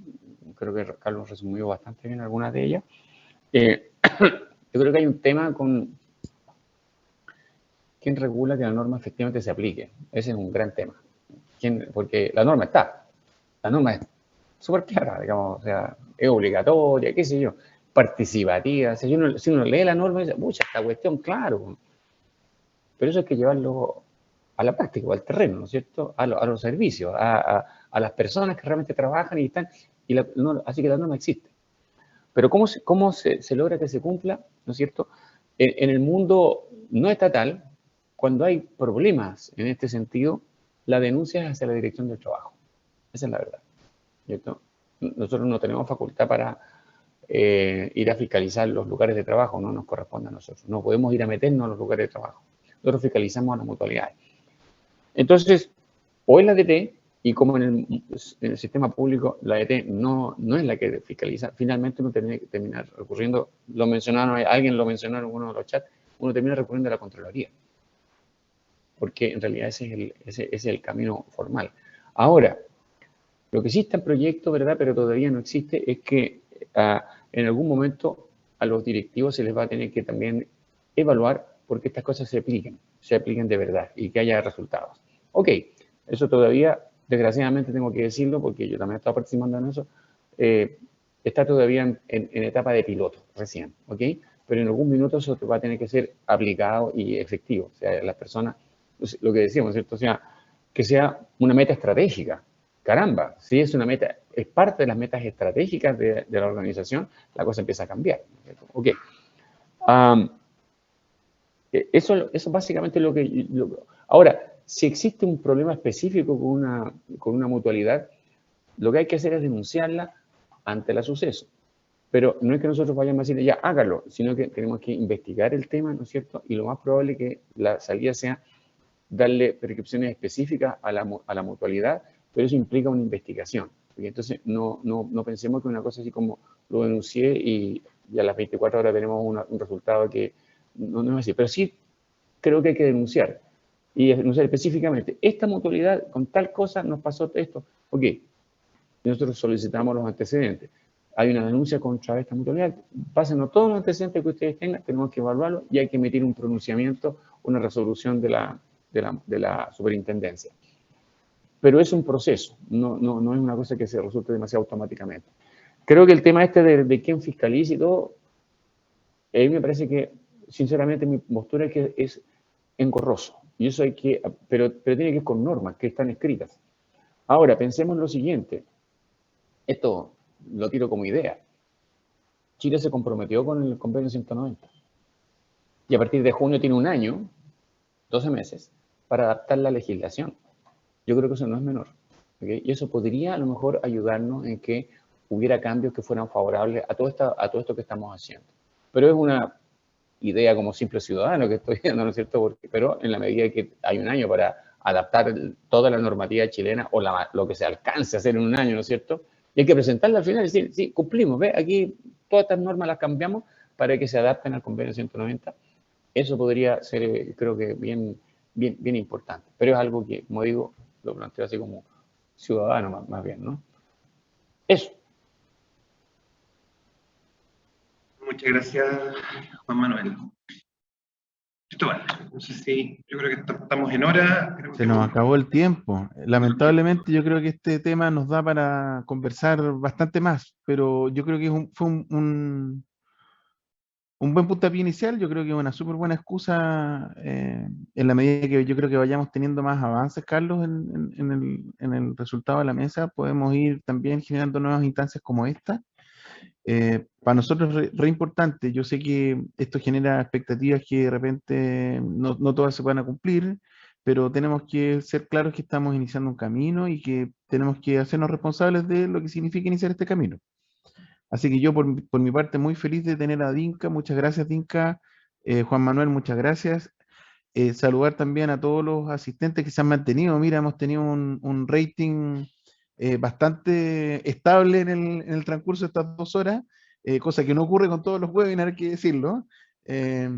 Creo que Carlos resumió bastante bien algunas de ellas. Yo creo que hay un tema con quién regula que la norma efectivamente se aplique. Ese es un gran tema. Porque la norma está. La norma es súper clara, digamos, o sea, es obligatoria, qué sé yo, participativa. O sea, si uno lee la norma y dice, pucha, esta cuestión, claro. Pero eso hay que llevarlo a la práctica, al terreno, ¿no es cierto? A los servicios, a las personas que realmente trabajan y están. Así que la norma existe. Pero ¿cómo se logra que se cumpla, ¿no es cierto? En el mundo no estatal, cuando hay problemas en este sentido, la denuncia es hacia la Dirección del Trabajo. Esa es la verdad, ¿cierto? Nosotros no tenemos facultad para ir a fiscalizar los lugares de trabajo, no nos corresponde a nosotros. No podemos ir a meternos a los lugares de trabajo. Nosotros fiscalizamos a las mutualidades. Entonces, o es la DT, y como en el sistema público la DT no es la que fiscaliza, finalmente uno tiene que terminar recurriendo, alguien lo mencionó en uno de los chats, uno termina recurriendo a la Contraloría. Porque en realidad ese es el camino formal. Ahora, lo que sí está en proyecto, ¿verdad?, pero todavía no existe, es que en algún momento a los directivos se les va a tener que también evaluar porque estas cosas se apliquen de verdad y que haya resultados. Ok, eso todavía, desgraciadamente tengo que decirlo porque yo también he estado participando en eso, está todavía en etapa de piloto recién, ¿ok? Pero en algún minuto eso va a tener que ser aplicado y efectivo. O sea, las personas, lo que decíamos, ¿cierto? O sea, que sea una meta estratégica. Caramba, si es una meta, es parte de las metas estratégicas de la organización, la cosa empieza a cambiar. Ok. Eso básicamente es lo que... Ahora, si existe un problema específico con una mutualidad, lo que hay que hacer es denunciarla ante la Suceso. Pero no es que nosotros vayamos a decirle, ya, hágalo, sino que tenemos que investigar el tema, ¿no es cierto? Y lo más probable es que la salida sea darle prescripciones específicas a la mutualidad, pero eso implica una investigación. Y entonces no pensemos que una cosa así como lo denuncié y a las 24 horas tenemos un resultado que no es así. Pero sí creo que hay que denunciar. Y denunciar específicamente, esta mutualidad con tal cosa nos pasó esto. Ok, nosotros solicitamos los antecedentes. Hay una denuncia contra esta mutualidad, pásenos todos los antecedentes que ustedes tengan, tenemos que evaluarlo y hay que emitir un pronunciamiento, una resolución de la superintendencia. Pero es un proceso, no es una cosa que se resuelve demasiado automáticamente. Creo que el tema este de quién fiscaliza y todo, a mí me parece que, sinceramente, mi postura es que es engorroso. Y eso hay que, pero tiene que ir con normas que están escritas. Ahora, pensemos en lo siguiente. Esto lo tiro como idea. Chile se comprometió con el convenio 190. Y a partir de junio tiene un año, 12 meses, para adaptar la legislación. Yo creo que eso no es menor. ¿Okay? Y eso podría a lo mejor ayudarnos en que hubiera cambios que fueran favorables a todo esto que estamos haciendo. Pero es una idea como simple ciudadano que estoy viendo, ¿no es cierto? Pero en la medida que hay un año para adaptar toda la normativa chilena o lo que se alcance a hacer en un año, ¿no es cierto? Y hay que presentarla al final y decir, sí, cumplimos, ¿ve? Aquí todas estas normas las cambiamos para que se adapten al convenio 190. Eso podría ser, creo que, bien importante. Pero es algo que, como digo, lo planteo así como ciudadano más bien, ¿no? Eso.
Muchas gracias, Juan Manuel. Cristóbal, no sé si, yo creo que estamos en hora.
Se nos acabó el tiempo. Lamentablemente yo creo que este tema nos da para conversar bastante más, pero yo creo que fue un buen puntapié inicial. Yo creo que es una súper buena excusa en la medida que yo creo que vayamos teniendo más avances, Carlos, en el resultado de la mesa, podemos ir también generando nuevas instancias como esta Para nosotros es re importante. Yo sé que esto genera expectativas que de repente no todas se van a cumplir, pero tenemos que ser claros que estamos iniciando un camino y que tenemos que hacernos responsables de lo que significa iniciar este camino. Así que yo por mi parte muy feliz de tener a Dinka. Muchas gracias, Dinka. Juan Manuel, muchas gracias. Saludar también a todos los asistentes que se han mantenido. Mira, hemos tenido un rating bastante estable en el transcurso de estas 2 horas, cosa que no ocurre con todos los webinars, hay que decirlo. Eh,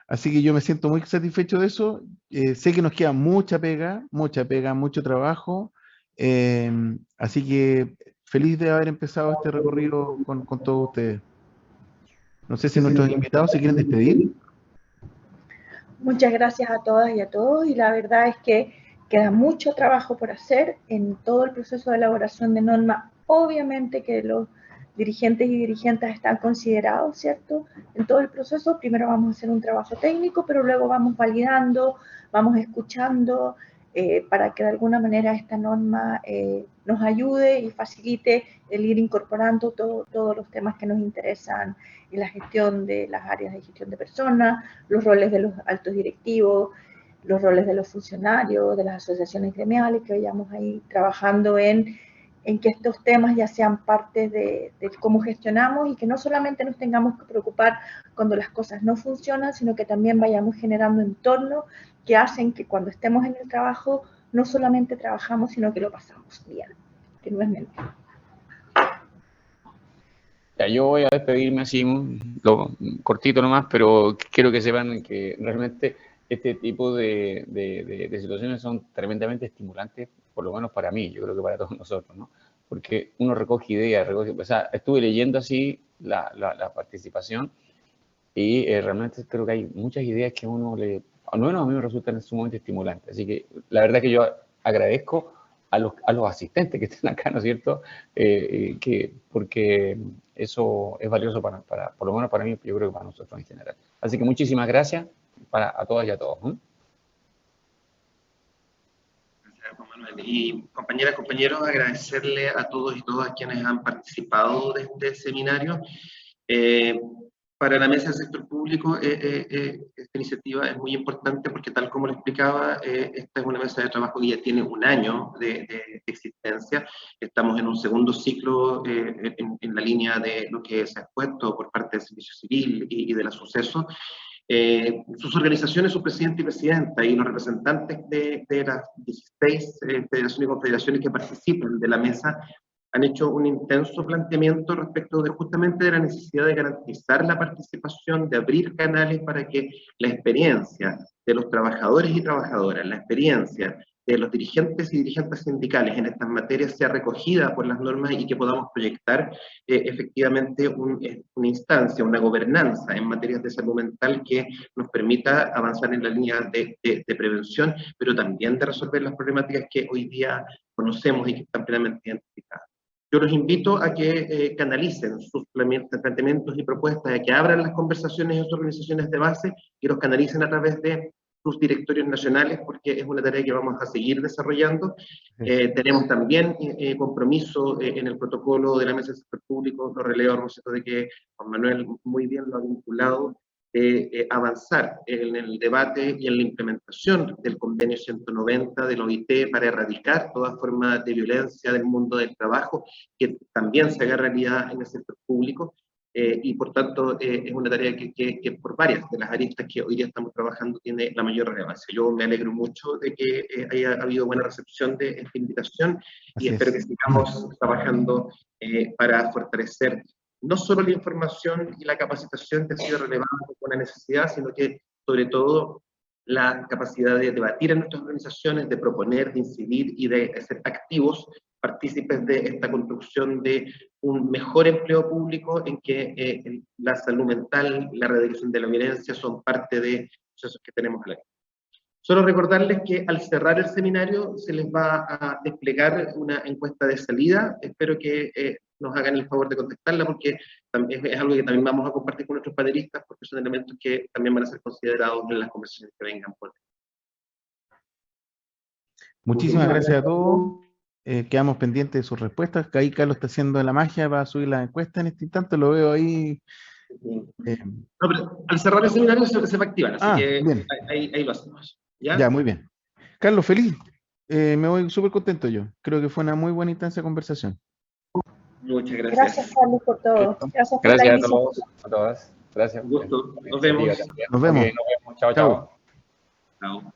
Así que yo me siento muy satisfecho de eso. Sé que nos queda mucha pega, mucho trabajo. Así que feliz de haber empezado este recorrido con todos ustedes. No sé si nuestros invitados se quieren despedir.
Muchas gracias a todas y a todos, y la verdad es que queda mucho trabajo por hacer en todo el proceso de elaboración de norma. Obviamente que los dirigentes y dirigentes están considerados, ¿cierto? En todo el proceso, primero vamos a hacer un trabajo técnico, pero luego vamos validando, vamos escuchando, para que de alguna manera esta norma nos ayude y facilite el ir incorporando todos los temas que nos interesan en la gestión de las áreas de gestión de personas, los roles de los altos directivos, los roles de los funcionarios, de las asociaciones gremiales, que vayamos ahí trabajando en que estos temas ya sean parte de cómo gestionamos, y que no solamente nos tengamos que preocupar cuando las cosas no funcionan, sino que también vayamos generando entornos que hacen que cuando estemos en el trabajo no solamente trabajamos, sino que lo pasamos bien, que no es menos.
Ya, yo voy a despedirme así, cortito nomás, pero quiero que sepan que realmente este tipo de situaciones son tremendamente estimulantes, por lo menos para mí, yo creo que para todos nosotros, ¿no? Porque uno recoge ideas, o sea, estuve leyendo así la participación y realmente creo que hay muchas ideas que al menos a mí me resultan sumamente estimulantes. Así que la verdad que yo agradezco a los asistentes que estén acá, ¿no es cierto? Porque eso es valioso por lo menos para mí, yo creo que para nosotros en general. Así que muchísimas gracias a todas y a todos.
Gracias, Juan Manuel. Y compañeras, compañeros, agradecerle a todos y todas quienes han participado de este seminario. Para la mesa del sector público, esta iniciativa es muy importante porque, tal como lo explicaba, esta es una mesa de trabajo que ya tiene 1 año de existencia. Estamos en un segundo ciclo en la línea de lo que se ha expuesto por parte del Servicio Civil y de la Suceso. Sus organizaciones, su presidente y presidenta, y los representantes de las 16 federaciones y confederaciones que participan de la mesa han hecho un intenso planteamiento respecto de justamente de la necesidad de garantizar la participación, de abrir canales para que la experiencia de los trabajadores y trabajadoras, la experiencia de los dirigentes y dirigentes sindicales en estas materias sea recogida por las normas y que podamos proyectar efectivamente una instancia, una gobernanza en materias de salud mental que nos permita avanzar en la línea de prevención, pero también de resolver las problemáticas que hoy día conocemos y que están plenamente identificadas. Yo los invito a que canalicen sus planteamientos y propuestas, a que abran las conversaciones en sus organizaciones de base y los canalicen a través de sus directorios nacionales, porque es una tarea que vamos a seguir desarrollando. Tenemos también compromiso en el protocolo de la Mesa del Sector Público, lo releo a propósito de que Juan Manuel muy bien lo ha vinculado, avanzar en el debate y en la implementación del convenio 190 del OIT para erradicar toda forma de violencia del mundo del trabajo, que también se haga realidad en el sector público. Y por tanto es una tarea que por varias de las aristas que hoy día estamos trabajando tiene la mayor relevancia. Yo me alegro mucho de que haya habido buena recepción de esta invitación y espero que sigamos trabajando para fortalecer no solo la información y la capacitación que ha sido relevante como una necesidad, sino que sobre todo la capacidad de debatir en nuestras organizaciones, de proponer, de incidir y de ser activos, partícipes de esta construcción de un mejor empleo público en que la salud mental, la erradicación de la violencia son parte de procesos que tenemos a la vista. Solo recordarles que al cerrar el seminario se les va a desplegar una encuesta de salida. Espero que nos hagan el favor de contestarla, porque es algo que también vamos a compartir con nuestros panelistas, porque son elementos que también van a ser considerados en las conversaciones que vengan por.
Muchísimas gracias a todos. quedamos pendientes de sus respuestas, que ahí Carlos está haciendo la magia para subir la encuesta en este instante, lo veo ahí.
No, pero al cerrar el seminario se va a activar, así que
bien.
ahí lo hacemos. ¿Ya?
Ya, muy bien. Carlos, feliz. Me voy súper contento yo. Creo que fue una muy buena instancia de conversación.
Muchas gracias.
Gracias, Carlos, por todo. Gracias por la
Gracias a
iniciativa.
todos, a todas. Gracias.
Un gusto. Nos
Iniciativa
vemos.
también.
Nos vemos.
Ok, nos vemos. Chao,
Chao.
chao.
Chao.